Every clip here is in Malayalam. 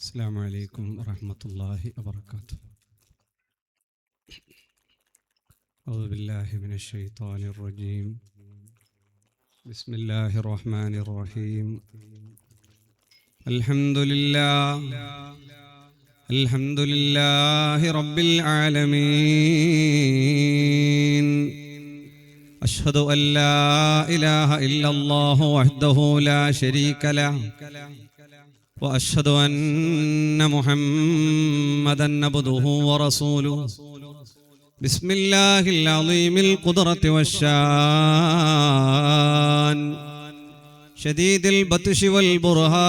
السلام عليكم ورحمة الله وبركاته. أعوذ بالله من الشيطان الرجيم. بسم الله الرحمن الرحيم. الحمد لله رب العالمين. أشهد أن لا إله إلا الله وحده لا شريك له وأشهد أن محمدًا عبده ورسوله. بسم الله العظيم القدرة والشان شديد البطش والبرهان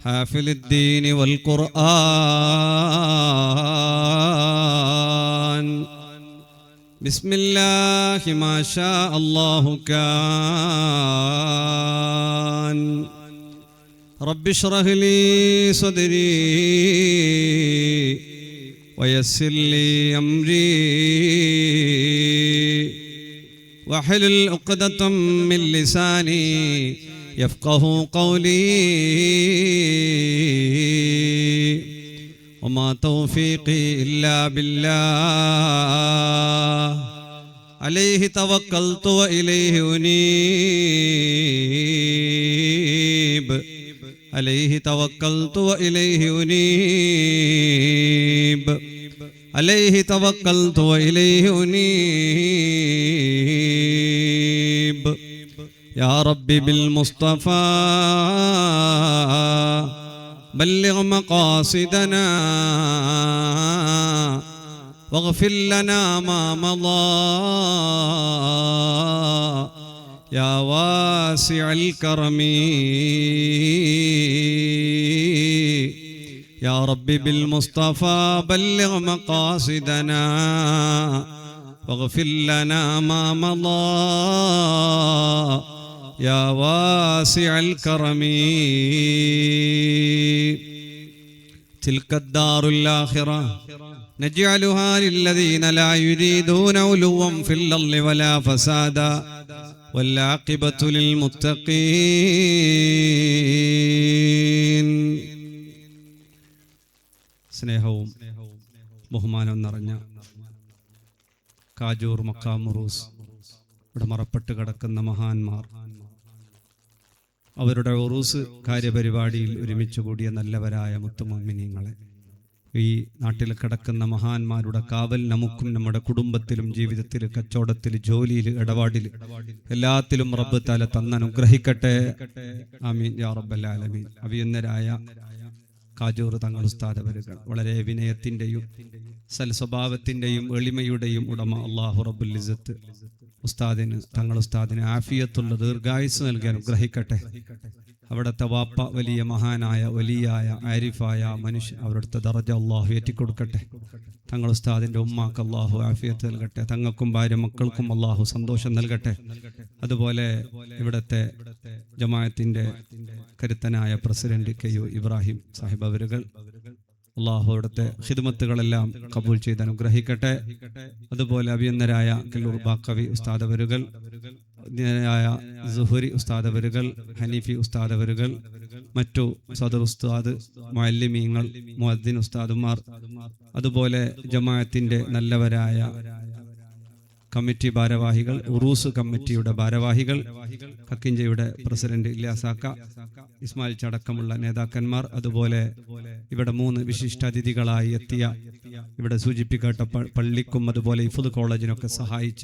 حافل الدين والقرآن. بسم الله ما شاء الله كان. رب اشرح لي صدري ويسر لي أمري واحلل عقدة من لساني يفقه قولي. وما توفيقي إلا بالله عليه توكلت وإليه أنيب. عليه توكلت وإليه أنيب. عليه توكلت وإليه أنيب. يا ربي بالمصطفى بلغ مقاصدنا واغفر لنا ما مضى يا واسع الكرم. يا ربي بالمصطفى بلغ مقاصدنا واغفر لنا ما مضى يا واسع الكرم. تلك الدار الآخرة نجعلها للذين لا يريدون علوا في الأرض ولا فسادا والعاقبة للمتقين. സ്നേഹവും ബഹുമാനവും നിറഞ്ഞ കാജൂർ മക്കാം ഉറൂസ് ഇവിടെ മറപ്പെട്ട് കിടക്കുന്ന മഹാന്മാർ, അവരുടെ ഉറൂസ് കാര്യപരിപാടിയിൽ ഒരുമിച്ച് കൂടിയ നല്ലവരായ മുത്തുമുഅ്മിനീങ്ങളെ, ഈ നാട്ടിൽ കിടക്കുന്ന മഹാന്മാരുടെ കാവൽ നമുക്കും നമ്മുടെ കുടുംബത്തിലും ജീവിതത്തിൽ, കച്ചവടത്തിൽ, ജോലിയിൽ, ഇടപാടിൽ എല്ലാത്തിലും റബ്ബ് തആല തന്നനുഗ്രഹിക്കട്ടെ. ആമീൻ യാ റബ്ബൽ ആലമീൻ. അഭിയന്നരായ കാജൂർ തങ്ങൾ ഉസ്താദ് അവരുകൾ വളരെ വിനയത്തിൻ്റെയും സൽസ്വഭാവത്തിൻ്റെയും എളിമയുടെയും ഉടമ അല്ലാഹു റബ്ബുൽ ഇസ്സത്ത് ഉസ്താദിന്, തങ്ങൾ ഉസ്താദിന് ആഫിയത്തുള്ള ദീർഘായുസ് നൽകി അനുഗ്രഹിക്കട്ടെ. അവിടുത്തെ വാപ്പ വലിയ മഹാനായ വലിയായ ആരിഫായ മനുഷ്യ, അവരുടെ ദറജ അള്ളാഹു ഏറ്റിക്കൊടുക്കട്ടെ. തങ്ങൾ ഉസ്താദിൻ്റെ ഉമ്മാക്ക് അള്ളാഹു ആഫിയത്ത് നൽകട്ടെ. തങ്ങൾക്കും ഭാര്യ മക്കൾക്കും അള്ളാഹു സന്തോഷം നൽകട്ടെ. അതുപോലെ ഇവിടുത്തെ ജമാഅത്തിൻ്റെ കരുത്തനായ പ്രസിഡന്റ് കെ.യു. ഇബ്രാഹിം സാഹിബ് അവരുകൾ അള്ളാഹു അവിടുത്തെ ഖിദ്മത്തുകളെല്ലാം കബൂൽ ചെയ്ത് അനുഗ്രഹിക്കട്ടെ. അതുപോലെ അഭിയന്നരായ കല്ലൂർ ബാക്കവി ഉസ്താദ് അവരുകൾ, സുഹുരി ഉസ്താദ് അവരുകൾ, ഹനീഫി ഉസ്താദ് അവരുകൾ, മറ്റു സദർ ഉസ്താദ്, മുഅല്ലിമീങ്ങൾ, മുഅദ്ദിൻ ഉസ്താദുമാർ, അതുപോലെ ജമാഅത്തിന്റെ നല്ലവരായ കമ്മിറ്റി ഭാരവാഹികൾ, ഉറൂസ് കമ്മിറ്റിയുടെ ഭാരവാഹികൾ, കക്കിഞ്ചയുടെ പ്രസിഡന്റ് ഇല്യാസാക്ക, ഇസ്മായിൽ ചടക്കമുള്ള നേതാക്കന്മാർ, അതുപോലെ ഇവിടെ 3 വിശിഷ്ടാതിഥികളായി എത്തിയ, ഇവിടെ സൂചിപ്പിക്കപ്പെട്ട പള്ളിക്കും അതുപോലെ ഇഫ്ദ് കോളേജിനൊക്കെ സഹായിച്ച,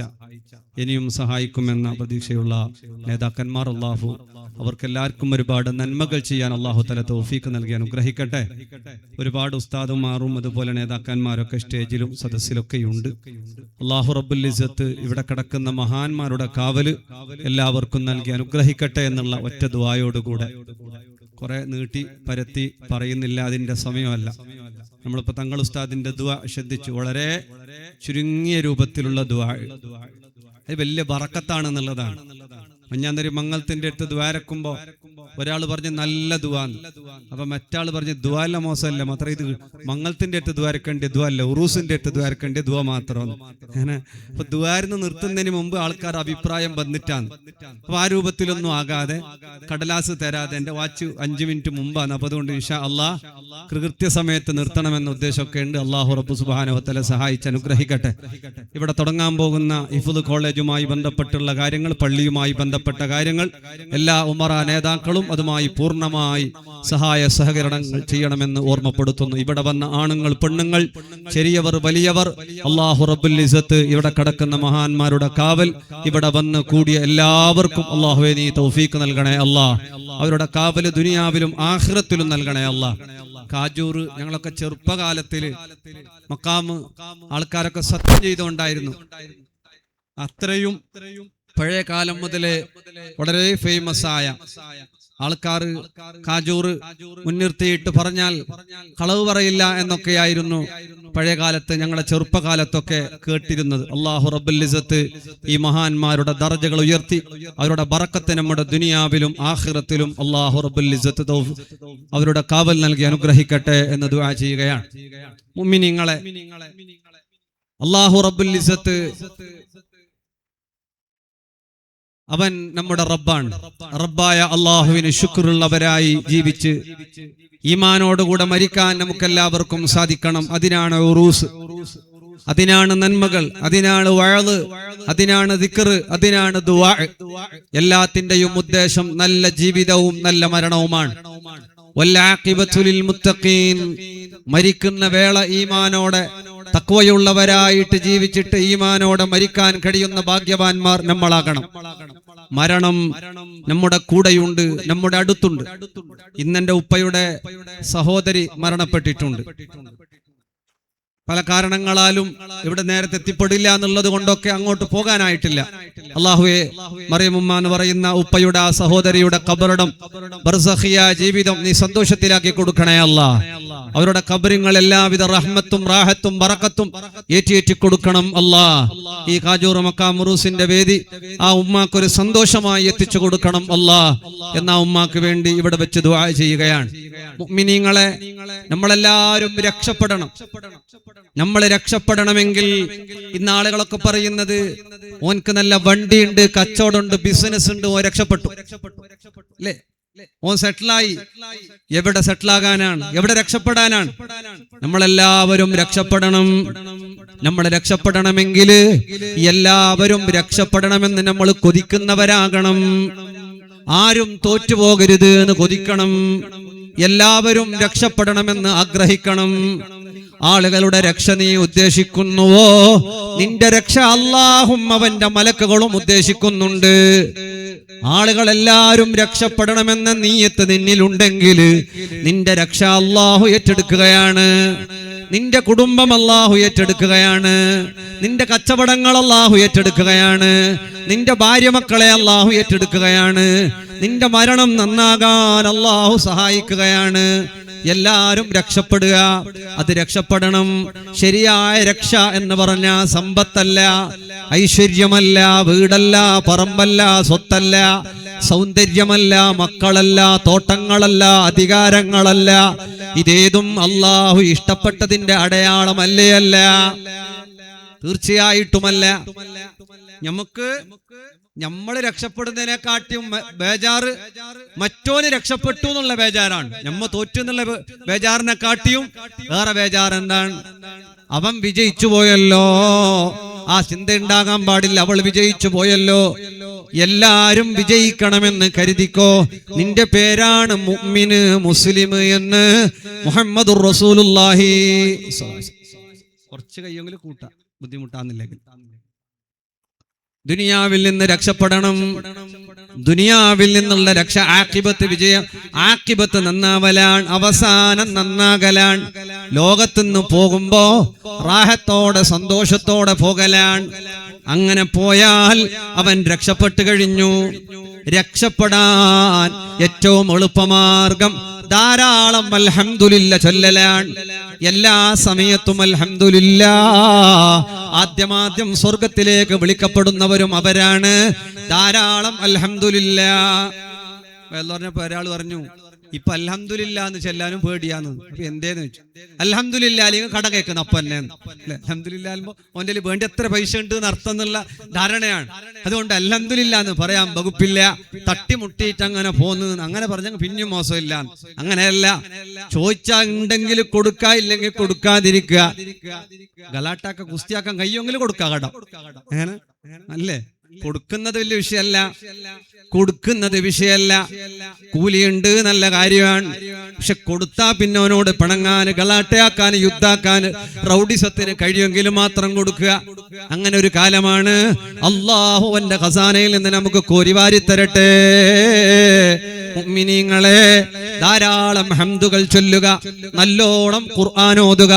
ഇനിയും സഹായിക്കുമെന്ന പ്രതീക്ഷയുള്ള നേതാക്കന്മാർ, അള്ളാഹു അവർക്കെല്ലാവർക്കും ഒരുപാട് നന്മകൾ ചെയ്യാൻ അള്ളാഹു തആല തൗഫീഖ് നൽകി അനുഗ്രഹിക്കട്ടെ. ഒരുപാട് ഉസ്താദുമാരും അതുപോലെ നേതാക്കന്മാരൊക്കെ സ്റ്റേജിലും സദസ്സിലൊക്കെയുണ്ട്. അള്ളാഹു റബ്ബുൽ ഇസ്സത്ത് ഇവിടെ കിടക്കുന്ന മഹാന്മാരുടെ കാവല് എല്ലാവർക്കും നൽകി അനുഗ്രഹിക്കട്ടെ എന്നുള്ള ഒറ്റ ദുആയോടുകൂടെ, കുറെ നീട്ടി പരത്തി പറയുന്നില്ല, അതിന്റെ സമയമല്ല. നമ്മളിപ്പോ തങ്ങൾ ഉസ്താദിന്റെ ദുആ ശ്രദ്ധിച്ചു, വളരെ ചുരുങ്ങിയ രൂപത്തിലുള്ള ദുആ, അത് വലിയ ബറക്കത്താണെന്നുള്ളതാണ്. ഞാനൊരു മംഗളത്തിന്റെ അടുത്ത് ദ്വാരക്കുമ്പോ ഒരാൾ പറഞ്ഞ് നല്ല ദുവാന്ന്. അപ്പൊ മറ്റാൾ പറഞ്ഞ് ദുവാല്ല മോശമല്ല, മാത്രം ഇത് മംഗളത്തിന്റെ അടുത്ത് ദ്വാരക്കേണ്ട ദുവല്ല, ഉറൂസിന്റെ അടുത്ത് ദ്വാരക്കേണ്ട ദുവ മാത്രം. അങ്ങനെ അപ്പൊ ദ്വാരന്ന് നിർത്തുന്നതിന് മുമ്പ് ആൾക്കാർ അഭിപ്രായം വന്നിട്ടാണ്. അപ്പൊ ആ രൂപത്തിലൊന്നും ആകാതെ കടലാസ് തരാതെ, എന്റെ വാച്ച് 5 മിനിറ്റ് മുമ്പാണ്, അപ്പൊ അതുകൊണ്ട് ഇൻഷാ അല്ലാഹ് കൃത്യസമയത്ത് നിർത്തണമെന്ന ഉദ്ദേശമൊക്കെ ഉണ്ട്. അല്ലാഹു റബ്ബ് സുബ്ഹാനഹു വ തആല സഹായിച്ച് അനുഗ്രഹിക്കട്ടെ. ഇവിടെ തുടങ്ങാൻ പോകുന്ന ഹിഫ്ള് കോളേജുമായി ബന്ധപ്പെട്ടുള്ള കാര്യങ്ങൾ, പള്ളിയുമായി ബന്ധപ്പെട്ട കാര്യങ്ങൾ എല്ലാ ഉമറ നേതാക്കളും അതുമായി പൂർണ്ണമായി സഹായ സഹകരണങ്ങൾ ചെയ്യണമെന്ന് ഓർമ്മപ്പെടുത്തുന്നു. ഇവിടെ വന്ന ആണുങ്ങൾ, പെണ്ണുങ്ങൾ, ചെറിയവർ, വലിയവർ, അല്ലാഹു റബ്ബുൽ ഇസ്സത്ത് ഇവിടെ കിടക്കുന്ന മഹാന്മാരുടെ കാവൽ, ഇവിടെ വന്ന് കൂടിയ എല്ലാവർക്കും അല്ലാഹുവേ നീ തൗഫീഖ് നൽകണേ അല്ലാഹ്. അവരുടെ കാവല് ദുനിയാവിലും ആഖിറത്തിലും നൽകണേ അല്ലാഹ്. കാജൂർ ഞങ്ങളൊക്കെ ചെറുപ്പകാലത്തില് മക്കാമ് ആൾക്കാരൊക്കെ സത്യം ചെയ്തുകൊണ്ടായിരുന്നു. അത്രയും പഴയ കാലം മുതലേ വളരെ ഫേമസ് ആയ ആൾക്കാർ കാജൂർ മുൻനിർത്തിയിട്ട് പറഞ്ഞാൽ കളവ് പറയില്ല എന്നൊക്കെയായിരുന്നു പഴയ കാലത്ത് ഞങ്ങളുടെ ചെറുപ്പകാലത്തൊക്കെ കേട്ടിരുന്നത്. അല്ലാഹു റബ്ബുൽ ഇസ്സത്ത് ഈ മഹാന്മാരുടെ ദർജകൾ ഉയർത്തി അവരുടെ ബറക്കത്ത് നമ്മുടെ ദുനിയാവിലും ആഖിറത്തിലും അല്ലാഹു റബ്ബുൽ ഇസ്സത്ത് അവരുടെ കാവൽ നൽകി അനുഗ്രഹിക്കട്ടെ എന്ന് ദുആ ചെയ്യുകയാണ്. മുഅ്മിനീങ്ങളെ, അല്ലാഹു റബ്ബുൽ ഇസ്സത്ത് അവൻ നമ്മുടെ റബ്ബാണ്. റബ്ബായ അള്ളാഹുവിന് ശുക്റുള്ളവരായി ജീവിച്ച് ഈമാനോടുകൂടെ മരിക്കാൻ നമുക്കെല്ലാവർക്കും സാധിക്കണം. അതിനാണ് ഉറൂസ്, അതിനാണ് നന്മകൾ, അതിനാണ് വഅദ്, അതിനാണ് ദിക്ർ, അതിനാണ് ദുആ. എല്ലാത്തിന്റെയും ഉദ്ദേശം നല്ല ജീവിതവും നല്ല മരണവുമാണ്. വൽആഖിബത്തു ലിൽ മുത്തഖീൻ, മരിക്കുന്ന വേള ഈമാനോടെ തഖ്വയുള്ളവരായിട്ട് ജീവിച്ചിട്ട് ഈമാനോടെ മരിക്കാൻ കഴിയുന്ന ഭാഗ്യവാന്മാർ നമ്മളാകണം. മരണം നമ്മുടെ കൂടെയുണ്ട്, നമ്മുടെ അടുത്തുണ്ട്. ഇന്നെന്റെ ഉപ്പയുടെ സഹോദരി മരണപ്പെട്ടിട്ടുണ്ട്. പല കാരണങ്ങളാലും ഇവിടെ നേരത്തെ എത്തിപ്പെടില്ല എന്നുള്ളത് കൊണ്ടൊക്കെ അങ്ങോട്ട് പോകാനായിട്ടില്ല. അല്ലാഹുവേ, മറിയമുമ്മ എന്ന് പറയുന്ന ഉപ്പയുടെ ആ സഹോദരിയുടെ ഖബറിടം, ബർസഖിയ ജീവിതം നീ സന്തോഷത്തിലാക്കി കൊടുക്കണേ അല്ലാഹ്. അവരുടെ ഖബറിങ്ങൾ എല്ലാവിധ റഹ്മത്തും റാഹത്തും ബറക്കത്തും ഏറ്റി കൊടുക്കണം അല്ലാഹ്. ഈ കാജൂർ മക്കാം ഉറൂസിന്റെ വേദി ആ ഉമ്മാക്കൊരു സന്തോഷമായി എത്തിച്ചു കൊടുക്കണം അല്ലാഹ് എന്ന ഉമ്മാക്ക് വേണ്ടി ഇവിടെ വെച്ച് ദുആ ചെയ്യുകയാണ്. മുഅ്മിനീങ്ങളെ, നമ്മളെല്ലാവരും രക്ഷപ്പെടണം. നമ്മൾ രക്ഷപ്പെടണമെങ്കിൽ ഇന്ന് ആളുകളൊക്കെ പറയുന്നത് ഓൻക്ക് നല്ല വണ്ടിയുണ്ട്, കച്ചവടമുണ്ട്, ബിസിനസ് ഉണ്ട്, ഓൻ രക്ഷപ്പെട്ടു അല്ലേ, ഓൻ സെറ്റിലായി. എവിടെ സെറ്റിലാകാനാണ്? എവിടെ രക്ഷപ്പെടാനാണ്? നമ്മളെല്ലാവരും രക്ഷപ്പെടണം. നമ്മൾ രക്ഷപ്പെടണമെങ്കിൽ എല്ലാവരും രക്ഷപ്പെടണമെന്ന് നമ്മൾ കൊതിക്കുന്നവരാകണം. ആരും തോറ്റുപോകരുത് എന്ന് കൊതിക്കണം. എല്ലാവരും രക്ഷപ്പെടണമെന്ന് ആഗ്രഹിക്കണം. ആളുകളുടെ രക്ഷ നീ ഉദ്ദേശിക്കുന്നുവോ? നിന്റെ രക്ഷ അല്ലാഹും അവന്റെ മലക്കുകളും ഉദ്ദേശിക്കുന്നുണ്ട്. ആളുകളെല്ലാരും രക്ഷപ്പെടണമെന്ന നീയത്ത് നിന്നിലുണ്ടെങ്കിൽ നിന്റെ രക്ഷ അല്ലാഹു ഏറ്റെടുക്കുകയാണ്. നിന്റെ കുടുംബം അല്ലാഹു ഏറ്റെടുക്കുകയാണ്. നിന്റെ കച്ചവടങ്ങൾ അല്ലാഹു ഏറ്റെടുക്കുകയാണ്. നിന്റെ ഭാര്യ മക്കളെ അല്ലാഹു ഏറ്റെടുക്കുകയാണ്. നിന്റെ മരണം നന്നാകാൻ അല്ലാഹു സഹായിക്കുകയാണ്. എല്ലാരും രക്ഷപ്പെടുക. അത് രക്ഷപ്പെടണം. ശരിയായ രക്ഷ എന്ന് പറഞ്ഞ സമ്പത്തല്ല, ഐശ്വര്യമല്ല, വീടല്ല, പറമ്പല്ല, സ്വത്തല്ല, സൗന്ദര്യമല്ല, മക്കളല്ല, തോട്ടങ്ങളല്ല, അധികാരങ്ങളല്ല. ഇതേതും അല്ലാഹു ഇഷ്ടപ്പെട്ടതിന്റെ അടയാളമല്ലേ? അല്ല, തീർച്ചയായിട്ടുമല്ല. നമ്മള് രക്ഷപ്പെടുന്നതിനെക്കാട്ടിയും ബേജാറ് മറ്റോന് രക്ഷപ്പെട്ടു എന്നുള്ള ബേജാറാണ്. നമ്മ തോറ്റു എന്നുള്ള ബേജാറിനെ കാട്ടിയും വേറെ ബേജാർ എന്താണ്? അവൻ വിജയിച്ചു പോയല്ലോ, ആ ചിന്ത ഉണ്ടാകാൻ പാടില്ല. അവൾ വിജയിച്ചു പോയല്ലോ. എല്ലാരും വിജയിക്കണമെന്ന് കരുതിക്കോ. നിന്റെ പേരാണ് മുഅ്മിന്, മുസ്ലിം എന്ന് മുഹമ്മദുർ റസൂലുള്ളാഹി. കുറച്ച് കയ്യെങ്കിലും കൂട്ടാ, ബുദ്ധിമുട്ടാന്നില്ലെങ്കിൽ. ദുനിയാവിൽ നിന്ന് രക്ഷപ്പെടണം. ദുനിയാവിൽ നിന്നുള്ള രക്ഷ ആഖിബത്ത്, വിജയം, ആഖിബത്ത് നന്നാവലാണ്, അവസാനം നന്നാകലാണ്. ലോകത്തുനിന്ന് പോകുമ്പോ റാഹത്തോടെ സന്തോഷത്തോടെ പോകലാണ്. അങ്ങനെ പോയാൽ അവൻ രക്ഷപ്പെട്ടു കഴിഞ്ഞു. രക്ഷപ്പെടാൻ ഏറ്റവും എളുപ്പമാർഗം ധാരാളം അൽഹംദുലില്ലാ ചൊല്ലലാണ്. എല്ലാ സമയത്തും അൽഹംദുലില്ലാ. ആദ്യമാദ്യം സ്വർഗത്തിലേക്ക് വിളിക്കപ്പെടുന്നവരും അവരാണ്. ധാരാളം അൽഹംദുലില്ലാ എന്ന് പറഞ്ഞപ്പോ ഒരാൾ പറഞ്ഞു, ഇപ്പൊ അൽഹംദുലില്ലാ എന്ന് ചെല്ലാനും പേടിയാന്ന്. അപ്പൊ എന്തേന്ന് വെച്ചു, അൽഹംദുലില്ലാ അല്ലെങ്കിൽ കട കേൾക്കുന്ന അപ്പന്നെ അൽഹംദുലില്ലാ ഓന്റെ വേണ്ടി എത്ര പൈസ ഉണ്ട് എന്ന് അർത്ഥം എന്നുള്ള ധാരണയാണ്. അതുകൊണ്ട് അൽഹംദുലില്ലാ എന്ന് പറയാൻ വകുപ്പില്ല. തട്ടിമുട്ടിയിട്ട് അങ്ങനെ പോന്ന് അങ്ങനെ പറഞ്ഞ പിന്നെയും മോശമില്ല. അങ്ങനെയല്ല, ചോദിച്ചാ ഉണ്ടെങ്കിൽ കൊടുക്കാ, ഇല്ലെങ്കിൽ കൊടുക്കാതിരിക്കുക. ഗലാട്ടാക്ക കുസ്തിയാക്കാൻ കയ്യെങ്കിലും കൊടുക്കാ കടം. അങ്ങനെ അല്ലേ? കൊടുക്കുന്നത് വലിയ വിഷയമല്ല, കൊടുക്കുന്നത് വിഷയമല്ല. കൂലിയുണ്ട്, നല്ല കാര്യമാണ്. പക്ഷെ കൊടുത്താ പിന്നെ അവനോട് പിണങ്ങാന്, ഗലാട്ടയാക്കാന്, യുദ്ധാക്കാന്, റൗഡിസത്തിന് കഴിയുമെങ്കിലും മാത്രം കൊടുക്കുക. അങ്ങനെ ഒരു കാലമാണ്. അല്ലാഹുവിന്റെ ഖസാനയിൽ നിന്ന് നമുക്ക് കോരിവാരി തരട്ടെ. മുഅ്മിനീങ്ങളെ, ധാരാളം ഹംദുകൾ ചൊല്ലുക, നല്ലോണം ഖുർആൻ ഓതുക.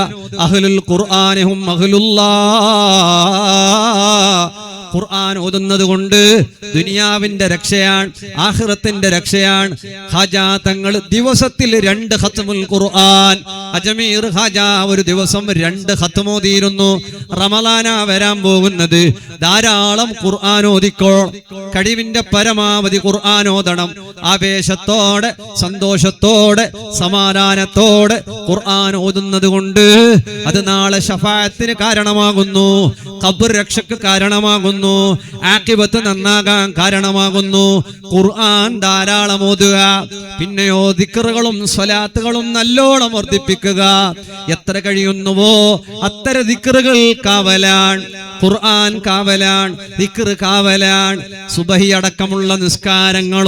അഹ്ലുൽ ഖുർആനിഹും അഹ്ലുല്ലാഹ്. ഖുർആൻ ഓതുന്നത് കൊണ്ട് ദുനിയാവിന്റെ രക്ഷയാണ്, ആഖിറത്തിന്റെ രക്ഷയാണ്. ഖാജാ തങ്ങൾ ദിവസത്തിൽ 2 ഖത്മുൽ ഖുർആൻ, അജ്മീർ ഖാജാ ഒരു ദിവസം 2 ഖത്ം ഓതിയിരുന്നു. റമളാനാ വരാൻ പോകുന്നത്. ധാരാളം ഖുർആൻ ഓതിക്കോ. കഴിവിന്റെ പരമാവധി ഖുർആൻ ഓതണം. ആവേശത്തോടെ, സന്തോഷത്തോടെ, സമാധാനത്തോടെ ഖുർആൻ ഓതുന്നത് കൊണ്ട് അത് നാളെ ശഫാഅത്തിന് കാരണമാകുന്നു, ഖബർ രക്ഷയ്ക്ക് കാരണമാകുന്നു, ആഖിബത്ത് നന്നാകാൻ കാരണമാകുന്നു. ഖുർആൻ ധാരാളം ഓതുക. പിന്നെയോ ദിക്റുകളും സ്വലാത്തുകളും നല്ലോണം വർദ്ധിപ്പിക്കുക. എത്ര കഴിയുന്നുവോ അത്ര ദിക്റുകൾ കാവലാണ്, ഖുർആൻ കാവലാണ്, ദിക്ർ കാവലാണ്. സുബഹി അടക്കമുള്ള നിസ്കാരങ്ങൾ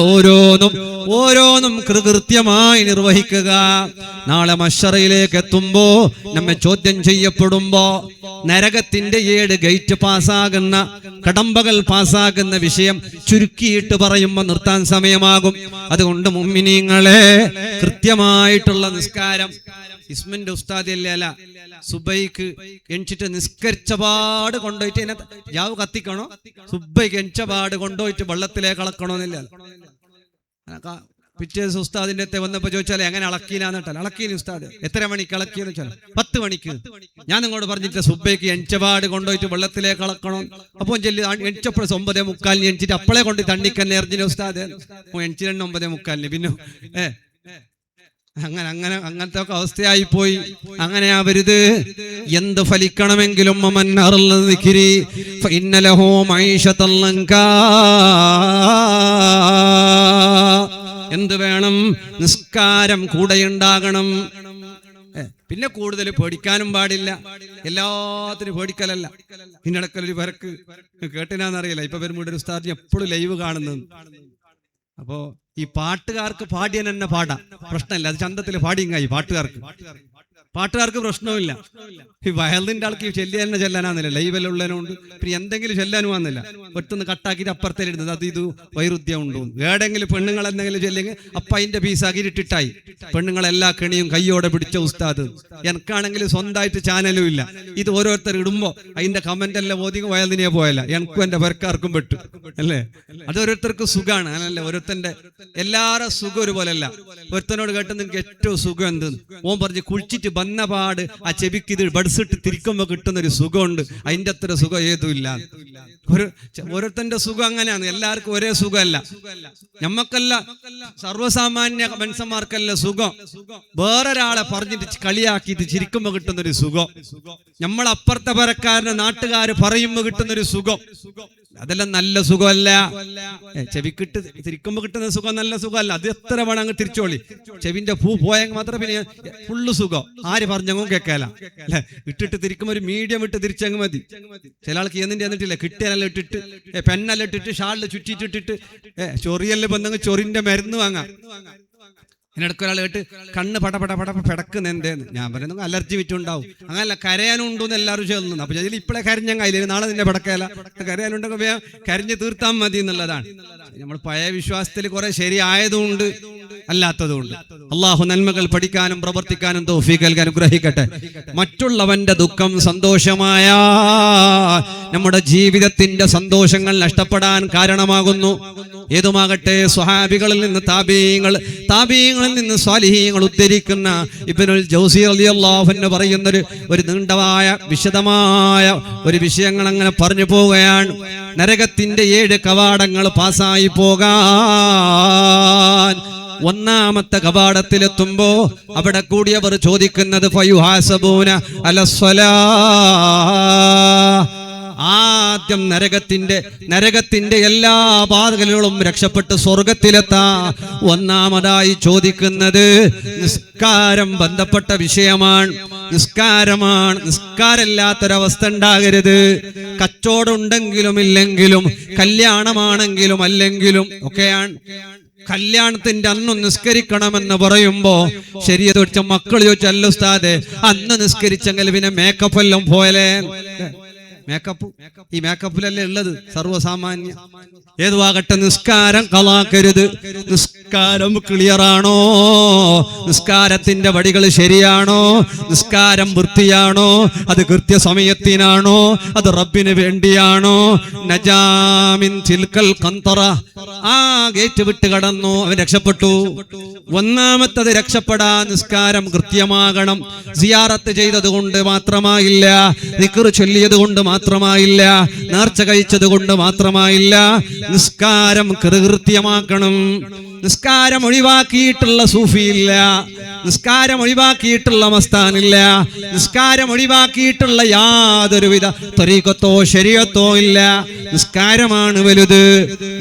ഓരോന്നും കൃത്യമായി നിർവഹിക്കുക. നാളെ മഹ്ശറിലേക്ക് എത്തുമ്പോ നമ്മെ ചോദ്യം ചെയ്യപ്പെടുമ്പോ നരകത്തിന്റെ 7 ഗേറ്റ് പാസ്സാകുന്ന, കടമ്പകൾ പാസ്സാകുന്ന വിഷയം ചുരുക്കിയിട്ട് പറയുമ്പോൾ നിർത്താൻ സമയമാകും. അതുകൊണ്ട് മുഅ്മിനീങ്ങളെ, കൃത്യമായിട്ടുള്ള നിസ്കാരം. ഇസ്മിന്റെ ഉസ്താദ് അല്ല, സുബൈക്ക് എണിച്ചിട്ട് നിസ്കരിച്ചപാട് കൊണ്ടുപോയിട്ട് ജാവ് കത്തിക്കണോ, സുബൈക്ക് എണിച്ചപാട് കൊണ്ടുപോയിട്ട് വെള്ളത്തിലേക്ക് അളക്കണോന്നില്ല. പിറ്റേ ദിവസം ഉസ്താദിന്റെ അടുത്ത് വന്നപ്പോ ചോദിച്ചാലേ എങ്ങനെ അളക്കീനാന്നിട്ടല്ല. അളക്കീന് ഉസ്താദ് എത്ര മണിക്ക് അളക്കിയെന്ന് വെച്ചാൽ 10 മണിക്ക്. ഞാൻ നിങ്ങളോട് പറഞ്ഞിട്ട് സുബൈക്ക് എണിച്ചപാട് കൊണ്ടുപോയിട്ട് വെള്ളത്തിലേക്ക് അളക്കണം. അപ്പോൾ ചെല്ലി എണിച്ചപ്പോൾ 9:45 എണിച്ചിട്ട് അപ്പളെ കൊണ്ട് തണ്ണിക്കന്നെ എറിഞ്ഞില്ല ഉസ്താദ്. എണിച്ചിട്ട് 9:45 പിന്നെ അങ്ങനത്തെ ഒക്കെ അവസ്ഥയായി പോയി. അങ്ങനെ ആവരുത്. എന്ത് ഫലിക്കണമെങ്കിലും എന്ത് വേണം? നിസ്കാരം കൂടെയുണ്ടാകണം. പിന്നെ കൂടുതൽ പേടിക്കാനും പാടില്ല. എല്ലാത്തിനും പേടിക്കലല്ല. പിന്നടക്കലൊരു പരക്ക് കേട്ടിനാന്നറിയില്ല. ഇപ്പൊ വരുമ്പോൾ ഒരു ഉസ്താദിനെ എപ്പോഴും ലൈവ് കാണുന്നത്. അപ്പോ ഈ പാട്ടുകാർക്ക് പാടിയൻ തന്നെ പാടാം, പ്രശ്നമില്ല. അത് ചന്തത്തിൽ പാടിയങ്ങായി പാട്ടുകാർക്ക് പ്രശ്നമില്ല. ഈ വയലിന്റെ ആൾക്ക് ചെല്ലിയ തന്നെ ചെല്ലാനാന്നില്ല, ലൈവെല്ലുള്ളതിനോണ്ട്. പിന്നെ എന്തെങ്കിലും ചെല്ലാനും വന്നില്ല, ഒറ്റൊന്ന് കട്ടാക്കിയിട്ട് അപ്പുറത്തേലിടുന്നത്. അത് ഇത് വൈരുദ്ധ്യം ഉണ്ടോ? ഏടെങ്കിലും പെണ്ണുങ്ങൾ എന്തെങ്കിലും ചെല്ലെങ്കിൽ അപ്പ അതിന്റെ പീസാക്കി ഇട്ടിട്ടായി. പെണ്ണുങ്ങളെല്ലാ കെണിയും കയ്യോടെ പിടിച്ച ഉസ്താദ്. എനിക്കാണെങ്കിൽ സ്വന്തമായിട്ട് ചാനലും ഇല്ല. ഇത് ഓരോരുത്തർ ഇടുമ്പോ അതിന്റെ കമന്റ് എല്ലാം ഓതി വയലിനെ പോയല്ല. എനിക്കും എന്റെ പേർക്കാർക്കും പെട്ടു അല്ലേ? അത് ഓരോരുത്തർക്ക് സുഖമാണ്. അങ്ങനല്ല, ഓരോരുത്തന്റെ എല്ലാവരും സുഖം ഒരുപോലല്ല. ഒരുത്തനോട് കേട്ട് നിങ്ങൾക്ക് ഏറ്റവും സുഖം എന്ത്? ഓൻ പറഞ്ഞ് കുളിച്ചിട്ട് വന്നപാട് ആ ചെവിക്ക് ഇത് ബഡ്സിട്ട് തിരിക്കുമ്പോ കിട്ടുന്നൊരു സുഖമുണ്ട്. അതിന്റെ അത്ര സുഖം ഏതുമില്ല. ഓരോരുത്തന്റെ സുഖം അങ്ങനെയാണ്. എല്ലാവർക്കും ഒരേ സുഖമല്ല. നമ്മക്കല്ല, സർവ്വസാമാന്യ മനുഷ്യന്മാർക്കല്ല സുഖം. വേറൊരാളെ പറഞ്ഞിട്ട് കളിയാക്കിയിട്ട് ചിരിക്കുമ്പോ കിട്ടുന്നൊരു സുഖം, നമ്മളപ്പുറത്തെ പരക്കാരനെ നാട്ടുകാര് പറയുമ്പോ കിട്ടുന്നൊരു സുഖം, അതെല്ലാം നല്ല സുഖമല്ല. ചെവിക്കിട്ട് തിരിക്കുമ്പോ കിട്ടുന്ന സുഖം നല്ല സുഖമല്ല. അത് എത്ര വേണം അങ്ങ് തിരിച്ചോളി. ചെവിന്റെ പൂ പോയെങ്കിൽ മാത്രം പിന്നെ ഫുള്ള് സുഖം. ആര് പറഞ്ഞങ്ങും കേൾക്കാല അല്ലെ? ഇട്ടിട്ട് തിരിക്കുമ്പോ ഒരു മീഡിയം ഇട്ട് തിരിച്ചങ്ങ് മതി. ചില ആൾക്ക് എന്നിട്ട് എന്നിട്ടില്ല, കിട്ടിയാലെല്ലാം ഇട്ടിട്ട് പെണ്ണെല്ലാം ഇട്ടിട്ട് ഷാളിൽ ചുറ്റിട്ടിട്ടിട്ട് ചൊറിയെല്ലാം വന്നെങ്കിൽ ചൊറിന്റെ മരുന്ന് വാങ്ങാം. ഇതിനിടയ്ക്ക് ഒരാൾ കേട്ട് കണ്ണ് പട പിടക്കുന്ന എന്തേന്ന്. ഞാൻ പറയുന്നത് അലർജി വിറ്റുണ്ടാവും. അങ്ങനല്ല, കരയാനുണ്ടെന്ന് എല്ലാവരും ചേർന്നു. അപ്പൊ ഇതിൽ ഇപ്പോഴേ കരഞ്ഞങ്ങായില്ലേ, നാളെ നിന്നെ പിടക്കല. കരയാനുണ്ടെങ്കിൽ കരഞ്ഞ് തീർത്താൻ മതി എന്നുള്ളതാണ്. നമ്മൾ പഴയ വിശ്വാസത്തിൽ കുറെ ശരിയായതുകൊണ്ട് അല്ലാത്തതുകൊണ്ട്. അള്ളാഹു നന്മകൾ പഠിക്കാനും പ്രവർത്തിക്കാനും തൗഫീഖ് നൽകാൻ അനുഗ്രഹിക്കട്ടെ. മറ്റുള്ളവന്റെ ദുഃഖം സന്തോഷമായ നമ്മുടെ ജീവിതത്തിന്റെ സന്തോഷങ്ങൾ നഷ്ടപ്പെടാൻ കാരണമാകുന്നു. ഏതുമാകട്ടെ, സ്വഹാബികളിൽ നിന്ന് താബീങ്ങളിൽ നിന്ന് സ്വാലിഹീങ്ങൾ ഉദ്ധരിക്കുന്ന ഇബ്നുൽ ജൗസി റളിയല്ലാഹു അൻഹു പറയുന്ന ഒരു നീണ്ടമായ വിശദമായ ഒരു വിഷയങ്ങൾ അങ്ങനെ പറഞ്ഞു പോവുകയാണ്. നരകത്തിന്റെ 7 കവാടങ്ങൾ പാസായി പോകാൻ ഒന്നാമത്തെ കവാടത്തിലെത്തുമ്പോ അവിടെ കൂടിയവർ ചോദിക്കുന്നത് ഫയുഹാസബൂന അലസ്സലാ. ആദ്യം നരകത്തിന്റെ എല്ലാ പാതകളിലും രക്ഷപ്പെട്ട് സ്വർഗത്തിലെത്താ ഒന്നാമതായി ചോദിക്കുന്നത് നിസ്കാരം ബന്ധപ്പെട്ട വിഷയമാണ്. നിസ്കാരമില്ലാത്തൊരവസ്ഥ ഉണ്ടാകരുത്. കച്ചവടം ഉണ്ടെങ്കിലും ഇല്ലെങ്കിലും, കല്യാണമാണെങ്കിലും അല്ലെങ്കിലും ഒക്കെയാണ്. കല്യാണത്തിന്റെ അന്ന് നിസ്കരിക്കണമെന്ന് പറയുമ്പോ ശരിയത് വെച്ച മക്കൾ ചോദിച്ചല്ലോ ഉസ്താദേ, അന്ന് നിസ്കരിച്ചെങ്കിൽ പിന്നെ മേക്കപ്പ് എല്ലാം പോയല്ലേ. ഈ മേക്കപ്പിലല്ലേ ഉള്ളത് സർവ്വസാമാന്യ. ഏതുവാകട്ടെ, നിസ്കാരം കളാക്കരുത്. നിസ്കാരം ക്ലിയറാണോ? നിസ്കാരത്തിന്റെ വടികൾ ശരിയാണോ? നിസ്കാരം വൃത്തിയാണോ? അത് കൃത്യസമയത്തിനാണോ? അത് റബ്ബിന് വേണ്ടിയാണോ? നജാമിൻ തിൽക്കൽ ഖന്തറ. ആ ഗേറ്റ് വിട്ട് കടന്നു, അവൻ രക്ഷപ്പെട്ടു. ഒന്നാമത്തത് രക്ഷപ്പെടാൻ നിസ്കാരം കൃത്യമാകണം. സിയാറത്ത് ചെയ്തത് കൊണ്ട് മാത്രമായില്ല, ദിക്ർ ചൊല്ലിയത് കൊണ്ട് മാത്രമായില്ല, നേർച്ച കഴിച്ചത് കൊണ്ട് മാത്രമായില്ല. നിസ്കാരം കൃത്യമാക്കണം. നിസ്കാരം ഒഴിവാക്കിയിട്ടുള്ള സൂഫിയില്ല, നിസ്കാരം ഒഴിവാക്കിയിട്ടുള്ള മസ്താനില്ല, നിസ്കാരം ഒഴിവാക്കിയിട്ടുള്ള യാതൊരുവിധ ത്വരീഖത്തോ ശരീഅത്തോ ഇല്ല. നിസ്കാരമാണ് വലുത്.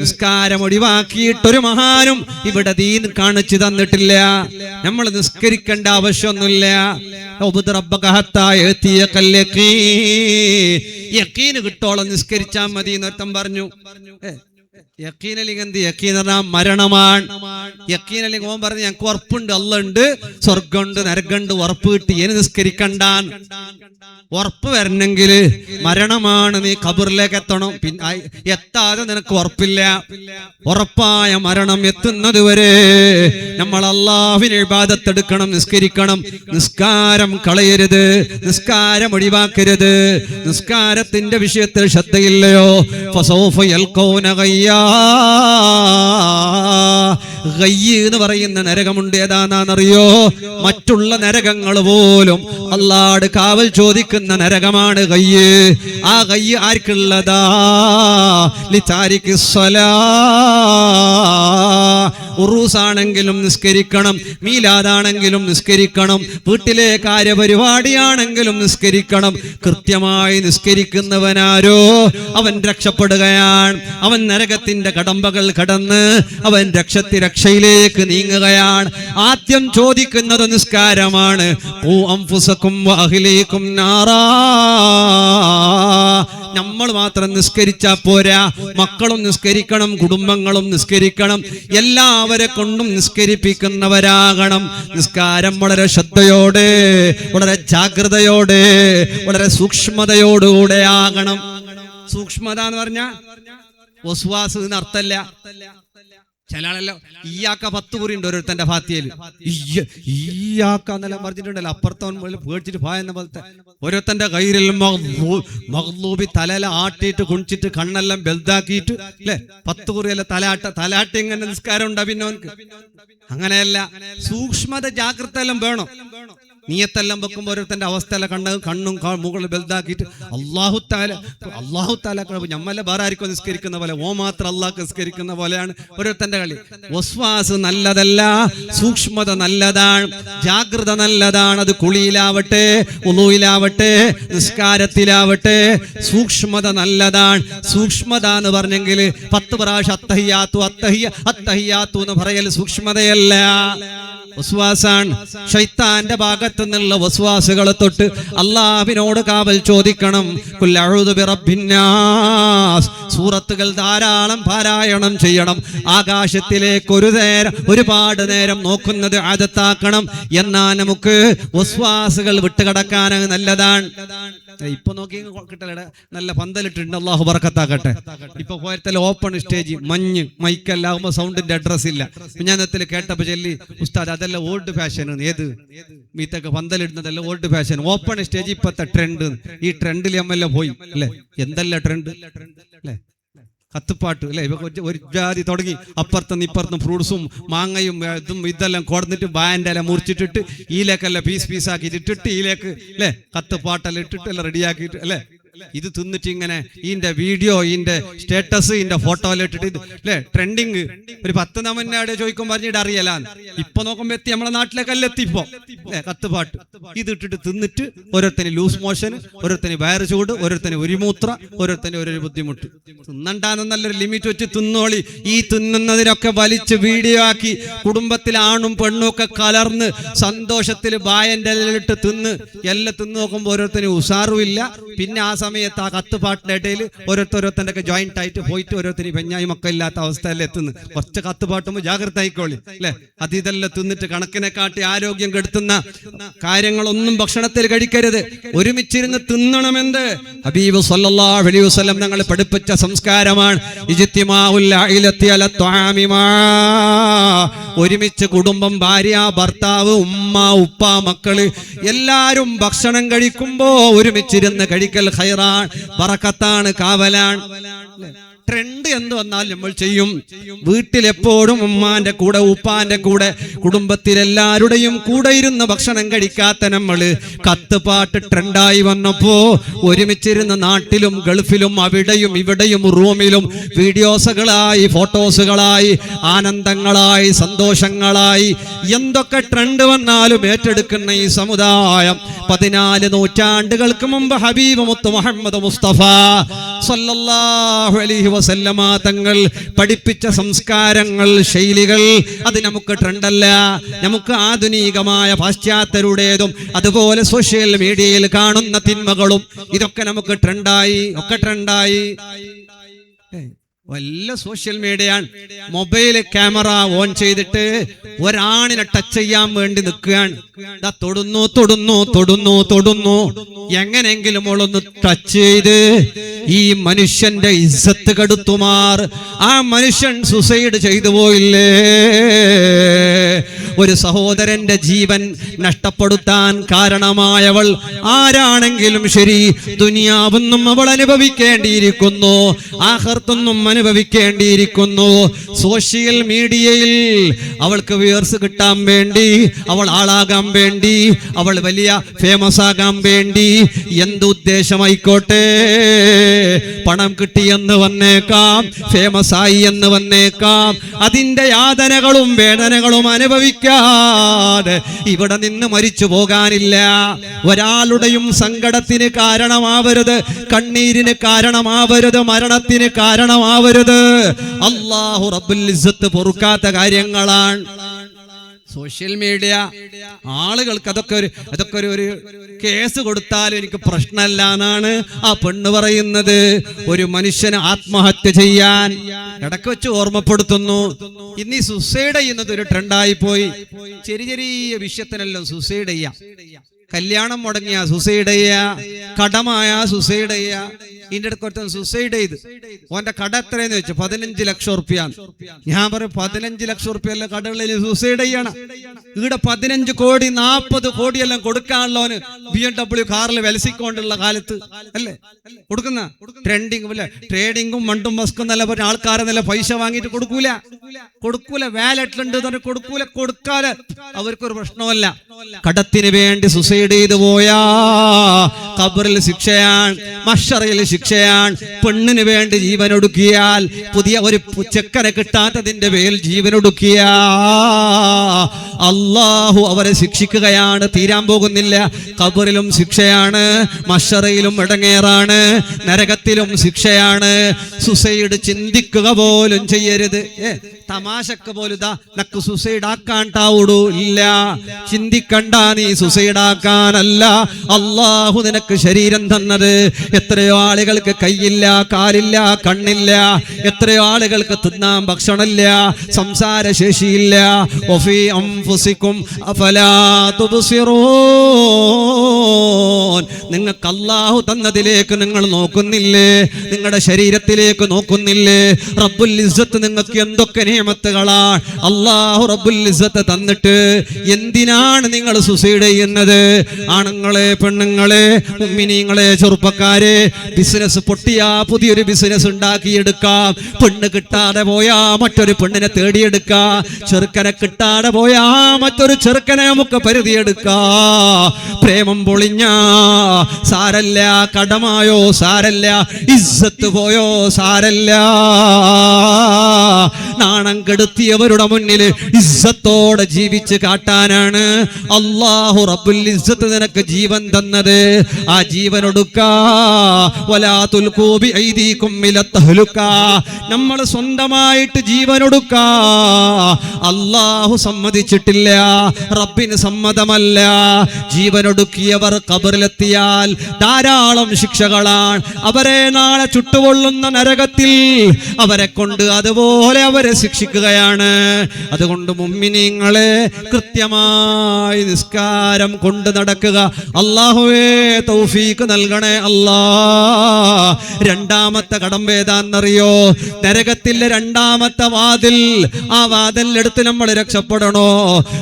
നിസ്കാരം ഒഴിവാക്കിയിട്ടൊരു മഹാനും ഇവിടെ ദീൻ കാണിച്ചു തന്നിട്ടില്ല. നമ്മൾ നിസ്കരിക്കേണ്ട ആവശ്യമൊന്നുമില്ല. യഖീന് കിട്ടോളം നിസ്കരിച്ചാൽ മതി എന്നർത്ഥം പറഞ്ഞു. യഖീനല്ലെങ്കിൽ എന്ത്? യഖീൻ പറഞ്ഞാൽ മരണമാണ്. യഖീനല്ലെങ്കിൽ ഓൻ പറഞ്ഞു ഞങ്ങൾക്ക് ഉറപ്പുണ്ട്, അല്ലാഹ് ഉണ്ട്, സ്വർഗമുണ്ട്, നരകമുണ്ട്, ഉറപ്പ് കിട്ടി, ഇനി നിസ്കരിക്കണ്ടാൻ. ഉറപ്പ് വരണമെങ്കിൽ മരണമാണ്. നീ ഖബറിലേക്ക് എത്തണം. എത്താതെ നിനക്ക് ഉറപ്പില്ല. ഉറപ്പായ മരണം എത്തുന്നത് വരെ നമ്മൾ അല്ലാഹുവിനെ ഇബാദത്ത് എടുക്കണം, നിസ്കരിക്കണം. നിസ്കാരം കളയരുത്, നിസ്കാരം ഒഴിവാക്കരുത്. നിസ്കാരത്തിന്റെ വിഷയത്തിൽ ശ്രദ്ധയില്ലയോ? ഫസൗഫ യൽഖൗന ഗയ്യാ. ഗയ്യ് എന്ന് പറയുന്ന നരകമുണ്ട്. ഏതാണെന്നറിയോ? മറ്റുള്ള നരകങ്ങൾ പോലും അല്ലാഹുവോട് കാവൽ ചോദിക്കുന്ന നരകമാണ് ഗയ്യ്. ആ ഗയ്യ് ആർക്കുള്ളതാ? ലിതാരിഖിസ് സ്വലാ. ഉറൂസാണെങ്കിലും നിസ്കരിക്കണം, മീലാദാണെങ്കിലും നിസ്കരിക്കണം, വീട്ടിലെ കാര്യപരിപാടിയാണെങ്കിലും നിസ്കരിക്കണം. കൃത്യമായി നിസ്കരിക്കുന്നവനാരോ അവൻ രക്ഷപ്പെടുകയാണ്. അവൻ നരകത്തിന്റെ കടമ്പകൾ കടന്ന് അവൻ രക്ഷയിലേക്ക് നീങ്ങുകയാണ്. ആദ്യം ചോദിക്കുന്നത് നിസ്കാരമാണ്. ഖൂ അൻഫുസകും വഅഹ്ലീകും നാറാ. നമ്മൾ മാത്രം നിസ്കരിച്ചാൽ പോരാ, മക്കളും നിസ്കരിക്കണം, കുടുംബങ്ങളും നിസ്കരിക്കണം. എല്ലാവരെ കൊണ്ടും നിസ്കരിപ്പിക്കുന്നവരാകണം. നിസ്കാരം വളരെ ശ്രദ്ധയോടെ, വളരെ ജാഗ്രതയോടെ, വളരെ സൂക്ഷ്മതയോടുകൂടെ ആകണം. സൂക്ഷ്മത എന്ന് പറഞ്ഞാൽ വസ്വാസ് എന്ന് അർത്ഥമല്ല. ചില ആളെല്ലാം ഈയാക്ക 10 കുറിയുണ്ട് ഓരോരുത്തന്റെ ഫാത്തിയയിൽ. ഈയാക്ക എന്നെല്ലാം പറഞ്ഞിട്ടുണ്ടല്ലോ, അപ്പുറത്തവൻ പേടിച്ചിട്ട് ഭയന്ന പോലത്തെ. ഓരോരുത്തന്റെ കയ്യിൽ മഗ്ലൂബി തലല ആട്ടിയിട്ട് കുണിച്ചിട്ട് കണ്ണെല്ലാം ബെൽതാക്കിയിട്ട് അല്ലെ 10 കുറിയല്ല തലാട്ടി ഇങ്ങനെ നിസ്കാരം ഉണ്ടാ. പിന്നെ അങ്ങനെയല്ല, സൂക്ഷ്മത ജാഗ്രത എല്ലാം വേണം. നീയത്തെല്ലാം വെക്കുമ്പോൾ ഓരോരുത്തന്റെ അവസ്ഥയെല്ലാം കണ്ണും മുകളിൽ ബെൽതാക്കിയിട്ട് അല്ലാഹു തആല ഞമ്മല്ല വേറെ ആർക്കും നിസ്കരിക്കുന്ന പോലെ, ഓ മാത്രം അല്ലാഹ് നിസ്കരിക്കുന്ന പോലെയാണ് ഓരോരുത്തന്റെ കളി. വസ്വാസ് നല്ലതല്ല, സൂക്ഷ്മത നല്ലതാണ്, ജാഗ്രത നല്ലതാണ്. അത് കുളിയിലാവട്ടെ, ഉളൂയിലാവട്ടെ, നിസ്കാരത്തിലാവട്ടെ, സൂക്ഷ്മത നല്ലതാണ്. സൂക്ഷ്മത എന്ന് പറഞ്ഞെങ്കിൽ 10 പ്രാവശ്യം അത്തഹിയാത്തു എന്ന് പറയൽ സൂക്ഷ്മതയല്ല, വസ്വാസാണ്. ശൈത്താന്റെ ഭാഗത്തു നിന്നുള്ള വസ്വാസുകളെ തൊട്ട് അല്ലാഹുവിനോട് കാവൽ ചോദിക്കണം. ഖുൽ അഊദു ബിറബ്ബിന്നാസ് സൂറത്തുകൾ ധാരാളം പാരായണം ചെയ്യണം. ആകാശത്തിലേക്ക് ഒരുപാട് നേരം നോക്കുന്നത് ആദത്താക്കണം. എന്നാൽ നമുക്ക് വസ്വാസുകൾ വിട്ടുകടക്കാൻ നല്ലതാണ്. ഇപ്പൊ നോക്കി കിട്ടലടെ നല്ല പന്തലിട്ടുണ്ട്, അള്ളാഹു ബർക്കത്താക്കട്ടെ. ഇപ്പൊ പോയത്തല്ല ഓപ്പൺ സ്റ്റേജ്, മഞ്ഞ് മൈക്കെല്ലാം ആകുമ്പോ സൗണ്ടിന്റെ അഡ്രസ് ഇല്ല. ഞാൻ കേട്ടപ്പോ ചെല്ലി ഉസ്താദ് അതെല്ലാം ഓൾഡ് ഫാഷൻ. ഏത് മീത്തൊക്കെ പന്തലിടുന്നതല്ല ഓൾഡ് ഫാഷൻ, ഓപ്പൺ സ്റ്റേജ് ഇപ്പത്തെ ട്രെൻഡ്. ഈ ട്രെൻഡിൽ എല്ലാം പോയി അല്ലെ, എന്തെല്ലാം ട്രെൻഡ് അല്ലെ, കത്തുപാട്ട് അല്ലെ. ഒരു ജാതി തുടങ്ങി അപ്പുറത്തും ഇപ്പുറത്തും ഫ്രൂട്ട്സും മാങ്ങയും ഇതെല്ലാം കൊടുത്തിട്ട് ബാൻഡെല്ലാം മുറിച്ചിട്ടിട്ട് ഈലേക്കെല്ലാം പീസാക്കി ഇട്ടിട്ട് ഈലേക്ക് അല്ലെ കത്തുപാട്ടെല്ലാം ഇട്ടിട്ട് എല്ലാം റെഡിയാക്കിയിട്ട് അല്ലെ. ഇത് തിന്നിട്ട് ഇങ്ങനെ ഇതിന്റെ വീഡിയോ, ഇതിന്റെ സ്റ്റാറ്റസ്, ഇതിന്റെ ഫോട്ടോ എല്ലാം ഇട്ടിട്ട് അല്ലെ ട്രെൻഡിങ്. ഒരു 10 നമ്മനാട് ചോദിക്കും പറഞ്ഞിട്ട് അറിയലാന്ന്. ഇപ്പൊ നോക്കുമ്പോ എത്തി നമ്മളെ നാട്ടിലേക്കല്ല എത്തിപ്പോ അല്ലെ കത്തുപാട്ട്. ഇത് ഇട്ടിട്ട് തിന്നിട്ട് ഓരോരുത്തന് ലൂസ് മോഷൻ, ഓരോരുത്തന് വയറ് ചൂട്, ഓരോരുത്തന് ഉരിമൂത്ര, ഓരോരുത്തന് ഓരോ ബുദ്ധിമുട്ട്. തിന്നണ്ടാന്ന് നല്ലൊരു ലിമിറ്റ് വെച്ച് തിന്നോളി. ഈ തിന്നുന്നതിനൊക്കെ വലിച്ച് വീഡിയോ ആക്കി കുടുംബത്തിൽ ആണും പെണ്ണും ഒക്കെ കലർന്ന് സന്തോഷത്തിൽ ബായന്റെ ഇട്ട് തിന്ന് എല്ലാം തിന്ന് നോക്കുമ്പോ ഓരോരുത്തന് ഉഷാറും ഇല്ല. പിന്നെ ആ സമയത്ത് ആ കത്തുപാട്ടിന്റെ ഇടയിൽ ഓരോരുത്തന്റെ ഒക്കെ ജോയിന്റ് ആയിട്ട് പോയിട്ട് ഓരോരുത്തര് പെഞ്ഞായി മക്ക ഇല്ലാത്ത അവസ്ഥയിൽ എത്തുന്നു. കുറച്ച് കത്തുപാട്ടുമ്പോ ജാഗ്രത ആയിക്കോളി അല്ലെ. അത് ഇതെല്ലാം തിന്നിട്ട് കണക്കിനെ കാട്ടി ആരോഗ്യം കെടുത്തുന്ന കാര്യങ്ങളൊന്നും ഭക്ഷണത്തിൽ കഴിക്കരുത്. ഒരുമിച്ചിരുന്ന് തിന്നണമെന്ന് ഹബീബ് സല്ലല്ലാഹു അലൈഹി വസല്ലം ഞങ്ങൾ പഠിപ്പിച്ച സംസ്കാരമാണ്. ഒരുമിച്ച് കുടുംബം, ഭാര്യ, ഭർത്താവ്, ഉമ്മ, ഉപ്പ, മക്കള് എല്ലാരും ഭക്ഷണം കഴിക്കുമ്പോ ഒരുമിച്ചിരുന്ന് കഴിക്കൽ ഖൈറാൻ, ബറക്കത്താണ്, കാവലാണ്. ട്രെൻഡ് എന്ത് വന്നാൽ നമ്മൾ ചെയ്യും. വീട്ടിലെപ്പോഴും ഉമ്മാന്റെ കൂടെ ഉപ്പാന്റെ കൂടെ കുടുംബത്തിലെല്ലാവരുടെയും കൂടെ ഇരുന്ന് ഭക്ഷണം കഴിക്കാത്ത നമ്മള് കത്തുപാട്ട് ട്രെൻഡായി വന്നപ്പോ ഒരുമിച്ചിരുന്ന് നാട്ടിലും ഗൾഫിലും അവിടെയും ഇവിടെയും റൂമിലും വീഡിയോസുകളായി, ഫോട്ടോസുകളായി, ആനന്ദങ്ങളായി, സന്തോഷങ്ങളായി എന്തൊക്കെ ട്രെൻഡ് വന്നാലും ഏറ്റെടുക്കുന്ന ഈ സമുദായം 14 നൂറ്റാണ്ടുകൾക്ക് മുമ്പ് ഹബീബ് മുത്ത് മുഹമ്മദ് മുസ്തഫ സല്ലല്ലാഹു അലൈഹി വസല്ലമ തങ്ങൾ പഠിപ്പിച്ച സംസ്കാരങ്ങൾ, ശൈലികൾ അത് നമുക്ക് ട്രെൻഡല്ല. നമുക്ക് ആധുനികമായ പാശ്ചാത്യരുടേതും അതുപോലെ സോഷ്യൽ മീഡിയയിൽ കാണുന്ന തിന്മകളും ഇതൊക്കെ നമുക്ക് ട്രെൻഡായി, ഒക്കെ ട്രെൻഡായി. വല്ല social media mobile camera on ചെയ്തിട്ട് ഒരാണിനെ ടച്ച് ചെയ്യാൻ വേണ്ടി നിൽക്കുകയാണ്. തൊടുന്നു തൊടുന്നു തൊടുന്നു തൊടുന്നു. എങ്ങനെങ്കിലും ഓളൊന്ന് ടച്ച് ചെയ്ത് ഈ മനുഷ്യന്റെ ഇസ്സത്ത് കെടുത്തുമാർ ആ മനുഷ്യൻ സുസൈഡ് ചെയ്തു പോയില്ലേ. ഒരു സഹോദരന്റെ ജീവൻ നഷ്ടപ്പെടുത്താൻ കാരണമായവൾ ആരാണെങ്കിലും ശരി, ദുനിയാവൊന്നും അവൾ അനുഭവിക്കേണ്ടിയിരിക്കുന്നു, ആഖിറത്തൊന്നും അനുഭവിക്കേണ്ടിയിരിക്കുന്നു. സോഷ്യൽ മീഡിയയിൽ അവൾക്ക് വ്യൂവേഴ്സ് കിട്ടാൻ വേണ്ടി, അവൾ ആളാകാൻ വേണ്ടി, അവൾ വലിയ ഫേമസ് ആകാൻ വേണ്ടി, എന്തുദ്ദേശമായിക്കോട്ടെ, പണം കിട്ടിയെന്ന് വന്നേക്കാം, ഫേമസ് ആയി എന്ന് വന്നേക്കാം, അതിന്റെ യാതനകളും വേദനകളും അനുഭവിക്കാതെ ഇവിടെ നിന്ന് മരിച്ചു പോകാനില്ല. ഒരാളുടെയും സങ്കടത്തിന് കാരണമാവരുത്, കണ്ണീരിന് കാരണമാവരുത്, മരണത്തിന് കാരണമാവരുത്. അല്ലാഹു റബ്ബുൽ ഇസ്സത്ത് പൊറുക്കാത്ത കാര്യങ്ങളാണ് സോഷ്യൽ മീഡിയ. ആളുകൾക്ക് അതൊക്കെ ഒരു കേസ് കൊടുത്താലും എനിക്ക് പ്രശ്നമല്ല എന്നാണ് ആ പെണ്ണ് പറയുന്നത്. ഒരു മനുഷ്യന് ആത്മഹത്യ ചെയ്യാൻ ഇടയ്ക്ക് വെച്ച് ഓർമ്മപ്പെടുത്തുന്നു. ഇന്ന് ഈ സുസൈഡ് ചെയ്യുന്നത് ഒരു ട്രെൻഡായി പോയി. ചെറിയ ചെറിയ വിഷയത്തിനെല്ലാം സുസൈഡ് ചെയ്യാം. കല്യാണം മുടങ്ങിയ സുസൈഡ് ചെയ്യാ, കടമായ സുസൈഡ് ചെയ്യാ. ഇതിന്റെ ഇടയ്ക്ക് ഒരുത്തൻ സുസൈഡ് ചെയ്ത് ഓന്റെ കട എത്രയെന്ന് വെച്ചു 15 ലക്ഷം റുപ്യാണ്. ഞാൻ പറയും 15 ലക്ഷം റുപ്യല്ല കടകളിൽ സുസൈഡ് ചെയ്യണം. ഇവിടെ 15 കോടി 40 കോടിയെല്ലാം കൊടുക്കാനുള്ളവന് BMW കാറിൽ വിലസിക്കൊണ്ടുള്ള കാലത്ത് അല്ലേ കൊടുക്കുന്ന ട്രെൻഡിങ് അല്ലെ. ട്രേഡിങ്ങും മണ്ടും മസ്കും നല്ല പറഞ്ഞ ആൾക്കാരെ നല്ല പൈസ വാങ്ങിയിട്ട് കൊടുക്കൂല വാലറ്റിലുണ്ട് കൊടുക്കാല് അവർക്കൊരു പ്രശ്നമല്ല. കടത്തിന് വേണ്ടി സുസൈഡ് ചെയ്തു പോയാ ഖബറിൽ ശിക്ഷയാണ്, മഹ്ശറിൽ ശിക്ഷയാണ്. പെണ്ണിന് വേണ്ടി ജീവനൊടുക്കിയാൽ, പുതിയ ഒരു ചെക്കനെ കിട്ടാത്തതിന്റെ പേരിൽ ജീവനൊടുക്കിയ അല്ലാഹു അവരെ ശിക്ഷിക്കുകയാണ്. തീരാൻ പോകുന്നില്ല. ഖബറിലും ശിക്ഷയാണ്, മഹ്ശറിലും ഇടങ്ങേറാണ്, നരകത്തിലും ശിക്ഷയാണ്. സുസൈഡ് ചിന്തിക്കുക പോലും ചെയ്യരുത്. തമാശക്ക് പോലും നക്ക് സുസൈഡ് ആക്കാൻ ടാവൂടൂ ഇല്ല. ചിന്തിക്കണ്ട, നീ സുസൈഡ് ആക്കാനല്ല അല്ലാഹു നിനക്ക് ശരീരം തന്നത്. എത്രയോ ആളുകൾക്ക് കൈയില്ല, കാലില്ല, കണ്ണില്ല. എത്രയോ ആളുകൾക്ക് തിന്നാൻ ഭക്ഷണമില്ല, സംസാര ശേഷിയില്ല. വഫീ അൻഫുസികും അഫലാ തുബ്സിറൂൻ. നിങ്ങൾക്ക് അല്ലാഹു തന്നതിലേക്ക് നിങ്ങൾ നോക്കുന്നില്ലേ? നിങ്ങളുടെ ശരീരത്തിലേക്ക് നോക്കുന്നില്ലേ? റബ്ബുൽ ഇസ്സത്ത് നിങ്ങൾക്ക് എന്തൊക്കെ നിഅമത്തുകളാണ് അല്ലാഹു റബ്ബുൽ ഇസ്സത്ത് തന്നിട്ട് എന്തിനാണ് നിങ്ങൾ സുസൈഡ് ചെയ്യുന്നത്? ആണുങ്ങളെ, പെണ്ണുങ്ങളെ, മുഅ്മിനീങ്ങളെ, ചെറുപ്പക്കാരെ, ബിസിനസ് പൊട്ടിയാ പുതിയൊരു ബിസിനസ് ഉണ്ടാക്കിയെടുക്കാം. പെണ്ണ് കിട്ടാതെ പോയാ മറ്റൊരു പെണ്ണിനെ തേടിയെടുക്കാം. ചെറുക്കനെ കിട്ടാതെ പോയാ മറ്റൊരു ചെറുക്കനെ നമുക്ക് പരിധിയെടുക്കാം. പ്രേമം പൊളിഞ്ഞ സാരല്ല, കടമായോ സാരല്ല, ഇസ്സത്ത് പോയോ സാരല്ല. നാണം കെടുത്തിയവരുടെ മുന്നിൽ ഇസ്സത്തോടെ ജീവിച്ച് കാട്ടാനാണ് അല്ലാഹു റബ്ബുൽ ഇസ്സത്ത് നിനക്ക് ജീവൻ തന്നത്. ആ ജീവൻ ഒടുക്കാ. വലാ തുൽഖൂ ബിഐദീകും ഇലാ തഹ്ലുക. നമ്മൾ സ്വന്തമായിട്ട് ജീവൻ ഒടുക്കാ. അല്ലാഹു സമ്മതിച്ചിട്ടില്ല, റബ്ബിന് സമ്മതമല്ല. ജീവനൊടുക്കിയവർ ഖബറിലെത്തിയാൽ ധാരാളം ശിക്ഷകളാണ്. അവരെ നാളെ ചുട്ടുപൊള്ളുന്ന നരകത്തിൽ അവരെ കൊണ്ട് അതുപോലെ അവരെ ശിക്ഷിക്കുകയാണ്. അതുകൊണ്ട് മുഅ്മിനീങ്ങളെ, കൃത്യമായി നിസ്കാരം കൊണ്ട് നടക്കുക. അല്ലാഹുവേ തൗഫീഖ് നൽകണേ അല്ലാ. രണ്ടാമത്തെ കടമ്പേതാന്നറിയോ? നരകത്തിലെ രണ്ടാമത്തെ വാതിൽ. ആ വാതിലെടുത്ത് നമ്മൾ രക്ഷപ്പെടണോ?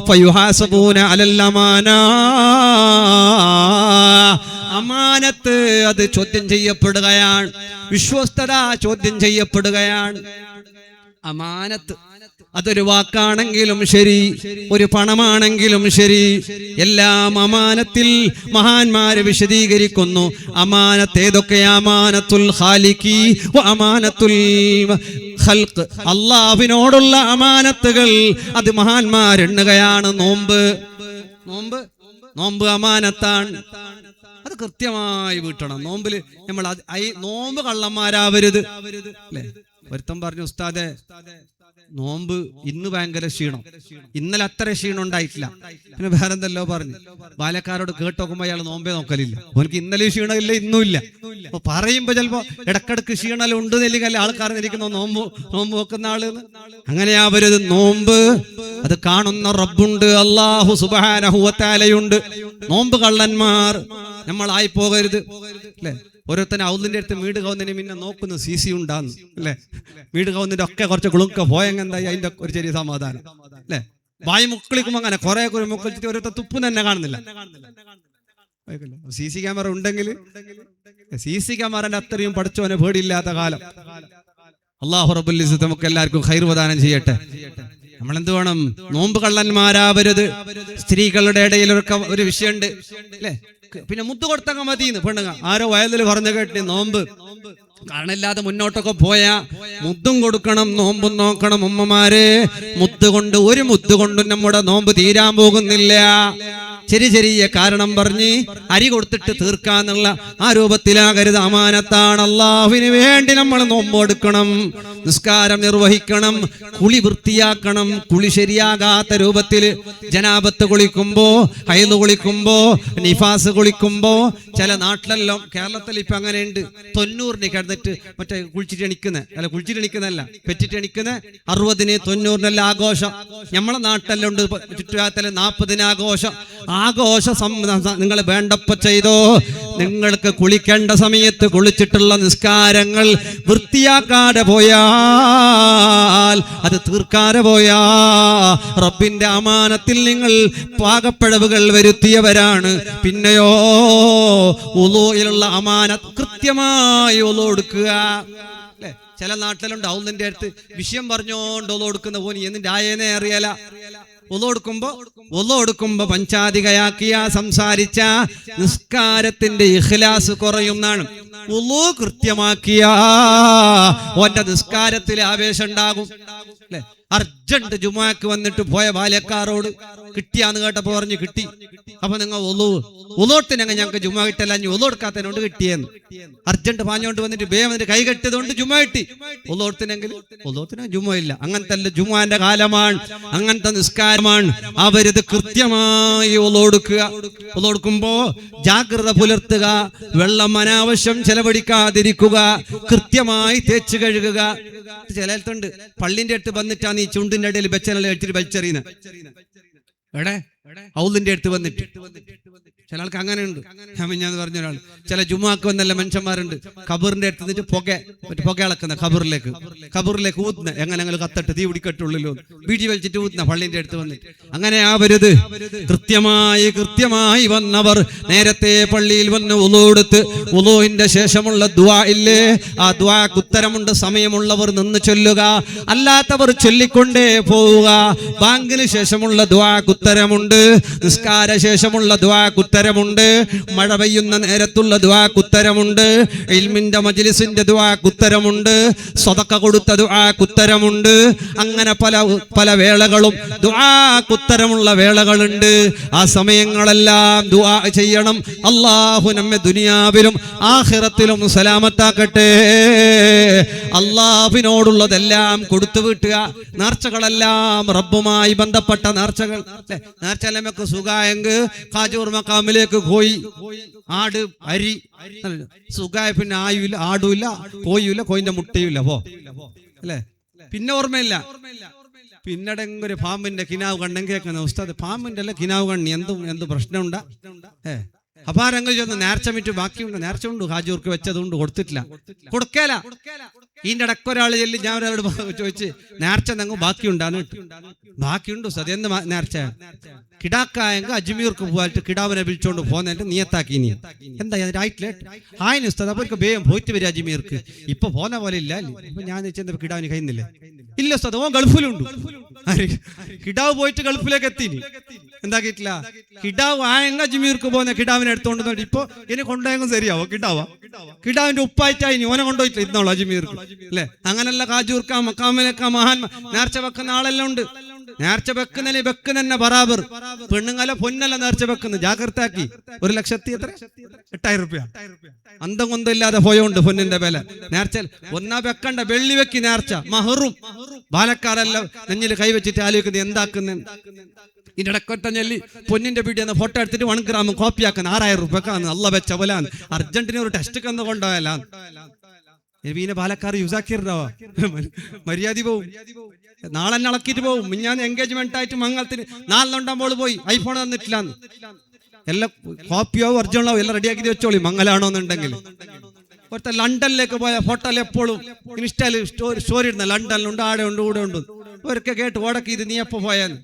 ഫയുഹാസബൂന അലൽ അമാന. അമാനത്ത് അത് ചോദ്യം ചെയ്യപ്പെടുകയാണ്. വിശ്വസ്തത ചോദ്യം ചെയ്യപ്പെടുകയാണ്. അമാനത്ത് അതൊരു വാക്കാണെങ്കിലും ശരി, ഒരു പണമാണെങ്കിലും ശരി, എല്ലാം അമാനത്തിൽ മഹാന്മാര് വിശദീകരിക്കുന്നു. അമാനത്ത് ഏതൊക്കെയാ? അമാനത്തുൽ ഖാലിഖി വ അമാനത്തുൽ ഖൽഖ്. അല്ലാഹുവിനോടുള്ള അമാനത്തുകൾ അത് മഹാന്മാരെണ്ണുകയാണ്. നോമ്പ് അമാനത്താണ്. അത് കൃത്യമായി വീട്ടണം. നോമ്പില് നമ്മൾ നോമ്പ് കള്ളന്മാരാവരുത് അല്ലേ? ഒരുത്തം പറഞ്ഞു, ഉസ്താദെ നോമ്പ് ഇന്ന് ഭയങ്കര ക്ഷീണം, ഇന്നലെ അത്ര ക്ഷീണം ഉണ്ടായിട്ടില്ല. പിന്നെ വേറെ എന്തല്ലോ പറഞ്ഞു. ബാലക്കാരോട് കേട്ടോക്കുമ്പോ അയാൾ നോമ്പേ നോക്കലില്ല. അവനക്ക് ഇന്നലെ ക്ഷീണമില്ല, ഇന്നും ഇല്ല. അപ്പൊ പറയുമ്പോ ചിലപ്പോ ഇടക്കിടക്ക് ക്ഷീണം ഉണ്ട് എന്നില്ലെങ്കിൽ ആൾക്കാർ ഇരിക്കുന്ന നോമ്പ് നോക്കുന്ന ആള്. അങ്ങനെയാവരുത്. നോമ്പ് അത് കാണുന്ന റബ്ബുണ്ട്, അല്ലാഹു സുബ്ഹാനഹു വ തആലയുണ്ട്. നോമ്പ് കള്ളന്മാർ നമ്മളായി പോകരുത് അല്ലെ? ഓരോരുത്തന്നെ ഔലിന്റെ അടുത്ത് വീട് കവുന്നതിന് പിന്നെ നോക്കുന്നു CC ഉണ്ടാന്ന് അല്ലെ? വീട് കവുന്നതിന്റെ ഒക്കെ കുറച്ച് കുളുക്ക പോയെന്തായി, അതിന്റെ ഒരു ചെറിയ സമാധാനം അല്ലെ? വായി മുക്കളിക്കുമ്പോ അങ്ങനെ കുറെ മുക്കളിച്ചിട്ട് ഓരോരുത്തർ തുപ്പ് തന്നെ കാണുന്നില്ല. CC ക്യാമറ ഉണ്ടെങ്കിൽ, CC ക്യാമറന്റെ അത്രയും പഠിച്ചവനെ പേടിയില്ലാത്ത കാലം. അല്ലാഹു റബ്ബുൽ ഇസ്സത്ത് നമുക്ക് എല്ലാവർക്കും ഖൈർ പ്രദാനം ചെയ്യട്ടെ. നമ്മൾ എന്ത് വേണം? നോമ്പ് കള്ളന്മാരാവരുത്. സ്ത്രീകളുടെ ഇടയിൽ ഒരു വിഷയമുണ്ട് അല്ലെ? പിന്നെ മുദ്ദ് കൊടുത്തങ്ങ മതിന്ന് പെണ്ണുങ്ങ. ആരോ വയലിൽ പറഞ്ഞു കേട്ടി, നോമ്പ് കാണില്ലാതെ മുന്നോട്ടൊക്കെ പോയാ മുദ്ദും കൊടുക്കണം, നോമ്പും നോക്കണം. ഉമ്മമാരെ, ഒരു മുദ്ദ് കൊണ്ടും നമ്മുടെ നോമ്പ് തീരാൻ പോകുന്നില്ല. ചെറിയ കാരണം പറഞ്ഞ് അരി കൊടുത്തിട്ട് തീർക്കാന്നുള്ള ആ രൂപത്തിലാകരുത്. അമാനത്താണ്. അല്ലാഹുവിന് വേണ്ടി നമ്മൾ നോമ്പ് എടുക്കണം, നിസ്കാരം നിർവഹിക്കണം, കുളി വൃത്തിയാക്കണം. കുളി ശരിയാകാത്ത രൂപത്തിൽ ജനാബത്ത് കുളിക്കുമ്പോ, ഹൈദ് കുളിക്കുമ്പോ, നിഫാസ് കുളിക്കുമ്പോ, ചില നാട്ടിലെല്ലാം കേരളത്തിൽ ഇപ്പൊ അങ്ങനെയുണ്ട്. 90-ന് കിടന്നിട്ട് മറ്റേ കുളിച്ചിട്ട് എണിക്കുന്നല്ല, പെറ്റിട്ട് എണിക്കുന്ന 60-ന് 90-നെല്ലാം ആഘോഷം. നമ്മളെ നാട്ടിലെല്ലാം ഉണ്ട്. ചുറ്റുപാടത്തില് 40-ന് ആഘോഷം. നിങ്ങൾ വേണ്ടപ്പോ ചെയ്തോ. നിങ്ങൾക്ക് കുളിക്കേണ്ട സമയത്ത് കുളിച്ചിട്ടുള്ള നിസ്കാരങ്ങൾ വൃത്തിയാക്കാതെ പോയാൽ, അത് തീർക്കാതെ പോയാ റബ്ബിന്റെ അമാനത്തിൽ നിങ്ങൾ പാകപ്പിഴവുകൾ വരുത്തിയവരാണ്. പിന്നെയോ ഉളൂയിലുള്ള അമാനത്ത് കൃത്യമായി ഉളൂ എടുക്കുക അല്ലെ? ചില നാട്ടിലുണ്ട് ഔലിന്റെ അടുത്ത് വിഷയം പറഞ്ഞോണ്ട് ഉളൂ എടുക്കുന്ന പോനി എന്നിട്ട് ആയേനെ അറിയല. ഒളോടുക്കുമ്പോ പഞ്ചാധികയാക്കിയ സംസാരിച്ച നിസ്കാരത്തിന്റെ ഇഖ്ലാസ് കുറയുന്നാണ്. ഒളു കൃത്യമാക്കിയ ഓന്റെ നിസ്കാരത്തിൽ ആവേശം ഉണ്ടാകും അല്ലെ? അർജന്റ് ജുമാക്ക് വന്നിട്ട് പോയ ബാല്യക്കാരോട് കിട്ടിയാന്ന് കേട്ടപ്പോ പറഞ്ഞു കിട്ടി. അപ്പൊ നിങ്ങൾ ഒലോട്ടിനങ്ങ് ഞങ്ങൾക്ക് ജുമ കിട്ടല്ല, ഒലോടുക്കാത്തതിനോണ്ട് കിട്ടിയെന്ന്. അർജന്റ് പാഞ്ഞോണ്ട് വന്നിട്ട് വന്നിട്ട് കൈ കെട്ടിയതുകൊണ്ട് ജുമ കിട്ടി. ഒലോടത്തിനെങ്കിൽ ഒലോത്തിന് ജുമ ഇല്ല. അങ്ങനത്തെ അല്ല, ജുമാന്റെ കാലമാണ്, അങ്ങനത്തെ നിസ്കാരമാണ്. അവരിത് കൃത്യമായി ഒലോടുക്കുക. ഒലോടുക്കുമ്പോ ജാഗ്രത പുലർത്തുക, വെള്ളം അനാവശ്യം ചെലവഴിക്കാതിരിക്കുക, കൃത്യമായി തേച്ച് കഴുകുക. ചിലത്തുണ്ട് പള്ളിന്റെ അടുത്ത് വന്നിട്ടാണ് ഈ ചുണ്ടിന്റെ ഇടയിൽ വെച്ചെല്ലാം എടുത്തിട്ട് വലിച്ചെറിയുന്നത്. എവിടെ ഔലിന്റെ അടുത്ത് വന്നിട്ട് ചില ആൾക്ക് അങ്ങനെയുണ്ട്. ഞാൻ പറഞ്ഞ ഒരാൾ, ചില ജുമാക്ക് വന്നല്ല മനുഷ്യന്മാരുണ്ട്, ഖബറിന്റെ അടുത്ത് നിന്നിട്ട് പുക ഇളക്കുന്ന ഖബറിലേക്ക് ഊത്തുന്ന, എങ്ങനെ കത്തട്ട് തീ പിടിക്കട്ടുള്ളൂ ബീഡി വലിച്ചിട്ട് ഊത്തുന്ന പള്ളിന്റെ അടുത്ത് വന്നിട്ട്. അങ്ങനെ ആവരുത്. കൃത്യമായി വന്നവർ നേരത്തെ പള്ളിയിൽ വന്ന് ഉളൂ എടുത്ത് ഉളൂഹിന്റെ ശേഷമുള്ള ദുആ ഇല്ലേ, ആ ദുആക്ക് ഉത്തരമുണ്ട്. സമയമുള്ളവർ നിന്ന് ചൊല്ലുക, അല്ലാത്തവർ ചൊല്ലിക്കൊണ്ടേ പോവുക. ബാങ്കിന് ശേഷമുള്ള ദുആക്ക് ഉത്തരമുണ്ട്, നിസ്കാര ശേഷമുള്ള ദുആക്ക് ഉത്തരമുണ്ട്, മഴ പെയ്യുന്ന നേരത്തുള്ള ദുആക്ക് ഉത്തരമുണ്ട്, ഇൽമിന്റെ മജ്ലിസിന്റെ ദുആക്ക് ഉത്തരമുണ്ട്, സദഖ കൊടുത്ത ദുആക്ക് ഉത്തരമുണ്ട്. അങ്ങനെ പല വേളകളും ദുആക്ക് ഉത്തരമുള്ള വേളകളുണ്ട്. ആ സമയങ്ങളെല്ലാം ദുആ ചെയ്യണം. അല്ലാഹു നമ്മെ ദുനിയാവിലും ആഖിറത്തിലും സലാമത്താക്കട്ടെ. അല്ലാഹുവിനോടുള്ളതെല്ലാം കൊടുത്തു വീട്ടുക. നേർച്ചകളെല്ലാം റബ്ബുമായി ബന്ധപ്പെട്ട നേർച്ചകൾ. നേർച്ചലമൊക്കെ സുഖായെങ്കിൽ ഖാജൂർ മക്കാമിലേക്ക് പോയി ആട് അരി സുഖായ, പിന്നെ ആയുമില്ല, ആടുമില്ല, കോയില്ല, കോയിന്റെ മുട്ടയുമില്ല, അല്ലേ? പിന്നെ ഓർമ്മയില്ല. പിന്നടെങ്കിൽ ഒരു പാമ്പിന്റെ കിനാവ് കണ്ണം കേൾക്കുന്ന ഉസ്താദ്, പാമ്പിന്റെ അല്ല കിനാവ് കണ്ണി, എന്ത് പ്രശ്നമുണ്ടാ? അപ്പൊ ആരെങ്കിലും ചോദിച്ചു നേർച്ച മിറ്റ് ബാക്കിയുണ്ട്? നേർച്ച ഉണ്ട്, ഹാജൂർക്ക് വെച്ചതുകൊണ്ട് കൊടുത്തിട്ടില്ല, കൊടുക്കേല. ഇതിന്റെ ഇടയ്ക്ക് ഒരാൾ ചെല്ലി, ഞാൻ ഒരാളോട് ചോദിച്ച് നേർച്ച നിങ്ങൾ ബാക്കിയുണ്ടാന്ന്. ബാക്കിയുണ്ട് ഉസ്താദ്. എന്ത് നേർച്ച? കിടാക്കായെങ്കിൽ അജ്മീർക്ക് പോയിട്ട് കിടാവിനെ വിളിച്ചോണ്ട് പോന്നിട്ട് നിയത്താക്കി. നീ എന്താ ആയിട്ടില്ല ആയിന് ഉസ്താദ്, അപ്പൊ വേഗം പോയിട്ട് വരും അജ്മീർക്ക്. ഇപ്പൊ പോന്ന പോലെ ഇല്ല. ഇപ്പൊ ഞാൻ വെച്ചാൽ കിടാവിന് കഴിയുന്നില്ല. ഇല്ല ഉസ്താദ്, ഓൻ ഗൾഫിലുണ്ട്. കിടാവ് പോയിട്ട് ഗൾഫിലേക്ക് എത്തി. എന്താക്കിയിട്ടില്ല? കിടാവ് ആയെങ്കിൽ അജ്മീർക്ക് പോകുന്ന കിടാവിനെ എടുത്തോണ്ട് ഇപ്പൊ ഇനി കൊണ്ടുപോയെങ്കിൽ ശരിയാവോ? കിടാവിന്റെ ഉപ്പായിട്ടായി ഓനെ കൊണ്ടുപോയിട്ടില്ല ഇന്നോളൂ അജ്മീർക്ക്, അല്ലെ? അങ്ങനെയുള്ള ഖാജൂർക്ക മക്കാമിലൊക്കെ മഹാൻ നേർച്ച വെക്കുന്ന ആളെല്ലാം ഉണ്ട്. നേർച്ച വെക്കുന്ന ബറാബർ. പെണ്ണുങ്ങല പൊന്നല്ല നേർച്ച വെക്കുന്നത്, ജാഗ്രതാക്കി. 1,00,000 എത്ര? 8,000 രൂപ. അന്തം കൊന്തമില്ലാതെ പോയോണ്ട് പൊന്നിന്റെ വില. നേർച്ച ഒന്നാ വെക്കണ്ട, വെള്ളി വെക്കി നേർച്ച. മഹറും ബാലക്കാരെല്ലാം നെഞ്ഞിൽ കൈവച്ചിട്ട് ആലോചിക്കുന്നത് എന്താക്കുന്ന. ഇതിന്റെ ഇടക്കൊറ്റ ഞെല്ലി പൊന്നിന്റെ വീഡിയോ ഫോട്ടോ എടുത്തിട്ട് 1 ഗ്രാം കോപ്പിയാക്കുന്ന 6,000 രൂപക്കാന്ന്. അല്ല വെച്ച പോലാൻ അർജന്റീന ഒരു ടെസ്റ്റ് കന്ന് കൊണ്ടുപോയല്ല. പിന്നെ പാലക്കാർ യൂസാക്കിയിരുന്നോ മര്യാദ പോവും. നാളെ ഇളക്കിയിട്ട് പോവും. ഞാൻ എൻഗേജ്മെന്റ് ആയിട്ട് മംഗളത്തിന് 4 ഉണ്ടാകുമ്പോൾ പോയി ഐഫോൺ തന്നിട്ടില്ലാന്ന്. എല്ലാം കോപ്പിയോ ഒറിജിനലോ എല്ലാം റെഡിയാക്കി വെച്ചോളി മംഗലാണോന്നുണ്ടെങ്കിൽ. ഒരുത്ത ലണ്ടനിലേക്ക് പോയ ഫോട്ടോയിൽ എപ്പോഴും ഇൻസ്റ്റയിൽ സ്റ്റോറി ഇടുന്ന ലണ്ടനിലുണ്ട്, ആടെ ഉണ്ട്, കൂടെ ഉണ്ട്. അവരൊക്കെ കേട്ട് ഓടക്കി ഇത് നീ എപ്പോ പോയാന്ന്.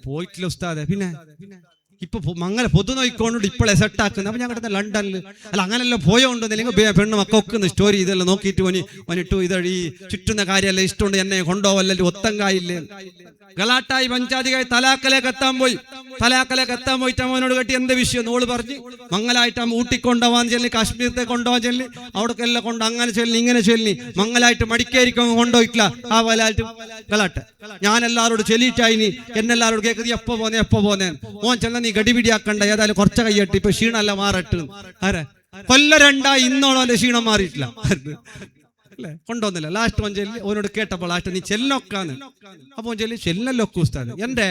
പോയിട്ടില്ല ഉസ്താദെ. പിന്നെ ഇപ്പൊ മംഗല പൊതു നോയിക്കോണ്ട് ഇപ്പോഴേ സെറ്റാക്കുന്നത്. അപ്പൊ ഞാൻ കിടന്ന ലണ്ടനിൽ അല്ല അങ്ങനെല്ലാം പോയോണ്ടെന്നില്ലെങ്കിൽ പെണ്ണ് മക്കൊക്കുന്ന സ്റ്റോറി ഇതെല്ലാം നോക്കിയിട്ട് വന്നിട്ടു ഇതഴി ചുറ്റുന്ന കാര്യമല്ല ഇഷ്ടമുണ്ട് എന്നെ കൊണ്ടുപോവല്ലോ ഒത്തങ്കായില്ലേ. ഗലാട്ടായി പഞ്ചാധികായി തലാക്കലേക്ക് എത്താൻ പോയിട്ട് അവനോട് കെട്ടി എന്ത് വിഷയം നോള് പറഞ്ഞ് മംഗലായിട്ട് ഊട്ടിക്കൊണ്ടുപോകാൻ ചെല്ലി, കാശ്മീരത്തെ കൊണ്ടുപോകാൻ ചെല്ലി, അവിടേക്കെല്ലാം കൊണ്ട് അങ്ങനെ ചെല്ലി ഇങ്ങനെ ചെല്ലി മംഗലായിട്ട് മടിക്കേരിക്കും കൊണ്ടുപോയിട്ടില്ല. ആ വലായിട്ട് ഗലാട്ട. ഞാൻ എല്ലാവരോടും ചെല്ലിയിട്ടായിനി എന്നെല്ലാവരോട് കേൾക്കുന്നത് എപ്പോ പോന്നേ മോൻ ചെല്ല നീ ഗടിപിടിയാക്കണ്ട, ഏതായാലും കുറച്ച കൈയ്യട്ട് ഇപ്പൊ ക്ഷീണല്ല മാറട്ട്. ആരെ കൊല്ല 2 ഇന്നോളം അവന്റെ ക്ഷീണം മാറിയിട്ടില്ല, അല്ലെ? കൊണ്ടുവന്നില്ല. ലാസ്റ്റ് ഓൻ ചെല്ലി ഓനോട് കേട്ടപ്പോൾ ലാസ്റ്റ് നീ ചെല്ലൊക്കാന്ന്. അപ്പൊ ചെല്ലി ചെല്ലൊക്കെ ഉസ്താദ് എന്റെ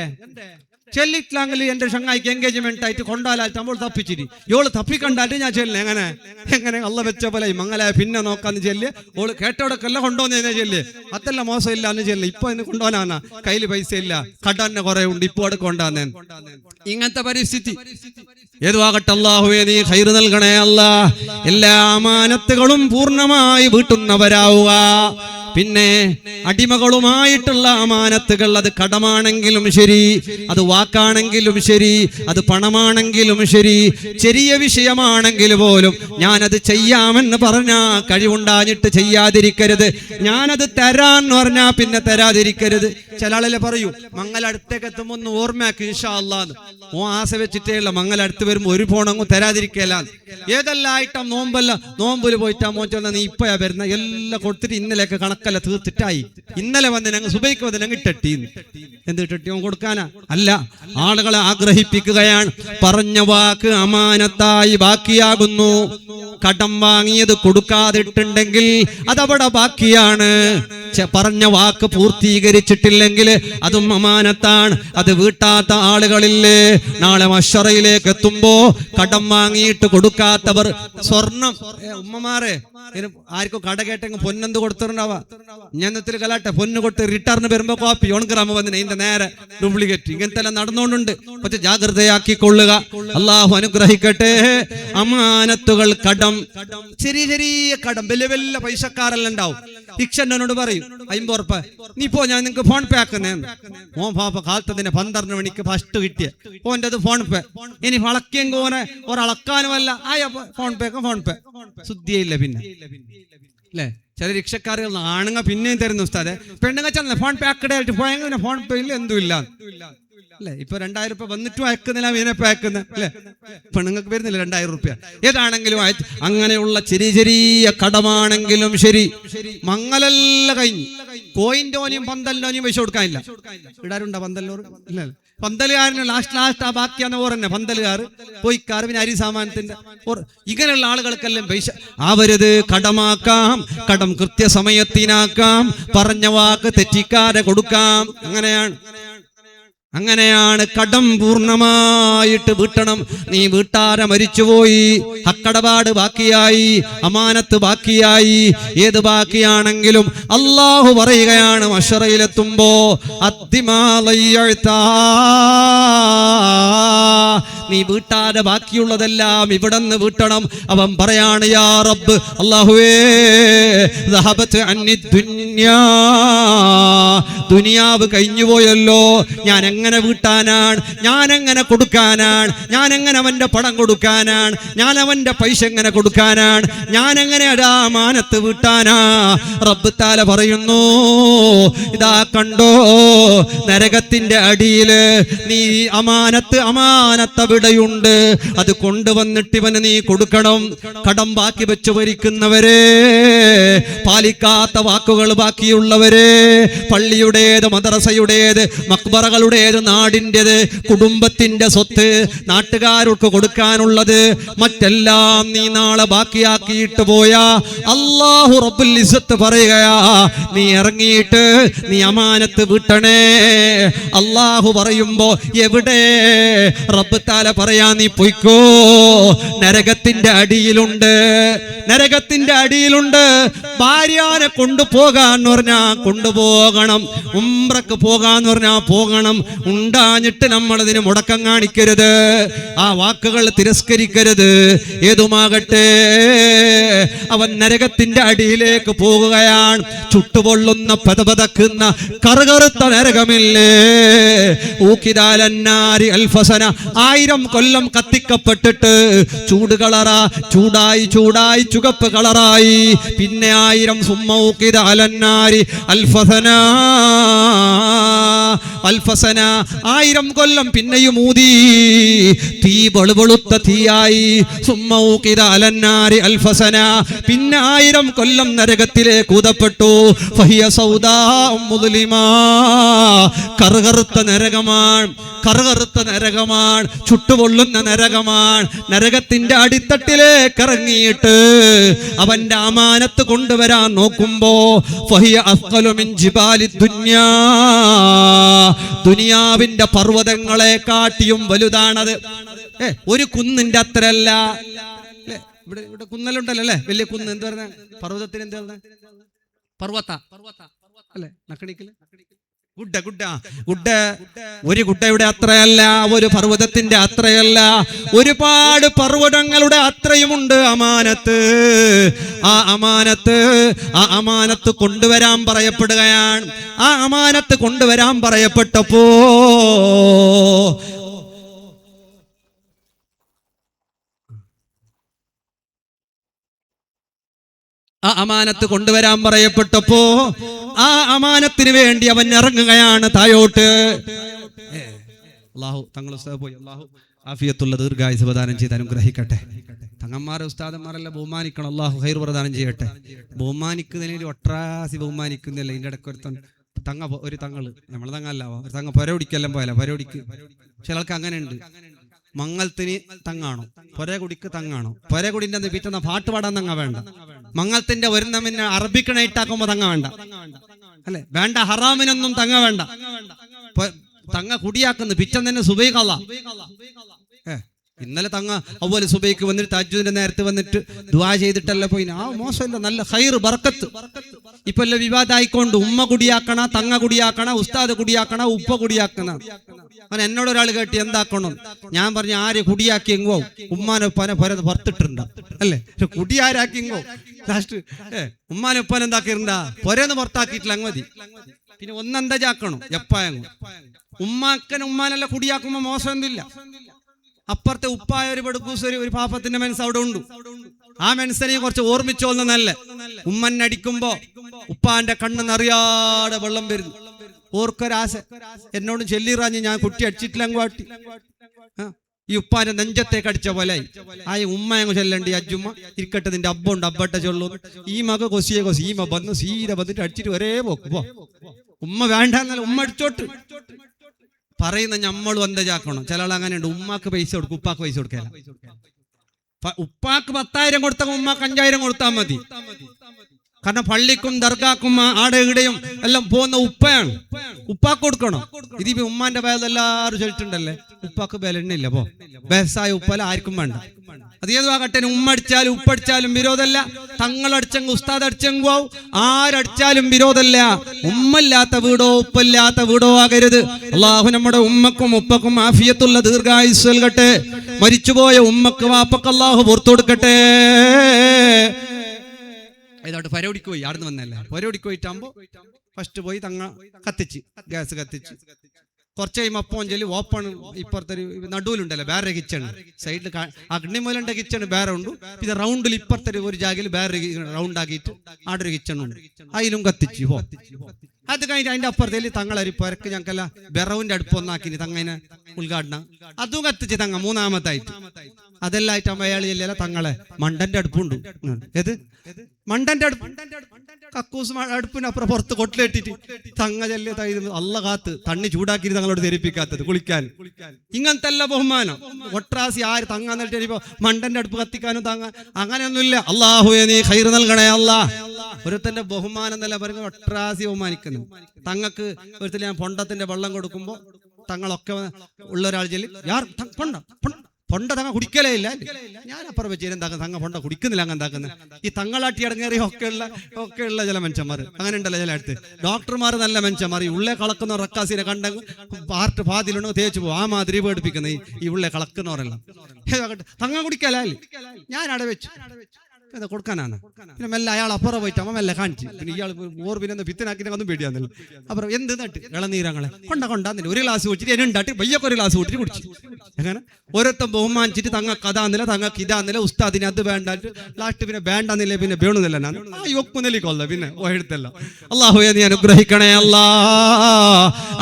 ചെല്ലിട്ടില്ലെങ്കിൽ എന്റെ ഷങ്ങായിക്ക് എൻഗേജ്മെന്റ് ആയിട്ട് കൊണ്ടാലായിട്ട് നമ്മൾ തപ്പിച്ചിരി ഇവള് തപ്പിക്കണ്ടായിട്ട് ഞാൻ ചെല്ലിനെ എങ്ങനെ അള്ള വെച്ച പോലെ മംഗലായ പിന്നെ നോക്കാന്ന് ചെല്ല്. ഓള് കേട്ടോടൊക്കെല്ലാം കൊണ്ടുവന്നേ ചെല്ല്. അതല്ല മോശം ഇല്ല എന്ന് ചെല്ല്. ഇപ്പൊ ഇന്ന് കൊണ്ടുപോകാനാ കയ്യിൽ പൈസ ഇല്ല, കടന്നെ കുറെ ഉണ്ട്, ഇപ്പൊ അവിടെ കൊണ്ടുവന്നേ. ഇങ്ങനത്തെ പരിസ്ഥിതി ഏതുവാകട്ടെ അല്ലാഹുവേ നീ ഖൈർ നൽകണേ അല്ലാ. എല്ലാ അമാനത്തുകളും പൂർണ്ണമായി വീട്ടുന്നവരാവുക. പിന്നെ അടിമകളുമായിട്ടുള്ള അമാനത്തുകൾ, അത് കടമാണെങ്കിലും ശരി, അത് വാക്കാണെങ്കിലും ശരി, അത് പണമാണെങ്കിലും ശരി, ചെറിയ വിഷയമാണെങ്കിൽ പോലും ഞാനത് ചെയ്യാമെന്ന് പറഞ്ഞാ കഴിവുണ്ടാഞ്ഞിട്ട് ചെയ്യാതിരിക്കരുത്. ഞാനത് തരാന്ന് പറഞ്ഞാ പിന്നെ തരാതിരിക്കരുത്. ചില ആളല്ലേ പറയൂ മംഗലടുത്തേക്ക് എത്തുമ്പോ ഒന്ന് ഓർമ്മയാക്കി ഇൻഷാ അല്ലാന്ന്. ഓ ആശ വെച്ചിട്ടേ ഉള്ള മംഗലടുത്ത് വരുമ്പോ ഒരു ഫോണങ്ങ് തരാതിരിക്കല. ഏതെല്ലാം ആയിട്ടാ നോമ്പില് പോയിട്ടാ മോൻ നീ ഇപ്പയാ വരുന്ന എല്ലാം കൊടുത്തിട്ട് ഇന്നലെയൊക്കെ കണക്കല്ല തീർത്തിട്ടായി. ഇന്നലെ വന്ന് ഞങ്ങൾ സുബൈക്ക് വന്ന് ഞങ്ങൾ ഇട്ടി എന്തിട്ടി ഓൻ കൊടുക്കാനാ? അല്ല, ആളുകളെ ആഗ്രഹിപ്പിക്കുകയാണ്. പറഞ്ഞ വാക്ക് അമാനത്തായി ബാക്കിയാകുന്നു. കടം വാങ്ങിയത് കൊടുക്കാതിട്ടുണ്ടെങ്കിൽ അതവിടെ ബാക്കിയാണ്. പറഞ്ഞ വാക്ക് പൂർത്തീകരിച്ചിട്ടില്ലെങ്കിൽ അതും അമാനത്താണ്. അത് വീട്ടാത്ത ആളുകളില്ലേ, നാളെ മഹ്ശറയിലേക്ക് എത്തുമ്പോ കടം വാങ്ങിയിട്ട് കൊടുക്കാത്തവർ, സ്വർണം ഉമ്മമാരെ ആർക്കും കട കേട്ടെങ്കിൽ പൊന്നെന്ത് കൊടുത്തിട്ടുണ്ടാവാ, ഞാനത്തിൽ കലാട്ടെ പൊന്ന് കൊടുത്ത് റിട്ടേൺ വരുമ്പോ കോപ്പി ഓൺഗ്രാമ വന്നിന് ഇതിന്റെ നേരെ ഡ്യൂപ്ലിക്കേറ്റ്, ഇങ്ങനത്തെ എല്ലാം നടന്നുകൊണ്ടുണ്ട്. പക്ഷെ ജാഗ്രതയാക്കിക്കൊള്ളുക. അള്ളാഹു അനുഗ്രഹിക്കട്ടെ. അമാനത്തുകൾ, കടം, ചെറിയ ചെറിയ കടം, വലിയ വലിയ പൈസക്കാരെല്ലാം ഉണ്ടാവും. ഇക്ഷനോട് പറയും 50 ഉറുപ്പ നീ പോ, ഞാൻ നിനക്ക് ഫോൺ പേ ആക്കുന്നേ. ഓൻ പാപ്പ കാലത്തതിന് 12 മണിക്ക് ഫസ്റ്റ് കിട്ടിയ ഓൻ്റെ അത് ഫോൺ പേ. ഇനി വളക്കെങ്കിൽ ഓനെ ഒരളക്കാനുമല്ല ആയ ഫോൺ പേ ശുദ്ധിയില്ല. പിന്നെ അല്ലേ ചില റിക്ഷക്കാരുകൾ ആണുങ്ങ പിന്നെയും തരുന്നു ഉസ്താദെ, പെണ്ണുങ്ങ ചെന്ന ഫോൺ പേ ആക്കടായിട്ട് പോയെങ്കിൽ ഫോൺ പേ ഇല്ല, എന്തും ഇല്ല അല്ലെ. ഇപ്പൊ 2000 രൂപ വന്നിട്ടും അയക്കുന്നില്ല, ഇതിനെപ്പോ അയക്കുന്ന അല്ലെ, പെണ്ണുങ്ങൾക്ക് വരുന്നില്ല 2000 രൂപ. ഏതാണെങ്കിലും അങ്ങനെയുള്ള ചെറിയ ചെറിയ കടമാണെങ്കിലും ശരി, മങ്ങലെല്ലാം കഴിഞ്ഞു. കോയിന്റോനെയും പന്തലിനോനെയും പൈസ കൊടുക്കാനില്ല. ഇടാറുണ്ടോ പന്തലിനോർ? ഇല്ല. പന്തലുകാരന് ലാസ്റ്റ് ആ ബാക്കിയാണ് ഓറന്നെ പന്തലുകാർ, പോയിക്കാർ, പിന്നെ അരി സാമാനത്തിന്റെ ഇങ്ങനെയുള്ള ആളുകൾക്കെല്ലാം പൈസ. അവരത് കടമാക്കാം, കടം കൃത്യസമയത്തിനാക്കാം, പറഞ്ഞ വാക്ക് തെറ്റിക്കാതെ കൊടുക്കാം. അങ്ങനെയാണ് കടം പൂർണ്ണമായിട്ട് വീട്ടണം. നീ വീട്ടാരെ മരിച്ചുപോയി, ഹക്കടപാട് ബാക്കിയായി, അമാനത്ത് ബാക്കിയായി, ഏത് ബാക്കിയാണെങ്കിലും അള്ളാഹു പറയുകയാണ് മഹ്ശറയിലെത്തുമ്പോ നീ വീട്ടാരെ ബാക്കിയുള്ളതെല്ലാം ഇവിടെന്ന് വീട്ടണം. അവൻ പറയാണ് യാ റബ്ബ്, അല്ലാഹുവേ ദുനിയാവ് കഴിഞ്ഞുപോയല്ലോ, ഞാൻ എങ്ങനെ വീട്ടാനാണ്, ഞാൻ എങ്ങനെ കൊടുക്കാനാണ്, ഞാൻ എങ്ങനെ അവന്റെ പണം കൊടുക്കാനാണ്, ഞാൻ അവന്റെ പൈസ എങ്ങനെ കൊടുക്കാനാണ്, ഞാൻ എങ്ങനെ അമാനത്ത് വീട്ടാനാ? റബ്ബ് തആല പറയുന്നു, ഇതാ കണ്ടോ നരകത്തിന്റെ അടിയില് നീ അമാനത്ത് അവിടെയുണ്ട്, അത് കൊണ്ടുവന്നിട്ട് ഇവന് നീ കൊടുക്കണം. കടം ബാക്കി വെച്ച് ഭരിക്കുന്നവരെ, പാലിക്കാത്ത വാക്കുകൾ ബാക്കിയുള്ളവരെ, പള്ളിയുടേത്, മദ്രസയുടേത്, മക്ബറകളുടേത്, നാടിൻ്റെത്, കുടുംബത്തിന്റെ സ്വത്ത്, നാട്ടുകാർക്ക് കൊടുക്കാനുള്ളത്, മറ്റെല്ലാം നീ നാളെ ബാക്കിയാക്കിയിട്ട് പോയാ അല്ലാഹു റബ്ബുൽ ഇസ്സത്ത് പറയുകയാ, നീ ഇറങ്ങിയിട്ട് നീ അമാനത്ത് വീട്ടണേ. അല്ലാഹു പറയുമ്പോ എവിടെ? റബ്ബ് തആല പറയാ, നീ പൊയ്ക്കോ, നരകത്തിന്റെ അടിയിലുണ്ട്, നരകത്തിന്റെ അടിയിലുണ്ട്. ഭാര്യനെ കൊണ്ടുപോകാന്ന് പറഞ്ഞാ കൊണ്ടുപോകണം, ഉംറക്ക് പോകാന്ന് പറഞ്ഞാ പോകണം. ഉണ്ടാഞ്ഞിട്ട് നമ്മളതിന് മുടക്കം കാണിക്കരുത്, ആ വാക്കുകൾ തിരസ്കരിക്കരുത്. ഏതുമാകട്ടെ, അവൻ നരകത്തിന്റെ അടിയിലേക്ക് പോകുകയാണ്. ചുട്ടുപൊള്ളുന്ന പതപതക്കുന്ന കറുകറുത്ത നരകമില്ലേ, ഊക്കിദാലന്നാരി അൽഫസന, 1000 കൊല്ലം കത്തിക്കപ്പെട്ടിട്ട് ചൂട് കളറാ, ചൂടായി ചൂടായി ചുവപ്പ് കളറായി, പിന്നെ 1000 സുമ്മ ഊക്കിദാലന്നാരി അൽഫസന, 1000 കൊല്ലം പിന്നെയും ഊതി, തീ വെളുവെളുത്ത തീയായി. സുമ്മ ഊക്കിദാലന്നാരി അൽഫസന, പിന്നെ 1000 കൊല്ലം നരകത്തിലേക്ക് ഊതപ്പെട്ടു. ഫഹിയ സൗദാ മുദ്ലിമാ, കറുകറുത്ത നരകമാണ്, കറുകറുത്ത നരകമാണ്, ചുട്ടുപൊള്ളുന്ന നരകമാണ്. നരകത്തിന്റെ അടിത്തട്ടിലേക്ക് ഇറങ്ങിയിട്ട് അവന്റെ അമാനത്ത് കൊണ്ടുവരാൻ നോക്കുമ്പോ ഫഹിയ അസ്ഖലു മിൻ ജിബാലി ദുനിയാ, ദുനിയാവിന്റെ പർവ്വതങ്ങളെ കാട്ടിയും വലുതാണത്. ഒരു കുന്നിന്റെ അത്രയല്ല. ഇവിടെ കുന്നലുണ്ടല്ലോ അല്ലെ, വലിയ കുന്ന്. എന്ത് പറഞ്ഞ പർവ്വതത്തിന് എന്ത് പറഞ്ഞ? പർവ്വത അല്ലെ, നക്കണിക്കല് ഗുഡ. ഒരു ഗുഡയുടെ അത്രയല്ല, ഒരു പർവ്വതത്തിന്റെ അത്രയല്ല, ഒരുപാട് പർവ്വതങ്ങളുടെ അത്രയുമുണ്ട് അമാനത്ത്. ആ അമാനത്ത് കൊണ്ടുവരാൻ പറയപ്പെടുകയാണ്. ആ അമാനത്ത് കൊണ്ടുവരാൻ പറയപ്പെട്ടപ്പോ ആ അമാനത്ത് കൊണ്ടുവരാൻ പറയപ്പെട്ടപ്പോ ആ അമാനത്തിന് വേണ്ടി അവൻ ഇറങ്ങുകയാണ് തായോട്ട്. അല്ലാഹു തങ്ങൾ പോയി, അല്ലാഹു ആഫിയത്തുള്ള ദീർഘായുസ് പ്രദാനം ചെയ്ത് അനുഗ്രഹിക്കട്ടെ. തങ്ങന്മാരെ ഉസ്താദന്മാരെല്ലാം ബഹുമാനിക്കണം, അല്ലാഹു ഖൈർ പ്രദാനം ചെയ്യട്ടെ. ബഹുമാനിക്കുന്നതിന് ഒട്രാസി ബഹുമാനിക്കുന്നില്ല. ഇതിൻ്റെ ഇടയ്ക്ക് ഒരു തങ്ങള് നമ്മളെ തങ്ങല്ല, ഒരു തങ്ങ പൊരകുടിക്കെല്ലാം പോയല്ല, പൊരകുടിക്ക് ചില ആൾക്ക് അങ്ങനെ ഉണ്ട്. മംഗലത്തിന് തങ്ങാണോ, പൊരകുടിക്ക് തങ്ങാണോ, പൊരകുടിന്റെ പിറ്റുന്ന പാട്ട് പാടാൻ തങ്ങ വേണ്ട. മംഗലത്തിന്റെ ഒരു നമ്മിനെ അറബിക്ക് നൈറ്റാക്കുമ്പോ തങ്ങ വേണ്ട. അല്ലെ? വേണ്ട, ഹറാമിനൊന്നും തങ്ങ വേണ്ട. തങ്ങ കുടിയാക്കുന്നു പിറ്റം തന്നെ സുബൈഖല്ല. ഇന്നലെ തങ്ങ അവല് സുബൈക്ക് വന്നിട്ട് തഹജ്ജുദിന്റെ നേരത്തെ വന്നിട്ട് ദുആ ചെയ്തിട്ടല്ല പോയി. ആ മോശമല്ല, നല്ല ഖൈർ ബർക്കത്ത്. ഇപ്പൊ എല്ലാം വിവാദമായിക്കൊണ്ട് ഉമ്മ കുടിയാക്കണ, തങ്ങ കുടിയാക്കണ, ഉസ്താദ് കുടിയാക്കണ, ഉപ്പ കുടിയാക്കണ. അങ്ങനെ എന്നോട് ഒരാൾ കേട്ടി എന്താക്കണം. ഞാൻ പറഞ്ഞു, ആര് കുടിയാക്കിയെങ്കോ ഉമ്മാനൊപ്പാനെ പുറത്തിട്ടുണ്ട് അല്ലേ? കുടി ആരാക്കിയെങ്കോ ലാസ്റ്റ് ഉമ്മാനൊപ്പാൻ എന്താക്കിയിട്ടുണ്ടാ പൊരന്ന് പുറത്താക്കിയിട്ടില്ല. അങ്ങ് മതി. പിന്നെ ഒന്നെന്താ ചാക്കണം എപ്പായങ്ങ് ഉമ്മാനല്ല കുടിയാക്കുമ്പോ മോശമൊന്നുമില്ല. അപ്പുറത്തെ ഉപ്പായ ഒരു ബടുക്കൂസൊരു ഒരു പാപ്പത്തിന്റെ മനസ്സ് അവിടെ ഉണ്ട്. ആ മനസ്സിനെ കുറച്ച് ഓർമ്മിച്ചോന്നല്ല. ഉമ്മന്നടിക്കുമ്പോ ഉപ്പാന്റെ കണ്ണ് നിറയാടെ വെള്ളം വരുന്നു. ഓർക്കൊരാശ എന്നോട് ചെല്ലിറാഞ്ഞ് ഞാൻ കുട്ടി അടിച്ചിട്ടില്ല അങ്ങോട്ടി. ഈ ഉപ്പാന്റെ നെഞ്ചത്തേക്ക് അടിച്ച പോലെ ആ ഉമ്മ അങ്ങ് ചെല്ലണ്ടി. അജ്ജുമ്മ ഇരിക്കട്ടെ, നിന്റെ അബ്ബുണ്ട്, അബ്ബട്ട ചൊല്ലു. ഈ മക കൊസിയെ കൊസി ഈ മ വന്ന് സീര വന്നിട്ട് അടിച്ചിട്ട് ഒരേ പോക്ക്. ഉമ്മ വേണ്ട എന്നല്ല, ഉമ്മ അടിച്ചോട്ട് പറയുന്ന ഞമ്മളും എന്താ ചാക്കണം. ചില ആൾ അങ്ങനെയുണ്ട്, ഉമ്മാക്ക് പൈസ കൊടുക്കും, ഉപ്പാക്ക് പൈസ കൊടുക്കാൻ. ഉപ്പാക്ക് 10,000 കൊടുത്താൽ ഉമ്മാക്ക് 5,000 കൊടുത്താൽ മതി. കാരണം പള്ളിക്കും ദർഗാക്കും ആടെ ഇവിടെയും എല്ലാം പോകുന്ന ഉപ്പയാണ്, ഉപ്പാക്ക് കൊടുക്കണം. ഇതിപ്പോ ഉമ്മാന്റെ പേരെല്ലാരും ചൊല്ലിട്ടുണ്ടല്ലേ, ഉപ്പാക്ക് ബലെണ്ണില്ല. പോ ബസായ ഉപ്പല ആർക്കും വേണ്ട. അത് ഏതുവാകട്ടെ, ഉമ്മ അടിച്ചാലും ഉപ്പടിച്ചാലും വിരോധമല്ല. തങ്ങളടിച്ചെങ്കിൽ ഉസ്താദ് അടിച്ചെങ്കോ ആരടിച്ചാലും വിരോധമല്ല. ഉമ്മല്ലാത്ത വീടോ ഉപ്പല്ലാത്ത വീടോ ആകരുത്. അള്ളാഹു നമ്മുടെ ഉമ്മക്കും ഉപ്പക്കും ആഫിയത്തുള്ള ദീർഘായുസ് നൽകട്ടെ. മരിച്ചുപോയ ഉമ്മക്ക് വാപ്പക്ക് അള്ളാഹു പുറത്തു കൊടുക്കട്ടെ. ഇതോട്ട് പരോടിക്ക് പോയി, ആടുന്ന് വന്നല്ലേ. പരോടിക്ക് പോയിട്ടാകുമ്പോ ഫസ്റ്റ് പോയി തങ്ങ കത്തിച്ച്, ഗ്യാസ് കത്തിച്ച് കുറച്ച് കഴിയുമ്പോൾ അപ്പം ചൊല്ലി ഓപ്പൺ. ഇപ്പുറത്തൊരു നടുവിലുണ്ടല്ലോ വേറെ കിച്ചൺ, സൈഡിൽ അഗ്നിമൂലന്റെ കിച്ചൺ വേറെ ഉണ്ട്. പിന്നെ റൗണ്ടിൽ ഇപ്പുറത്തൊരു ഒരു ജാഗയിൽ വേറെ റൗണ്ട് ആക്കിയിട്ട് ആടെ ഒരു കിച്ചൺ ഉണ്ട്, അതിലും കത്തിച്ച് പോ. അത് കഴിഞ്ഞിട്ട് അതിന്റെ അപ്പുറത്തേല് തങ്ങളൊരു പുരക്ക് ഞങ്ങൾക്കല്ല വിറവിന്റെ അടുപ്പൊന്നാക്കിന് തങ്ങനെ ഉദ്ഘാടനം അതും കത്തിച്ച് തങ്ങ മൂന്നാമത്തായിട്ട്. അതെല്ലായിട്ടാകുമ്പോ അയാൾ ചെല്ലല തങ്ങളെ മണ്ടന്റെ അടുപ്പുണ്ട്. ഏത് മണ്ടന്റെ അടുപ്പ്? കക്കൂസ് അടുപ്പിനപ്പുറം പുറത്ത് കൊട്ടിലെട്ടിട്ട് തങ്ങ ചെല്ലിയ അല്ല കാത്ത് തണ്ണി ചൂടാക്കി തങ്ങളോട് ധരിപ്പിക്കാത്തത് കുളിക്കാൻ. ഇങ്ങനത്തെ അല്ല ബഹുമാനം. ഒട്രാസി ആര് തങ്ങ എന്നിട്ട് മണ്ടന്റെ അടുപ്പ് കത്തിക്കാനും തങ്ങ അങ്ങനെയൊന്നുമില്ല. അള്ളാഹുവേ നീ ഖൈർ നൽകണേ അല്ലാ. ഒരുത്തന്റെ ബഹുമാനം എന്നല്ല പറയുന്നത്, ഒട്രാസി ബഹുമാനിക്കുന്നു. തങ്ങൾക്ക് ഒരുത്തിൽ ഞാൻ പൊണ്ടത്തിന്റെ വെള്ളം കൊടുക്കുമ്പോ തങ്ങളൊക്കെ ഉള്ള ഒരാൾ ചെല്ലി പൊണ്ട തങ്ങ കുടിക്കലേ ഇല്ല. ഞാൻ അപ്പുറം വെച്ച് എന്താക്കുന്ന തങ്ങ പൊണ്ട കുടിക്കുന്നില്ല. അങ്ങ് എന്താക്കുന്നത് ഈ തങ്ങളാട്ടി അടങ്ങേറി ഒക്കെയുള്ള ചില മനുഷ്യന്മാർ അങ്ങനെ ഉണ്ടല്ലോ. ചില അടുത്ത് ഡോക്ടർമാർ നല്ല മനുഷ്യന്മാർ, ഈ ഉള്ളേ കളക്കുന്ന റക്കാസിനെ കണ്ടെങ്കിൽ പാർട്ട് പാതിലുണ്ടോ തേച്ച് പോകും. ആ മാതിരി പേടിപ്പിക്കുന്ന ഈ ഉള്ളേ കളക്കുന്നവരെല്ലാം തങ്ങ കുടിക്കലേ. ഞാൻ അവിടെ വെച്ചു കൊടുക്കാനാണ്. പിന്നെ മെല്ലെ അയാൾ അപ്പുറം പോയിട്ട് അമ്മ മെല്ലെ കാണിച്ചു. പിന്നെ ഇയാൾ ഓർ പിന്നെ പിത്തനാക്കിനെ ഒന്നും പേടിയാന്നല്ലോ. അപ്പുറം എന്ത് നട്ട് ഇളനീരങ്ങളെ കൊണ്ടാന്നില്ല. ഒരു ഗ്ലാസ് കുടിച്ചിട്ട് എന്നുണ്ടാട്ടി വയ്യൊക്കെ ഒരു ഗ്ലാസ് കൂട്ടിട്ട് കുടിച്ചു. അങ്ങനെ ഓരോരുത്തം ബഹുമാനിച്ചിട്ട് തങ്ങൾക്ക് അതാന്നില്ല, തങ്ങൾക്ക് ഇതാന്നില്ല, ഉസ്താദിന് അത് വേണ്ടായിട്ട് ലാസ്റ്റ് പിന്നെ വേണ്ടെന്നില്ല, പിന്നെ വേണമെന്നില്ല. ഞാൻ ഒക്കുന്നില്ലിക്കൊല്ല പിന്നെ എടുത്തല്ല. അള്ളാഹുവേ നീ അനുഗ്രഹിക്കണേ അല്ലാ.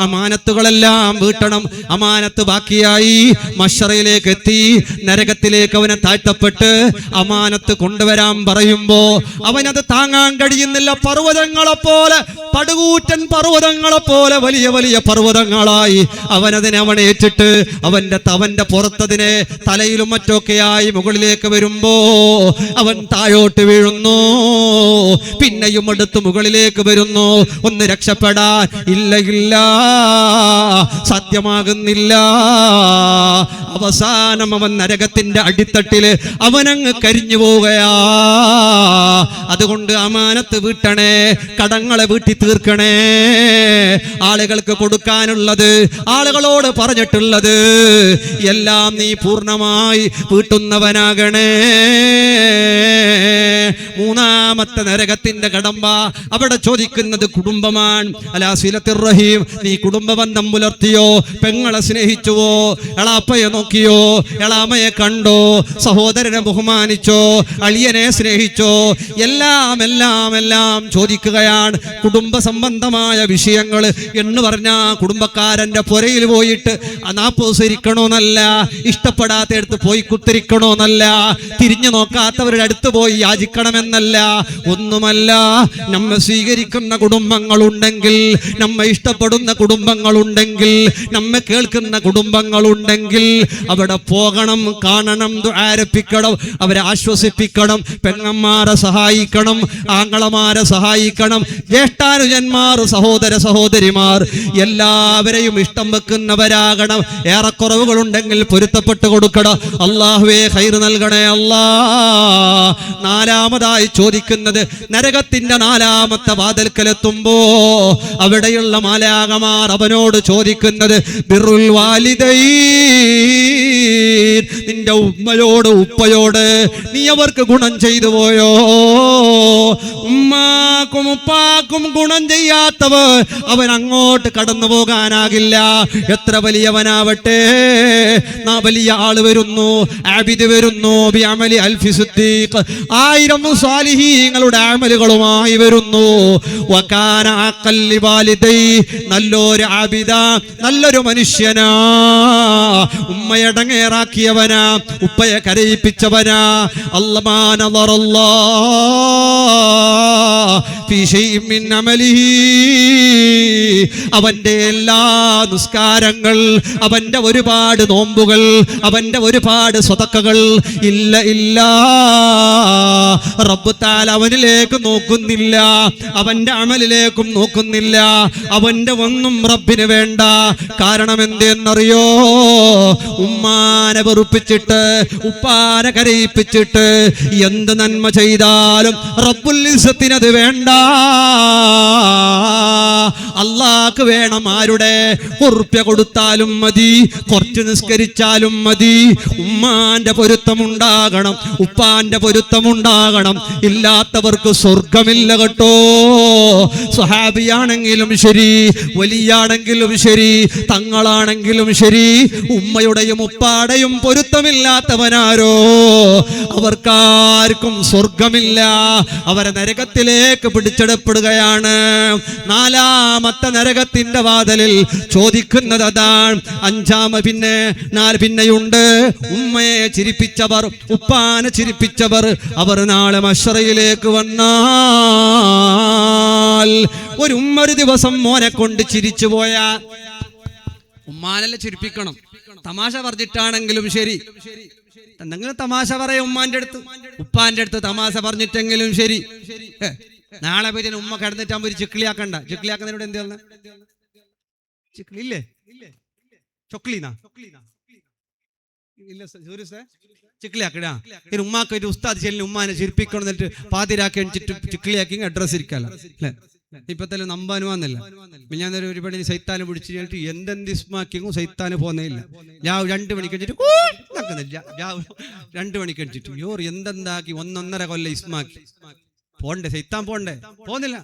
അമാനത്തുകളെല്ലാം വീട്ടണം. അമാനത്ത് ബാക്കിയായി മശ്റയിലേക്ക് എത്തി നരകത്തിലേക്ക് അവനെ താഴ്ത്തപ്പെട്ട് അമാനത്ത് കൊണ്ടുവരാൻ പറയുമ്പോ അവനത് താങ്ങാൻ കഴിയുന്നില്ല. പർവ്വതങ്ങളെ പോലെ, പടുകൂറ്റൻ പർവ്വതങ്ങളെ പോലെ വലിയ വലിയ പർവ്വതങ്ങളായി അവനതിനെ ഏറ്റിട്ട് അവന്റെ പുറത്തതിനെ തലയിലും മറ്റൊക്കെയായി മുകളിലേക്ക് വരുമ്പോ അവൻ താഴോട്ട് വീഴുന്നു. പിന്നെയും അടുത്ത് മുകളിലേക്ക് വരുന്നു. ഒന്ന് രക്ഷപ്പെടാൻ ഇല്ല, സാധ്യമാകുന്നില്ല. അവസാനം അവൻ നരകത്തിന്റെ അടിത്തട്ടില് അവനങ്ങ് കരിഞ്ഞു പോവുകയാ. അതുകൊണ്ട് അമാനത്ത് വീട്ടണേ, കടങ്ങളെ വീട്ടി തീർക്കണേ. ആളുകൾക്ക് കൊടുക്കാനുള്ളത്, ആളുകളോട് പറഞ്ഞിട്ടുള്ളത് എല്ലാം നീ പൂർണ്ണമായി വീട്ടുന്നവനാകണേ. മൂന്നാമത്തെ നരകത്തിന്റെ കടമ്പ അവിടെ ചോദിക്കുന്നത് കുടുംബമാണ്. അലാ സിലത്തുർ റഹീം, നീ കുടുംബബന്ധം പുലർത്തിയോ? പെങ്ങളെ സ്നേഹിച്ചുവോ? എളാപ്പയെ നോക്കിയോ? എളാമയെ കണ്ടോ? സഹോദരനെ ബഹുമാനിച്ചോ? അളിയനെ സ്നേഹിച്ചോ? എല്ലാം എല്ലാം എല്ലാം ചോദിക്കുകയാണ്. കുടുംബ സംബന്ധമായ വിഷയങ്ങൾ എന്ന് പറഞ്ഞാ കുടുംബക്കാരന്റെ പുരയിൽ പോയിട്ട് നാപ്പോസരിക്കണോന്നല്ല, ഇഷ്ടപ്പെടാത്ത അടുത്ത് പോയി കുത്തിരിക്കണോന്നല്ല, തിരിഞ്ഞു നോക്കാത്തവരുടെ അടുത്ത് പോയി യാചിക്കണമെന്നല്ല, ഒന്നുമല്ല. നമ്മെ സ്വീകരിക്കുന്ന കുടുംബങ്ങളുണ്ടെങ്കിൽ, നമ്മെ ഇഷ്ടപ്പെടുന്ന കുടുംബങ്ങളുണ്ടെങ്കിൽ, നമ്മെ കേൾക്കുന്ന കുടുംബങ്ങളുണ്ടെങ്കിൽ അവിടെ പോകണം, കാണണം, ആരംഭിക്കണം, അവരെ ആശ്വസിപ്പിക്കണം, പെങ്ങന്മാരെ സഹായിക്കണം, ആങ്ങളമാരെ സഹായിക്കണം, ജ്യേഷ്ഠാനുജന്മാർ, സഹോദര സഹോദരിമാർ എല്ലാവരെയും ഇഷ്ടം വെക്കുന്നവരാകണം. ഏറെക്കുറവുകളുണ്ടെങ്കിൽ പൊരുത്തപ്പെട്ട് കൊടുക്കണം. അല്ലാഹുവേ ഖൈർ നൽകണേ അല്ലാ. നാലാമതായി ചോദിക്കുന്നത്, നരകത്തിന്റെ നാലാമത്തെ വാതിൽക്കലെത്തുമ്പോ അവിടെയുള്ള മാലാഖമാർ അവനോട് ചോദിക്കുന്നത്, ബിറുൽ വാലിദൈൻ, നിന്റെ ഉമ്മയോട് ഉപ്പയോട് നീ അവർക്ക് ഗുണം ചെയ്തു പോയോ? ഉമ്മാക്കും ഉപ്പാക്കും ഗുണം ചെയ്യാത്തവർ അവൻ അങ്ങോട്ട് കടന്നു പോകാനാകില്ല. എത്ര വലിയവനാവട്ടെ, വലിയ ആള് വരുന്നു, ആബിദ് വരുന്നു, ബിഅമലി അൽഫി സിദ്ദീഖ്, 1000 സ്വാലിഹീങ്ങളുടെ അമലുകളുമായി വരുന്നു. വകാന അഖല്ലി വാലിദൈ, നല്ലൊരു ആബിദ, നല്ലൊരു മനുഷ്യനാ, ഉമ്മയെ ഇടങ്ങേറാക്കിയവനാ, ഉപ്പയെ കരയിപ്പിച്ചവനാ. അല്ലാഹു ഫീ ശൈഇൻ മിൻ അമലിഹി, അവന്റെ എല്ലാ നിസ്കാരങ്ങൾ, അവന്റെ ഒരുപാട് നോമ്പുകൾ, അവന്റെ ഒരുപാട് സ്വതക്കകൾ ഇല്ല ഇല്ല, റബ്ബ് തആല അവനിലേക്ക് നോക്കുന്നില്ല, അവന്റെ അമലിലേക്കും നോക്കുന്നില്ല. അവന്റെ ഒന്നും റബ്ബിന് വേണ്ട. കാരണം എന്തെന്നറിയോ? ഉമ്മാനെ വെറുപ്പിച്ചിട്ട് ഉപ്പാനെ കരയിപ്പിച്ചിട്ട് എന്ത് നന്മ ചെയ്താലും റബ്ബുൽ ഇസ്സത്തിനത് വേണ്ട. അല്ലാഹ്ക്ക് വേണം. ആരുടെ? ഉറുപ്യ കൊടുത്താലും മതി, കുറച്ച് നിസ്കരിച്ചാലും മതി. ഉമ്മാന്റെ പൊരുത്തമുണ്ടാകണം, ഉപ്പാന്റെ പൊരുത്തമുണ്ടാകണം. ഇല്ലാത്തവർക്ക് സ്വർഗമില്ല കേട്ടോ. സ്വഹാബിയാണെങ്കിലും ശരി, വലിയാണെങ്കിലും ശരി, തങ്ങളാണെങ്കിലും ശരി, ഉമ്മയുടെയും ഉപ്പാടെയും പൊരുത്തമില്ലാത്തവനാരോ അവർക്കാർക്കും സ്വർഗമില്ല. അവരെ നരകത്തിലേക്ക് പിടിച്ചെടപ്പെടുകയാണ്. നാലാമത്തെ നരകത്തിന്റെ വാതിലിൽ ചോദിക്കുന്നത് അതാണ്. പിന്നെയുണ്ട് ഉമ്മയെ ചിരിപ്പിച്ചവർ, ഉപ്പാനെ ചിരിപ്പിച്ചവർ. അവർ നാളെ മശ്റയിലേക്ക് വന്നാൽ ഒരു ഉമ്മ ഒരു ദിവസം മോനെ കൊണ്ട് ചിരിച്ചു പോയാ, ഉമ്മാനല്ലേ ചിരിപ്പിക്കണം. തമാശ പറഞ്ഞിട്ടാണെങ്കിലും ശരി, എന്തെങ്കിലും തമാശ പറയാം ഉമ്മാന്റെ അടുത്ത്, ഉപ്പാന്റെ അടുത്ത് തമാശ പറഞ്ഞിട്ടെങ്കിലും ശരി. നാളെ പോയി ഉമ്മ കിടന്നിട്ടാകുമ്പോ ഒരു ചിക്കിളിയാക്കണ്ട. ചിക്കിളിയാക്കുന്നതിനോട് എന്ത് പറഞ്ഞ ചിക്കിളില്ലേ? ചൊക്ലീനാ ഇല്ല സൂര്യസേ ചിക്കിളിയാക്കടാ. ഈ ഉമ്മാക്ക് ഒരു ഉസ്താദ് ചെല്ലി ഉമ്മാനെ ചിരിപ്പിക്കണം, എന്നിട്ട് പാതിരാക്കി അണിച്ചിട്ട് ചിക്കിളിയാക്കി അഡ്രസ് ഇരിക്കല്ല അല്ലേ? ഇപ്പത്തല്ലേ നമ്പാനും വന്നില്ല. ഞാനൊരു ഒരുപാട് സൈത്താനെ പിടിച്ചു കഴിഞ്ഞിട്ട് എന്തെന്ത് ഇസ്മാക്കിയും സൈത്താന് പോകുന്നില്ല. 2 മണിക്ക് അടിച്ചിട്ട് 2 മണിക്ക് അടിച്ചിട്ട് യോർ എന്തെന്താക്കി 1.5 കൊല്ലം ഇസ്മാക്കി. പോണ്ടേ സൈത്താൻ പോണ്ടേ? പോകുന്നില്ല.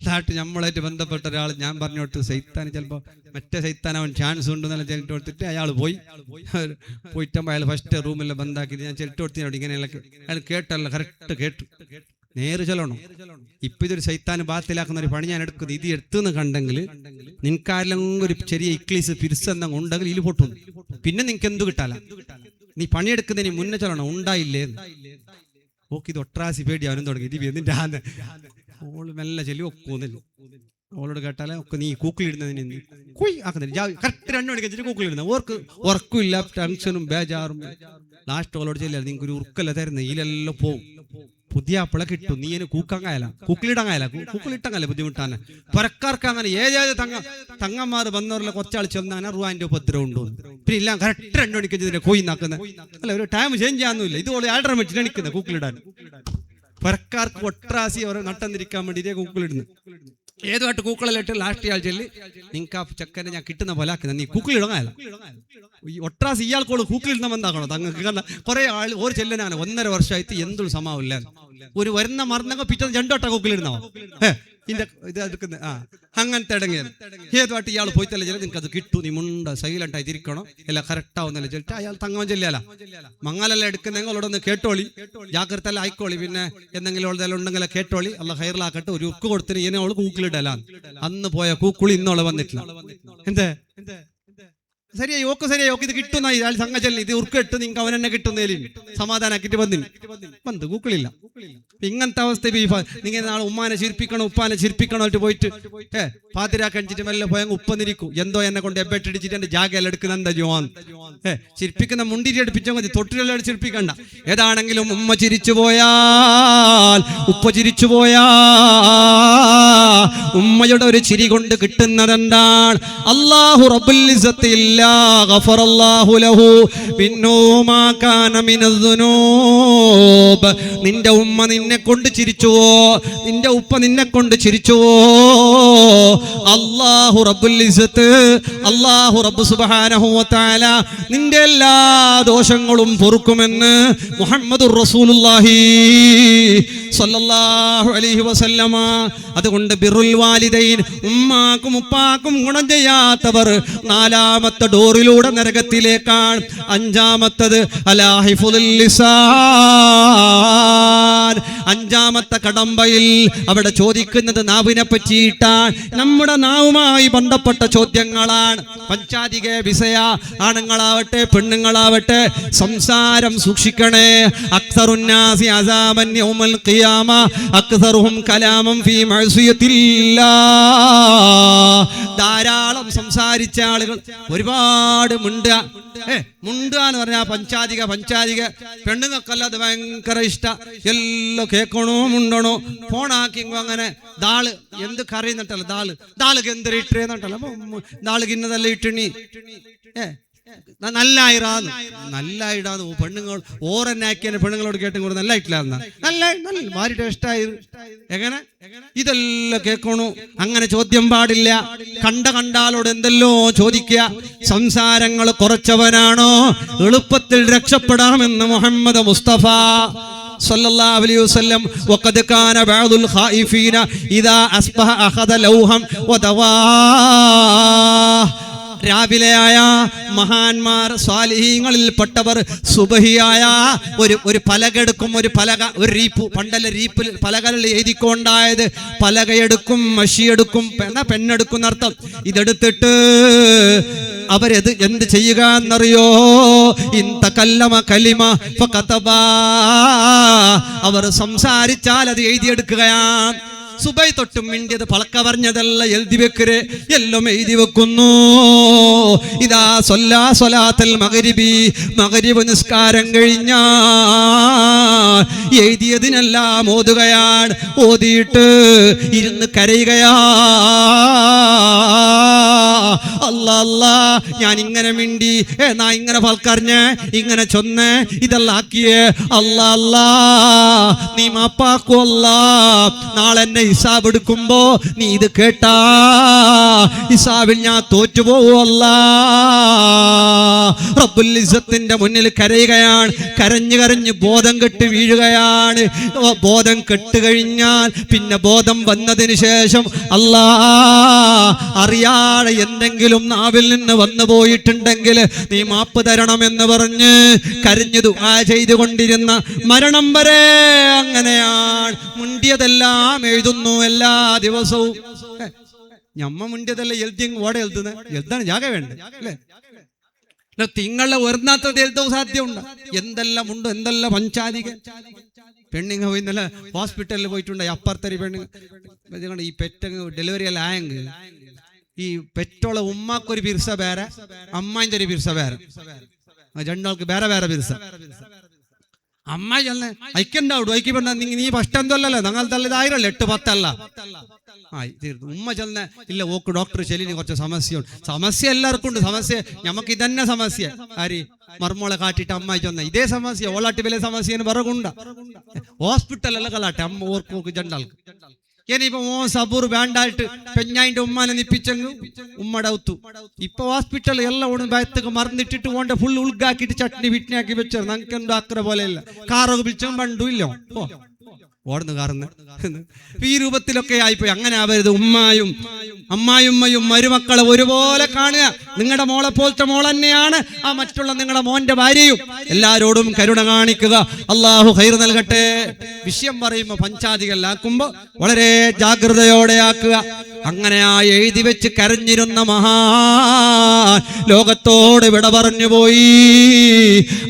ായിട്ട് നമ്മളായിട്ട് ബന്ധപ്പെട്ട ഒരാൾ ഞാൻ പറഞ്ഞു കൊടുത്ത് സൈത്താൻ ചിലപ്പോൾ മറ്റേ സൈത്താൻ അവൻ ചാൻസ് ഉണ്ടെന്നെല്ലാം ചെലിട്ട് കൊടുത്തിട്ട് അയാൾ പോയിട്ടാകുമ്പോൾ അയാൾ ഫസ്റ്റ് റൂമിലെല്ലാം ബന്ധാക്കി ഞാൻ ചെലിട്ട് കൊടുത്തിനോട് ഇങ്ങനെയുള്ള അയാൾ കേട്ടല്ല, കറക്റ്റ് കേട്ടു. നേര് ചെല്ലണം. ഇപ്പൊ ഇതൊരു സൈത്താന് ബാത്തിലാക്കുന്ന ഒരു പണി ഞാൻ എടുക്കുന്നത്. ഇത് എടുത്തുനിന്ന് കണ്ടെങ്കിൽ നിനക്കാരെല്ലാം ഒരു ചെറിയ ഇക്ലീസ് പിരിസെന്തെങ്കിലും ഉണ്ടെങ്കിൽ ഇതിൽ പൊട്ടും. പിന്നെ നിനക്ക് എന്തു കിട്ടാല? നീ പണിയെടുക്കുന്നതിന് മുന്നേ ചെല്ലണം. ഉണ്ടായില്ലേ ഓക്കെ ഇത് ഒട്രാസി പേടി അവനും തുടങ്ങി. ഇത് എന്നിട്ട് ഓള് മെല്ലെ ചെല്ലി ഒക്കുന്നില്ല. ഓളോട് കേട്ടാലേ ഒക്കെ നീ കൂക്കിലിടുന്നതിന് ആക്കുന്നില്ല. കറക്റ്റ് 2 മണിക്ക് വെച്ചിട്ട് കൂക്കിലിടുന്നത്. ഓർക്ക് ഉറക്കില്ല, ടെൻഷനും ബേജാറും. ലാസ്റ്റ് ഓളോട് ചെല്ലില്ല, നിങ്ങൾക്ക് ഒരു ഉറുക്കല്ല തരുന്നത്, ഇതിലെല്ലാം പോവും. പുതിയ ആപ്പിള കിട്ടും. നീ അതിന് കൂക്കങ്ങായല, കൂക്കിലിടങ്ങായല, കൂക്കിലിട്ടങ്ങല്ല ബുദ്ധിമുട്ടാണ്. പുരക്കാർക്ക് അങ്ങനെ ഏത് തങ്ങന്മാർ വന്നവരിലെ കുറച്ചാൾ ചെന്നാണ് റുവാന്റെ ഉപദ്രവം ഉണ്ടോ? പിന്നെ ഇല്ല കറക്റ്റ് 2 മണിക്ക് ഇതിന്റെ കോയിന്നാക്കുന്നത്. അല്ല ഒരു ടൈം ചേഞ്ച് ചെയ്യാനൊന്നുമില്ല. ഇതുപോലെ 1.5 മിനിറ്റ് എണിക്കുന്നത് കൂക്കിലിടാൻ. പുരക്കാർക്ക് ഒട്രാസി അവർ നട്ടന്നിരിക്കാൻ വേണ്ടി കൂക്കിലിടുന്നു. ഏതുമായിട്ട് കൂക്കളല്ലിട്ട് ലാസ്റ്റ് ഇയാൾ ചെല്ലി നിങ്ങൾക്ക് ആ ചക്കനെ ഞാൻ കിട്ടുന്ന പോലെ ആക്കുന്നത്. നീ കൂക്കിലിടങ്ങായല്ല. ഈ ഒട്രാസ് ഇയാൾക്കോട് കൂക്കിലിടുന്ന എന്താക്കണോ തങ്ങൾക്ക്? കാരണം കുറെ ആൾ ഒരു ചെല്ലനാണ് 1.5 വർഷമായിട്ട് എന്തൊരു സമാവില്ല. ഒരു വരുന്ന മറന്നങ്ങ് പിറ്റേന്ന് 2 വട്ടം കൂക്കിലിടുന്നോ? ഇത് എടുക്കുന്നത് അങ്ങനത്തെ ഇടങ്ങിയത്. ഏതുമായിട്ട് ഇയാൾ പോയിത്തല്ല ചെല്ലി നിങ്ങൾക്ക് അത് കിട്ടും. നീ മുണ്ട സൈലന്റ് ആയി തിരിക്കണം, എല്ലാം കറക്റ്റ് ആവുന്നല്ല ചെല്ലിട്ട് അയാൾ തങ്ങവൻ ചെല്ലിയാല. മങ്ങലെല്ലാം എടുക്കുന്നെങ്കിലോടൊന്ന് കേട്ടോളി, ജാഗ്രത എല്ലാം ആയിക്കോളി. പിന്നെ എന്തെങ്കിലും ഉള്ളതെല്ലാം ഉണ്ടെങ്കിൽ കേട്ടോളി. അല്ല ഹൈറിലാക്കട്ടെ. ഒരു ഉക്ക് കൊടുത്തിന് ഇങ്ങനെ അവള് കൂക്കിലിടല. അന്ന് പോയ കൂക്കുളി ഇന്നോളെ വന്നിട്ടില്ല. എന്തേ ശരിയായി ഓക്ക് ഇത് കിട്ടുന്ന സംഘചലി ഇത് ഉറുക്കിട്ട് നിങ്ങൾക്ക് അവനെന്നെ കിട്ടുന്നതിലും സമാധാനാക്കിട്ട് വന്ന് കൂക്കളില്ല. ഇങ്ങനത്തെ അവസ്ഥ നിങ്ങൾ നാളെ ഉമ്മാനെ ചിരിപ്പിക്കണം ഉപ്പാനെ ചിരിപ്പിക്കണോട്ട് പോയിട്ട് പാതിരാക്കണിച്ചിട്ട് മെല്ലെ പോയ ഉപ്പന്നിരിക്കും. എന്തോ എന്നെ കൊണ്ട് എബെട്ടിടിച്ചിട്ട് എന്റെ ജാഗയെല്ലാം എടുക്കുന്ന എന്താ ജോൻ ചിരിപ്പിക്കുന്ന മുണ്ടിരി അടുപ്പിച്ചാൽ മതി, തൊട്ടിലെല്ലാം ചിരിപ്പിക്കണ്ട. ഏതാണെങ്കിലും ഉമ്മ ചിരിച്ചു പോയാൽ ഉപ്പ ചിരിച്ചു പോയാ ഉമ്മയുടെ ഒരു ചിരി കൊണ്ട് കിട്ടുന്നതെന്താണ്? അല്ലാഹു റബ്ബുൽ ഇസ്സത്തി ഇല്ലാ ഗഫറല്ലാഹു ലഹു മിന്നൂ മാ കാന മിനദ്ദുനൂബ്. നിന്റെ ഉമ്മ നിന്നെ കൊണ്ട് ചിരിച്ചുവോ, നിന്റെ ഉപ്പ നിന്നെ കൊണ്ട് ചിരിച്ചുവോ, അല്ലാഹു റബ്ബുൽ ഇസ്സത്ത് അല്ലാഹു റബ്ബ് സുബ്ഹാനഹു വ തആല നിന്റെ എല്ലാ ദോഷങ്ങളും പൊറുക്കുമെന്ന് മുഹമ്മദുർ റസൂലുള്ളാഹി സ്വല്ലല്ലാഹു അലൈഹി വസല്ലമ. അതുകൊണ്ട് ബിറുൽ വാലിദൈൻ, ഉമ്മാക്കും ഉപ്പാക്കും ഗുണം ചെയ്യാത്തവർ 4ാമത്തെ ഡോറിലൂടെ നരകത്തിലേക്കാണ്. 5ാമത്തത് അലാ ഹിഫ്ളുൽ ലിസാൻ, 5ാമത്തെ കടമ്പയിൽ അവിടെ ചോദിക്കുന്നത് നാവിനെ പറ്റിയിട്ടാണ്. നമ്മുടെ നാവുമായി ബന്ധപ്പെട്ട ചോദ്യങ്ങളാണ്. പഞ്ചാധിക വിസയ ആണുങ്ങളാവട്ടെ പെണ്ണുങ്ങളാവട്ടെ സംസാരം സൂക്ഷിക്കണേ. അക്സറുന്നാസി അസാബൻ യൗമൽ ഖിയാമ അക്സറുഹും കലാമൻ ഫീ മഅസിയത്തില്ലാഹ്. ധാരാളം സംസാരിച്ച ആളുകൾ, ഒരുപാട് മുണ്ടുക എന്ന് പറഞ്ഞാൽ പഞ്ചാധിക പെണ്ണുങ്ങൾക്കല്ല അത് ഭയങ്കര ഇഷ്ട. എല്ലാം കേൾക്കണോ മുണ്ടണോ ഫോണാക്കിങ്ങോ അങ്ങനെ ദാള് എന്ത് കറിയുന്നിട്ടല്ല ദാൾക്ക് എന്തൊരു ഇട്ടേന്നിട്ടല്ല ദാൾക്ക് ഇന്നതെല്ലാം ഇട്ടിണി നല്ലായിടാന്ന് പെണ്ണുങ്ങൾ ഓറന്നാക്കിയ പെണ്ണുങ്ങളോട് കേട്ടും കൂടെ നല്ല ഇട്ടില്ലായിരുന്ന നല്ല ഭാരി ടേസ്റ്റായി എങ്ങനെ ഇതെല്ലാം കേൾക്കണു. അങ്ങനെ ചോദ്യം പാടില്ല. കണ്ടാലോട് എന്തെല്ലോ ചോദിക്കുക. സംസാരങ്ങൾ കുറച്ചവനാണോ എളുപ്പത്തിൽ രക്ഷപ്പെടാമെന്ന് മുഹമ്മദ് മുസ്തഫ സല്ലല്ലാഹു അലൈഹി വസല്ലം. വഖദ് കാന ബഅദുൽ ഖായിഫീന ഇദാ അസ്ബഹ അഖദ ലൗഹം വദവാ. രാവിലെയായ മഹാന്മാർ സ്വാലിഹീങ്ങളിൽപ്പെട്ടവർ സുബഹിയായ ഒരു പലകെടുക്കും. ഒരു റീപ്പ് പണ്ടല്ല റീപ്പിൽ പലകളിൽ എഴുതിക്കൊണ്ടായത്. പലകയെടുക്കും, മഷിയെടുക്കും, പെണ്ണെടുക്കും എന്നർത്ഥം. ഇതെടുത്തിട്ട് അവരെത് എന്ത് ചെയ്യുക എന്നറിയോ? ഇന്തകല്ലമ കലിമ ഫകതബാ. അവർ സംസാരിച്ചാൽ അത് എഴുതിയെടുക്കുകയാണ്. സുബൈ തൊട്ടും മിണ്ടിയത് പളക്ക പറഞ്ഞതല്ല എഴുതി വെക്കരെ എല്ലാം എഴുതി വെക്കുന്നു. ഇതാ സ്വലാത്തൽ മഗ്രിബി, മഗ്രിബ് നിസ്കാരം കഴിഞ്ഞാൽ എഴുതിയതിനെല്ലാം ഓതുകയാണ്. ഓതിയിട്ട് ഇരുന്ന് കരയുകയാ. അല്ലാ ഞാൻ ഇങ്ങനെ മിണ്ടി നാ ഇങ്ങനെ പൽക്കറിഞ്ഞ് ഇങ്ങനെ ചൊന്ന് ഇതെല്ലാം ആക്കിയേ അല്ലാ നീ മാപ്പാക്കൂ അല്ലാ. നാളെ എന്നെ ഹിസാബ് എടുക്കുമ്പോ നീ ഇത് കേട്ടാ ഹിസാബിൽ ഞാൻ തോറ്റുപോകും അല്ലാ. റബ്ബുൽ ഇസ്സത്തിന്റെ മുന്നിൽ കരയുകയാണ്. കരഞ്ഞ് ബോധം കെട്ട് വീഴുകയാണ്. ബോധം കെട്ട് കഴിഞ്ഞാൽ പിന്നെ ബോധം വന്നതിന് ശേഷം അല്ലാ അറിയാതെ എന്തെങ്കിലും നാവിൽ നിന്ന് വന്നു പോയിട്ടുണ്ടെങ്കിൽ നീ മാപ്പ് തരണമെന്ന് പറഞ്ഞ് കരഞ്ഞു ദുആ ചെയ്തുകൊണ്ടിരുന്ന മരണം വരെ അങ്ങനെയാണ്. മുണ്ടിയതെല്ലാം എഴുതുന്നു എല്ലാ ദിവസവും. ഞമ്മ മുണ്ടിയതെല്ലാം ഓടെ എഴുതാണ് ജാഗ വേണ്ട അല്ലേ? തിങ്ങളെ ഒരെണ്ണാത്തത് എഴുതാൻ സാധ്യമുണ്ട്. എന്തെല്ലാം ഉണ്ട്, എന്തെല്ലാം പഞ്ചാധിക പെണ്ണുങ്ങ പോയി ഇന്നലെ ഹോസ്പിറ്റലിൽ പോയിട്ടുണ്ടായി. അപ്പുറത്തരി പെണ്ണുങ്ങൾ ഈ പെറ്റ ഡെലിവറി എല്ലാം ആയെങ്കിൽ ഈ പെറ്റോളെ ഉമ്മാക്കൊരു പിർസ വേറെ, അമ്മായിന്റെ ഒരു പിർസ വേറെ, രണ്ടാൾക്ക് വേറെ പിർസ. അമ്മായി ചെന്നെ ഐക്കുണ്ടാവും. ഐക്ക് പറഞ്ഞ നീ ഫസ്റ്റ് എന്തല്ലല്ലോ ഞങ്ങൾ തള്ളിയതായിരല്ലോ 8-10 അല്ല. തീർന്നു. ഉമ്മ ചെന്ന ഇല്ല ഓക്ക് ഡോക്ടർ ചെല്ലിന് കുറച്ച് സമസ്യ എല്ലാവർക്കും ഉണ്ട്. സമസ്യ ഞമ്മക്ക് ഇതന്നെ സമസ്യ. ആര് മർമോളെ കാട്ടിട്ട് അമ്മായി ചെന്ന ഇതേ സമസ്യ ഓളാട്ടി വില സമസ്യന് പറകുണ്ട. ഹോസ്പിറ്റലല്ല കളാട്ടെ അമ്മ ഓർക്ക് രണ്ടാൾക്ക്. ഇനിയിപ്പോ സബൂർ വേണ്ടായിട്ട് പെഞ്ഞായിന്റെ ഉമ്മാനെ നിപ്പിച്ചെങ്കിൽ ഉമ്മടെ ഔത്തു. ഇപ്പൊ ഹോസ്പിറ്റൽ എല്ലാം ഓടും ഭയത്തൊക്കെ മറന്നിട്ടിട്ട് ഓണ്ട ഫുൾ ഉൾഗാക്കിട്ട് ചട്നി വിറ്റ്നിയാക്കി വെച്ചത്. നമുക്ക് എന്തോ അത്ര പോലെയല്ല. കാറൊക്കെ പിടിച്ചും പണ്ടും ഇല്ലോ. ഓടുന്നു കാറുന്നു. ഈ രൂപത്തിലൊക്കെ ആയിപ്പോയി. അങ്ങനെ ആവരുത്. അമ്മായിമ്മയും മരുമക്കളെ ഒരുപോലെ കാണുക. നിങ്ങളുടെ മോളെ പോലത്തെ മോൾ തന്നെയാണ് ആ മറ്റുള്ള നിങ്ങളുടെ മോന്റെ ഭാര്യയും. എല്ലാരോടും കരുണ കാണിക്കുക. അള്ളാഹു ഖൈർ നൽകട്ടെ. വിഷയം പറയുമ്പോ പഞ്ചാധികളിലാക്കുമ്പോ വളരെ ജാഗ്രതയോടെ ആക്കുക. അങ്ങനെ ആ എഴുതി വെച്ച് കരഞ്ഞിരുന്ന മഹാൻ ലോകത്തോട് വിട പറഞ്ഞു പോയി.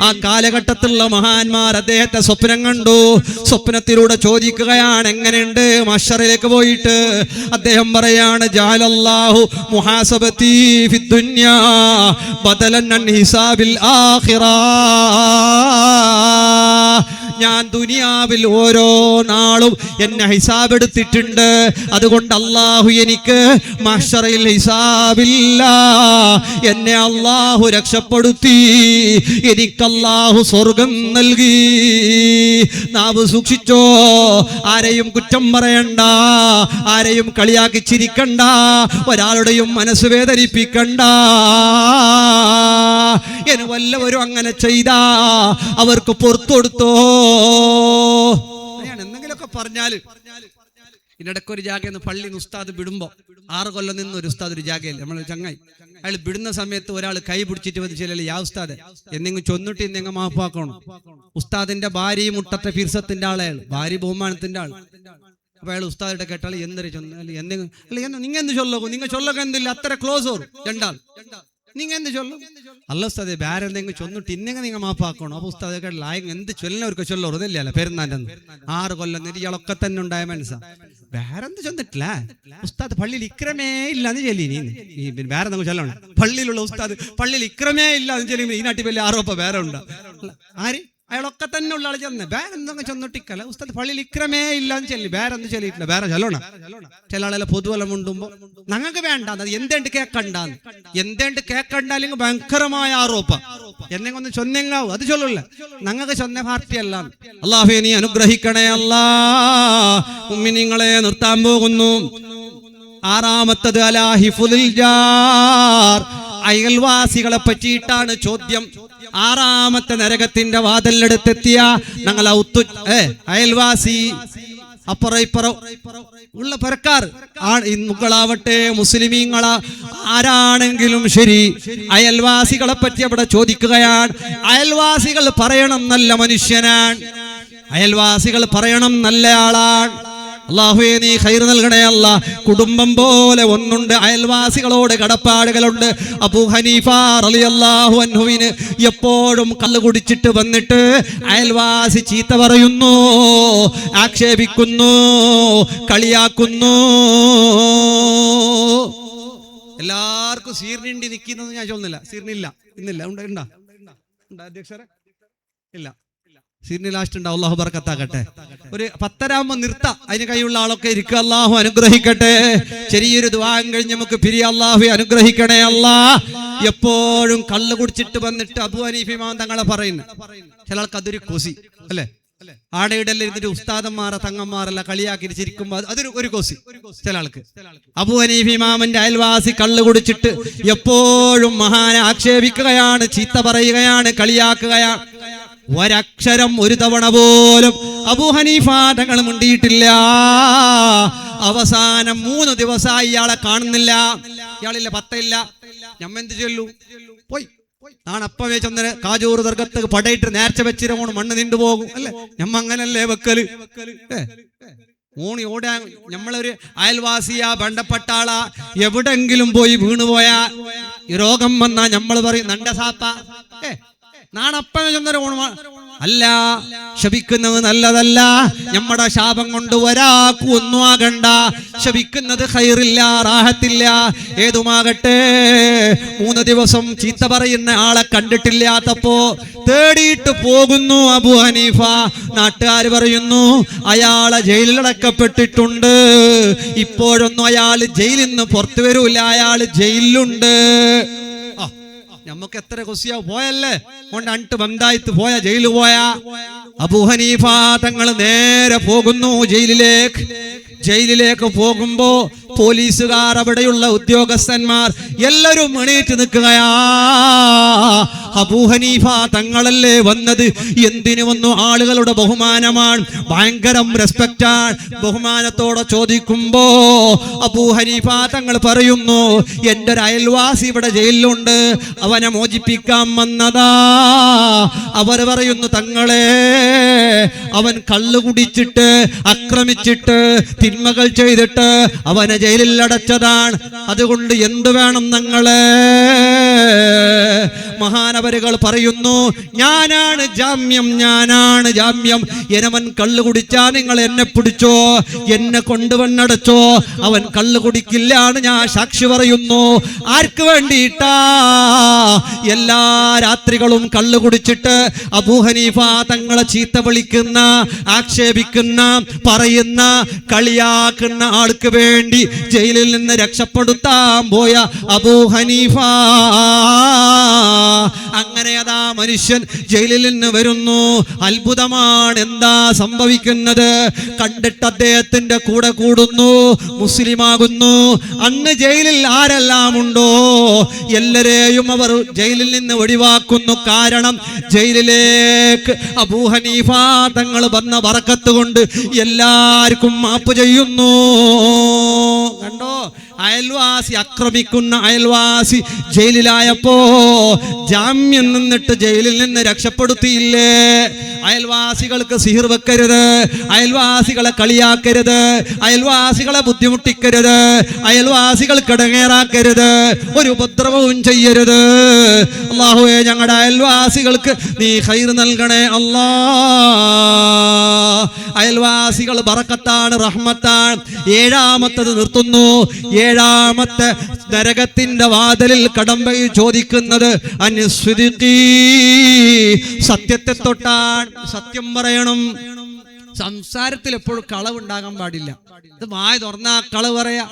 ആ കാലഘട്ടത്തിലുള്ള മഹാന്മാർ അദ്ദേഹത്തെ സ്വപ്നം കണ്ടു. സ്വപ്നത്തിലൂടെ ചോദിക്കുകയാണ്, എങ്ങനെയുണ്ട് മഹ്ശറിലേക്ക് പോയിട്ട്? അദ്ദേഹം പറയാണ്, ജഅലല്ലാഹു മുഹാസബതി ഫിദ്ദുനിയാ ബദലൻ അൻ ഹിസാബിൽ ആഖിറ. ഞാൻ ദുനിയാവിൽ ഓരോ നാളും എന്നെ ഹിസാബ് എടുത്തിട്ടുണ്ട്. അതുകൊണ്ട് അള്ളാഹു എനിക്ക് മഹ്ശറിൽ ഹിസാബില്ല. എന്നെ അള്ളാഹു രക്ഷപ്പെടുത്തി. എനിക്ക് അള്ളാഹു സ്വർഗം നൽകി. നാവ് സൂക്ഷിച്ചോ. ആരെയും കുറ്റം പറയണ്ട, ആരെയും കളിയാക്കി ചിരിക്കണ്ട, ഒരാളുടെയും മനസ്സ് വേദനിപ്പിക്കണ്ട. എന്ന് വല്ലവരും അങ്ങനെ ചെയ്താ അവർക്ക് പുറത്തു കൊടുത്തോ. എന്തെങ്കിലുമൊക്കെ പറഞ്ഞാല് ഇതിനിടയ്ക്ക് ഒരു ജാഗയെന്ന് പള്ളിയിൽ നിന്ന് ഉസ്താദ് വിടുമ്പോ 6 കൊല്ലം നിന്ന് ഒരു ഉസ്താദ് ഒരു ജാഗയിൽ നമ്മൾ ചങ്ങായി അയാൾ വിടുന്ന സമയത്ത് ഒരാൾ കൈ പിടിച്ചിട്ട് വന്ന് ചെല്ലല്ലേ, യാ ഉസ്താദ് എന്തെങ്കിലും ചൊന്നിട്ട് എന്തെങ്കിലും മാപ്പാക്കണം. ഉസ്താദിന്റെ ഭാര്യയും മുട്ടത്തെ ഫിർസത്തിന്റെ ആളയാൾ, ഭാര്യ ബഹുമാനത്തിന്റെ ആൾ. അപ്പൊ അയാൾ ഉസ്താദിന്റെ കേട്ടാൽ എന്തൊരു ചൊന്നാല് എന്തെങ്കിലും അല്ല, നിങ്ങൾ എന്ത് ചൊല്ലക്കും, നിങ്ങൾ ചൊല്ലൊക്കെ എന്തില്ല, അത്ര ക്ലോസ് ഓർ രണ്ടാൾ നിങ്ങൾ എന്ത് ചൊല്ലും? അല്ല ഉസ്താദ് വേറെ എന്തെങ്കിലും ചൊന്നിട്ട് ഇന്നെങ്കിൽ നിങ്ങൾ മാപ്പാക്കണം. അപ്പൊ ഉസ്താദ് കേട്ടില്ല എന്ത് ചൊല്ലുന്നവർക്ക് ചൊല്ലോറ് ഇതല്ലേ പെരുന്നാൻ്റെ 6 കൊല്ലം ഇയാളൊക്കെ തന്നെ ഉണ്ടായ മനസ്സാ. വേറെന്ത് ചൊന്നിട്ടില്ല ഉസ്താദ് പള്ളിയിൽ ഇക്രമേ ഇല്ലാന്ന് ചൊല്ലി. നീ വേറെ എന്തെങ്കിലും ചൊല്ലണം. പള്ളിയിലുള്ള ഉസ്താദ് പള്ളിയിൽ ഇക്രമേ ഇല്ലാന്ന് ചൊല്ലുമ്പോൾ ഈ നാട്ടിൽ വലിയ ആരോപ്പ വേറെ ഉണ്ടാ. ആര് അയാളൊക്കെ തന്നെ ഉള്ള ആൾ ചെന്ന് വേറെ എന്തെങ്കിലും ചൊന്നിട്ടിക്കല്ല ഉസ്താദ് പള്ളിയിൽ ഇക്രമേ ഇല്ലാന്ന് ചൊല്ലി. വേറെ എന്ത് ചൊല്ലിയിട്ടില്ല, വേറെ ചൊല്ലണം. ചില ആളെല്ലാം പൊതുവെല്ലാം മുണ്ടുമ്പോ ഞങ്ങൾക്ക് വേണ്ട എന്തേണ്ട് കേക്കണ്ടാന്ന്. എന്തേണ്ട് കേക്കണ്ട അല്ലെങ്കിൽ ഭയങ്കരമായ ആരോപ്പ. എന്നെങ്കിലും ഒന്ന് ചൊന്നെങ്കാവും, അത് ചൊല്ലൂല്ല. ഞങ്ങൾക്ക് ചൊന്ന പാർട്ടിയല്ല. അല്ലാഹുവേ നീ അനുഗ്രഹിക്കണേ അല്ലാ. മുഅ്മിനീങ്ങളെ നിർത്താൻ പോകുന്നു. 6-ാമത്തത് അലാ ഹിഫ്ളുൽ ജാർ, അയൽവാസികളെ പറ്റിയിട്ടാണ് ചോദ്യം. 6-ാമത്തെ നരകത്തിന്റെ വാതിലെടുത്തെത്തിയ ഞങ്ങൾ അയൽവാസി അപ്പുറം ഇപ്പുറം ഉള്ള പരക്കാർ മുകളാവട്ടെ മുസ്ലിമീങ്ങളാ ആരാണെങ്കിലും ശരി, അയൽവാസികളെ പറ്റി അവിടെ ചോദിക്കുകയാണ്. അയൽവാസികൾ പറയണം നല്ല മനുഷ്യനാണ്, അയൽവാസികൾ പറയണം നല്ല ആളാണ്. അല്ലാഹുവേ നീ ഖൈർ നൽകണേ അല്ലാ. കുടുംബം പോലെ ഒന്നുണ്ട്, അയൽവാസികളോട് കടപ്പാടുകളുണ്ട്. അബൂ ഹനീഫ റളിയല്ലാഹു അൻഹുവിന് എപ്പോഴും കള്ള് കുടിച്ചിട്ട് വന്നിട്ട് അയൽവാസി ചീത്ത പറയുന്നു, ആക്ഷേപിക്കുന്നു, കളിയാക്കുന്നു. എല്ലാവർക്കും സീർണിണ്ടി നിൽക്കുന്നത് ഞാൻ ചൊന്നില്ല. സീർണില്ല ഇന്നില്ല, ഉണ്ടാ അധ്യക്ഷരെ ഇല്ല. സീറിന് ലാസ്റ്റ് ഉണ്ടാവും. അള്ളാഹു ബർക്കത്താക്കട്ടെ. ഒരു 10-ആകുമ്പോ നിർത്ത, അതിന് കൈയുള്ള ആളൊക്കെ ഇരിക്കുക. അള്ളാഹു അനുഗ്രഹിക്കട്ടെ. ചെറിയൊരു ദുആം കഴിഞ്ഞ് നമുക്ക് പിരിയാം. അള്ളാഹു അനുഗ്രഹിക്കണേ അല്ലാ. എപ്പോഴും കള്ള് കുടിച്ചിട്ട് വന്നിട്ട് അബൂ ഹനീഫ ഇമാം തങ്ങളെ പറയുന്നു. ചില ആൾക്ക് അതൊരു കൊസി അല്ലേ, ആടയിടല്ല ഇരുന്നിട്ട് ഉസ്താദന്മാരെ തങ്ങന്മാരെല്ലാം കളിയാക്കി ചിരിക്കുമ്പോ അതൊരു ഒരു കൊസി ചില ആൾക്ക്. അബൂ ഹനീഫ ഇമാമിന്റെ അയൽവാസി കള്ള് കുടിച്ചിട്ട് എപ്പോഴും മഹാനെ ആക്ഷേപിക്കുകയാണ്, ചീത്ത പറയുകയാണ്, കളിയാക്കുകയാണ്. ഒരക്ഷരം ഒരു തവണ പോലും അബൂ ഹനീഫ തങ്ങൾ മിണ്ടിയിട്ടില്ല. അവസാനം 3 ദിവസമായി ഇയാളെ കാണുന്നില്ല. ഇയാളില്ല, പത്തയില്ല. ഞമ്മെന്ത് ചൊല്ലു പോയി നാണപ്പവേ ചന്ദ്രൻ കാജൂർ ദർഗത്ത് പടയിട്ട് നേർച്ച വെച്ചിരമോണ് മണ്ണ് നീണ്ടുപോകും അല്ലെ. ഞമ്മ അങ്ങനല്ലേ വെക്കല്. ഓണി ഓടാ നമ്മളൊരു അയൽവാസിയാ, ബന്ധപ്പെട്ട ആളാ, എവിടെങ്കിലും പോയി വീണുപോയാ രോഗം വന്നാ നമ്മൾ പറയും നണ്ട സാപ്പ നാണപ്പവേ ചന്ദ്രൻ ഓണ അല്ല. ശപിക്കുന്നത് നല്ലതല്ല. നമ്മുടെ ശാപം കൊണ്ട് ഒരാൾക്കും ഒന്നും ആകണ്ട. ശപിക്കുന്നത് ഖൈറില്ല, റാഹത്തില്ല. ഏതുമാകട്ടെ 3 ദിവസം ചീത്ത പറയുന്ന ആളെ കണ്ടിട്ടില്ലാത്തപ്പോ തേടിയിട്ട് പോകുന്നു അബൂ ഹനീഫ. നാട്ടുകാർ പറയുന്നു അയാളെ ജയിലിലടക്കപ്പെട്ടിട്ടുണ്ട്. ഇപ്പോഴൊന്നും അയാൾ ജയിലിൽ നിന്ന് പുറത്തു വരൂല, അയാൾ ജയിലിലുണ്ട്. നമുക്ക് എത്ര കൊസിയാ പോയല്ലേ കൊണ്ട് അണ്ട് ബന്ധായിട്ട് പോയ ജയിലിൽ പോയാ. അബൂ ഹനീഫ തങ്ങൾ നേരെ പോകുന്നു ജയിലിലേക്ക്. ജയിലിലേക്ക് പോകുമ്പോ പോലീസുകാർ, അവിടെയുള്ള ഉദ്യോഗസ്ഥന്മാർ എല്ലാവരും എണീറ്റ് നിൽക്കുകയാ. അബൂ ഹനീഫ തങ്ങളല്ലേ വന്നത്? എന്തിനു വന്നു? ആളുകളുടെ ബഹുമാനമാണ്, ഭയങ്കരം റെസ്പെക്റ്റാണ്. ബഹുമാനത്തോടെ ചോദിക്കുമ്പോ അബൂ ഹനീഫ തങ്ങൾ പറയുന്നു, എൻ്റെ ഒരു അയൽവാസി ഇവിടെ ജയിലിലുണ്ട്, അവനെ മോചിപ്പിക്കാൻ വന്നതാ. അവർ പറയുന്നു, തങ്ങളെ, അവൻ കള്ളു കുടിച്ചിട്ട് ആക്രമിച്ചിട്ട് തിന്മകൾ ചെയ്തിട്ട് അവനെ ജയിലിൽ അടച്ചതാണ്. അതുകൊണ്ട് എന്തു വേണം തങ്ങളെ? മഹാനവരുകൾ പറയുന്നു, ഞാനാണ് ജാമ്യം, ഞാനാണ് ജാമ്യം. അവൻ കള്ളു കുടിച്ചാ നിങ്ങൾ എന്നെ പിടിച്ചോ, എന്നെ കൊണ്ടുവന്നടച്ചോ. അവൻ കള്ളു കുടിക്കില്ലാണ് ഞാൻ സാക്ഷി പറയുന്നു. ആർക്ക് വേണ്ടിയിട്ടാ? എല്ലാ രാത്രികളും കള്ളു കുടിച്ചിട്ട് അബൂ ഹനീഫ തങ്ങളെ ചീത്ത വിളിക്കുന്ന, ആക്ഷേപിക്കുന്ന, പറയുന്ന, കളിയാക്കുന്ന ആൾക്ക് വേണ്ടി ജയിലിൽ നിന്ന് രക്ഷപ്പെടുത്താൻ പോയ അബൂ ഹനീഫ. അങ്ങനെ അതാ മനുഷ്യൻ ജയിലിൽ നിന്ന് വരുന്നു. അത്ഭുതമാണ്. എന്താ സംഭവിക്കുന്നത്? കണ്ടിട്ട് അദ്ദേഹത്തിന്റെ കൂടെ കൂടുന്നു, മുസ്ലിമാകുന്നു. അന്ന് ജയിലിൽ ആരെല്ലാം ഉണ്ടോ എല്ലാരെയും അവർ ജയിലിൽ നിന്ന് ഒഴിവാക്കുന്നു. കാരണം ജയിലിലേക്ക് അബൂ ഹനീഫ തങ്ങൾ വന്ന ബറക്കത്ത് കൊണ്ട് എല്ലാവർക്കും മാപ്പ് ചെയ്യുന്നു. കണ്ടോ? അയൽവാസി ആക്രമിക്കുന്ന അയൽവാസി ജയിലിലായപ്പോ ജാമ്യം നിന്നിട്ട് ജയിലിൽ നിന്ന് രക്ഷപ്പെടുത്തിയില്ലേ? അയൽവാസികൾക്ക് സിഹിർ വെക്കരുത്, അയൽവാസികളെ കളിയാക്കരുത്, അയൽവാസികളെ ബുദ്ധിമുട്ടിക്കരുത്, അയൽവാസികൾക്ക് ഇടങ്ങേറാക്കരുത്, ഒരു ഉപദ്രവവും ചെയ്യരുത്. അല്ലാഹുവേ, ഞങ്ങളുടെ അയൽവാസികൾക്ക് നീ ഖൈർ നൽകണേ അല്ലാ. അയൽവാസികൾ ബറക്കത്താണ്, റഹ്മത്താണ്. ഏഴാമത്തത് നിർത്തുന്നു. ഏഴാമത്തെ നരകത്തിന്റെ വാതിലിൽ കടമ്പയിൽ ചോദിക്കുന്നത് അൻസ്വിദിഖി, സത്യത്തെ തൊട്ടാണ്. സത്യം പറയണം. സംസാരത്തിൽ എപ്പോഴും കളവുണ്ടാകാൻ പാടില്ല. ഇത് വായ തുറന്നാ കളവ് പറയാ.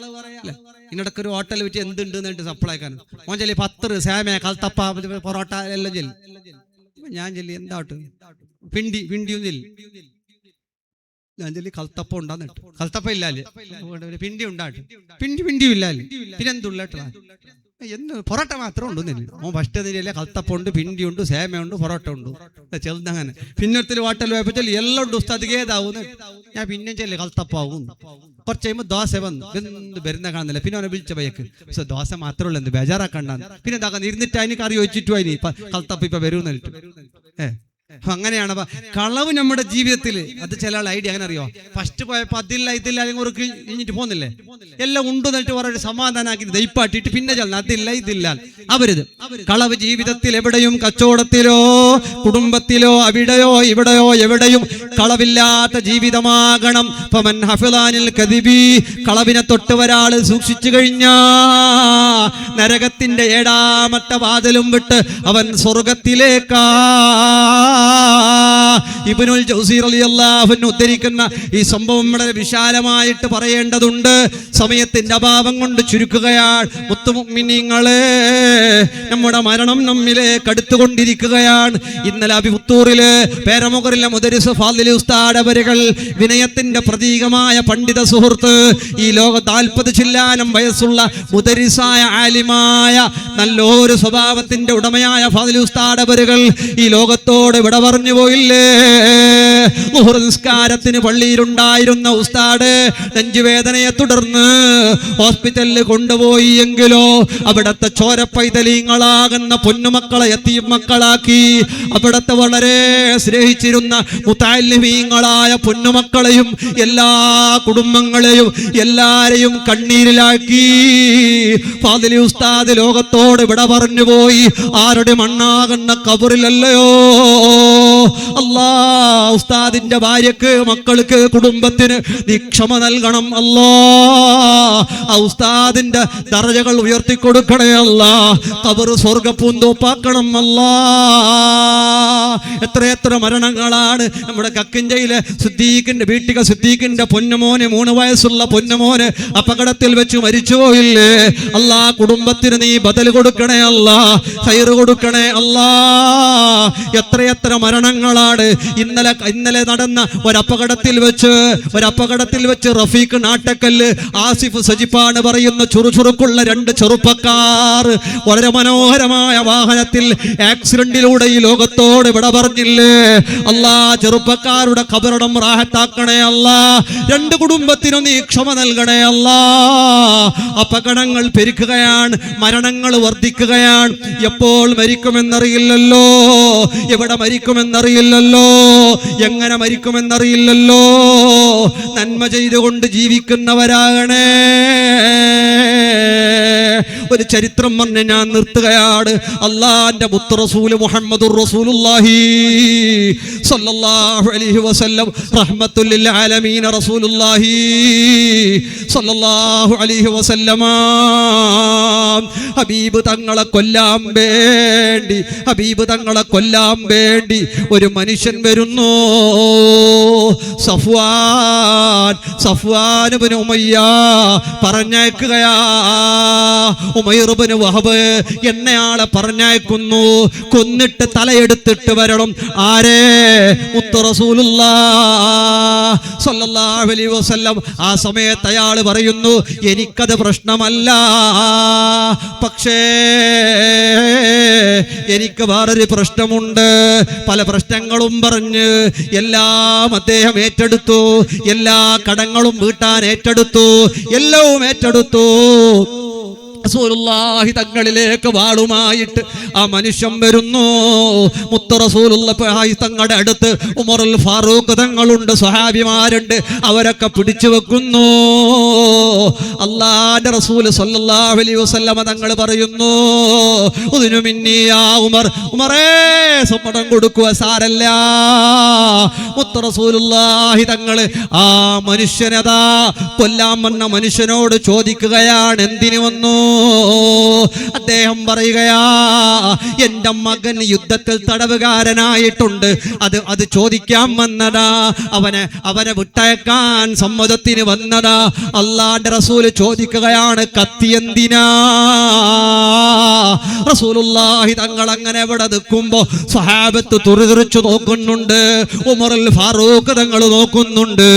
ഇതിനിടയ്ക്ക് ഒരു ഹോട്ടൽ വെച്ച് എന്തുണ്ട് എന്നിട്ട് സപ്ലൈക്കാൻ മോൻ ചൊല്ലി 10 സേമ, കൽത്തപ്പ, പൊറോട്ട എല്ലാം ചെല്ലി. ഞാൻ ചൊല്ലി എന്താട്ട് പിണ്ടിയും ചെല്ലി. ഞാൻ ചൊല്ലി കൽത്തപ്പം ഉണ്ടാന്നിട്ട് കൽത്തപ്പ ഇല്ലാല്, പിണ്ടി ഉണ്ടാട്ട് പിണ്ടിയും ഇല്ലാല്, പിന്നെന്തുള്ളട്ടാ എന്ന് പൊറോട്ട മാത്രം ഉണ്ടെന്നില്ല. ഓൻ ഫസ്റ്റ് തിരിയല്ലേ കൽത്തപ്പുണ്ട്, പിണ്ടിയുണ്ട്, സേമയുണ്ട്, പൊറോട്ട ഉണ്ട്, ചെറുതങ്ങനെ. പിന്നൊരുത്തിൽ ഹോട്ടൽ പോയപ്പോ ചൊല്ലി എല്ലാം ഉണ്ട് ഉസ്താദ് ഏതാവും. ഞാൻ പിന്നെ ചെല്ലി കൽത്തപ്പാവും. കുറച്ച് കഴിയുമ്പോൾ ദോശ വന്നു, എന്ത് വരുന്ന കാണുന്നില്ല. പിന്നെ അവനെ വിളിച്ച പയ്യക്ക് പക്ഷെ ദോശ മാത്രമേ ഉള്ളൂ, എന്ത് ബേജാറാക്കണ്ടാന്ന്. പിന്നെ എന്താക്കാൻ ഇരുന്നിട്ട് അതിന് കറി വെച്ചിട്ടു അതിന് കൽത്തപ്പ ഇപ്പൊ വരുന്നിട്ട്. അങ്ങനെയാണ് കളവ് നമ്മുടെ ജീവിതത്തിൽ. അത് ചില ആൾ ഐഡിയ അങ്ങനെ അറിയോ, ഫസ്റ്റ് പോയപ്പോ അതില്ല ഇതില്ല അല്ലെങ്കിൽ ഒരു കഴിഞ്ഞിട്ട് പോകുന്നില്ലേ, എല്ലാം ഉണ്ടു എന്നിട്ട് ഒരു സമാധാനാക്കി ദയിപ്പാട്ടിട്ട് പിന്നെ ചെല്ലാം അതില്ല ഇതില്ല. അവരിത് കളവ് ജീവിതത്തിൽ എവിടെയും, കച്ചവടത്തിലോ കുടുംബത്തിലോ അവിടെയോ ഇവിടെയോ എവിടെയും കളവില്ലാത്ത ജീവിതമാകണം. ഫമൻ ഹഫിളാനിൽ കദിബി, കളവിനെ തൊട്ട് ഒരാൾ സൂക്ഷിച്ചു കഴിഞ്ഞാ നരകത്തിന്റെ 7ാമത്തെ വാതിലും വിട്ട് അവൻ സ്വർഗത്തിലേക്കാ. ഇബ്നുൽ ജൗസി റളിയല്ലാഹു അൻഹു ഉദ്ധരിക്കുന്ന ഈ സംഭവം വളരെ വിശാലമായിട്ട് പറയേണ്ടതുണ്ട്. സമയത്തിന്റെ അഭാവം കൊണ്ട് ചുരുക്കുകയാണ്. മുത്തുമുഅ്മിനീങ്ങളെ, നമ്മുടെ മരണം നമ്മിലേക്ക് അടുത്തുകൊണ്ടിരിക്കുകയാണ്. ഇന്നലെ അബിപുത്തൂറില് പേരമുഖറിലെ മുദരിസ് ഫാദിൽ ഉസ്താദ് അവരുകൾ, വിനയത്തിന്റെ പ്രതീകമായ പണ്ഡിത സുഹൃത്ത്, ഈ ലോക 40 ചില്ലാനം വയസ്സുള്ള മുദരിസായ ആലിമായ നല്ലൊരു സ്വഭാവത്തിന്റെ ഉടമയായ ഫാദിൽ ഉസ്താദ് അവരുകൾ ഈ ലോകത്തോട് വിട പറഞ്ഞു പോയില്ലേ. ളുഹർ നിസ്കാരത്തിന് പള്ളിയിലുണ്ടായിരുന്ന ഉസ്താദ് നെഞ്ചുവേദനയെ തുടർന്ന് ഹോസ്പിറ്റലിൽ കൊണ്ടുപോയി. എങ്കിലോ അവിടത്തെ ചോരപ്പൈതലീങ്ങളാകുന്ന പൊന്നുമക്കളെ യതീം മക്കളാക്കി. അവിടത്തെ വളരെ സ്നേഹിച്ചിരുന്ന മുതഅല്ലിമീങ്ങളായ പൊന്നുമക്കളെയും എല്ലാ കുടുംബങ്ങളെയും എല്ലാരെയും കണ്ണീരിലാക്കി. ഫാദിലി ഉസ്താദ് ലോകത്തോട് വിട പറഞ്ഞു പോയി. ആരുടെ മണ്ണാകുന്ന ഖബറിലല്ലയോ. അല്ലാ, ഉസ്താദിന്റെ ഭാര്യക്ക്, മക്കൾക്ക്, കുടുംബത്തിന് നീ ക്ഷമ നൽകണം അല്ലാ. ആ ഉസ്താദിന്റെ ദറജകൾ ഉയർത്തിക്കൊടുക്കണേ അല്ലാ. ഖബർ സ്വർഗ്ഗപ്പൂന്തോപ്പാക്കണം അല്ലാ. എത്രയെത്ര മരണങ്ങളാണ് നമ്മുടെ കക്കിഞ്ചയിലെ സിദ്ദീഖിന്റെ വീട്ടിക സിദ്ദീഖിന്റെ പൊന്നുമോന്, 3 വയസ്സുള്ള പൊന്നുമോന് അപകടത്തിൽ വെച്ച് മരിച്ചുപോയില്ലേ. അല്ലാ, കുടുംബത്തിന് നീ ബദൽ കൊടുക്കണേ അല്ലാ, ഖൈർ കൊടുക്കണേ അല്ലാ. എത്രയെത്ര മരണങ്ങൾ അപകടങ്ങളാണ്. ഇന്നലെ നടന്ന ഒരപകടത്തിൽ വെച്ച് റഫീഖ് നാട്ടക്കല്ല്, ആസിഫ് സജിപ്പാണ് പറയുന്ന ചുറുചുറുക്കുള്ള 2 ചെറുപ്പക്കാർ വളരെ മനോഹരമായ വാഹനത്തിൽ ആക്സിഡന്റിലൂടെ ഈ ലോകത്തോട് വിട പറഞ്ഞില്ലേ. അല്ലാ, ചെറുപ്പക്കാരുടെ ഖബറടം റാഹത്താക്കണേ അല്ലാ. 2 കുടുംബത്തിനും നീ ക്ഷമ നൽകണേ അല്ലാ. അപകടങ്ങൾ പെരുക്കുകയാണ്, മരണങ്ങൾ വർദ്ധിക്കുകയാണ്. എപ്പോൾ മരിക്കുമെന്നറിയില്ലല്ലോ, എവിടെ മരിക്കുമെന്നറിയില്ലല്ലോ, എങ്ങനെ മരിക്കുമെന്നറിയില്ലല്ലോ. നന്മ ചെയ്തുകൊണ്ട് ജീവിക്കുന്നവരാകണേ. ഒരു ചരിത്രം പറഞ്ഞ് ഞാൻ നിർത്തുകയാണ്. അള്ളാന്റെ മുത്ത് റസൂല് മുഹമ്മദുർ റസൂലുള്ളാഹി സ്വല്ലല്ലാഹു അലൈഹി വസല്ലം റഹ്മത്തുൽ ലിൽ ആലമീൻ റസൂലുള്ളാഹി സ്വല്ലല്ലാഹു അലൈഹി വസല്ലമ ഹബീബ് തങ്ങളെ കൊല്ലാൻ വേണ്ടി ഒരു മനുഷ്യൻ വരുന്നു. സഫ്വാൻ ഇബ്നു ഉമയ്യ പറഞ്ഞയക്കുകയാ. ഉമൈർ ഇബ്നു വഹബ് എന്നയാളെ പറഞ്ഞയക്കുന്നു. കൊന്നിട്ട് തലയെടുത്തിട്ട് വരണം. ആരേ? മുത്ത് റസൂലുള്ളാഹ് സ്വല്ലല്ലാഹു അലൈഹി വസല്ലം. ആ സമയത്ത് അയാൾ പറയുന്നു, എനിക്കത് പ്രശ്നമല്ല, പക്ഷേ എനിക്ക് വേറൊരു പ്രശ്നമുണ്ട്. പല പ്രശ്നങ്ങളും പറഞ്ഞ് എല്ലാം അദ്ദേഹം ഏറ്റെടുത്തു. എല്ലാ കടങ്ങളും വീട്ടാൻ ഏറ്റെടുത്തു, എല്ലാം ഏറ്റെടുത്തു. റസൂലുള്ളാഹി തങ്ങളിലേക്ക് വാളുമായിട്ട് ആ മനുഷ്യൻ വരുന്നു. മുത്ത് റസൂലുള്ളാഹി തങ്ങളുടെ അടുത്ത് ഉമറുൽ ഫാറൂഖ് തങ്ങളുണ്ട്, സ്വഹാബിമാരുണ്ട്, അവരൊക്കെ പിടിച്ചു വെക്കുന്നു. അല്ലാഹുവിന്റെ റസൂൽ സ്വല്ലല്ലാഹു അലൈഹി വസല്ലമ തങ്ങൾ പറയുന്നു, ഉദ്നു മിന്നി യാ ഉമർ, ഉമറേ സമ്മതം കൊടുക്കുക, സാരല്ല. മുത്ത് റസൂലുള്ളാഹി തങ്ങൾ ആ മനുഷ്യനതാ കൊല്ലാൻ വന്ന മനുഷ്യനോട് ചോദിക്കുകയാണ്, എന്തിനു വന്നു? അദ്ദേഹം പറയുകയാ, എന്റെ മകൻ യുദ്ധത്തിൽ തടവുകാരനായിട്ടുണ്ട്, അത് ചോദിക്കാൻ വന്നതാ, അവനെ വിട്ടയക്കാൻ സമ്മതത്തിന് വന്നതാ. അല്ലാഹുവിന്റെ റസൂൽ ചോദിക്കുകയാണ്, കത്തി എന്തിനാ? റസൂലുള്ളാഹി തങ്ങൾ അങ്ങനെ ഇവിടെ നിൽക്കുമ്പോ സ്വഹാബത്ത് തുറിതുറിച്ചു നോക്കുന്നുണ്ട്, ഉമറുൽ ഫാറൂഖ് തങ്ങൾ നോക്കുന്നുണ്ട്.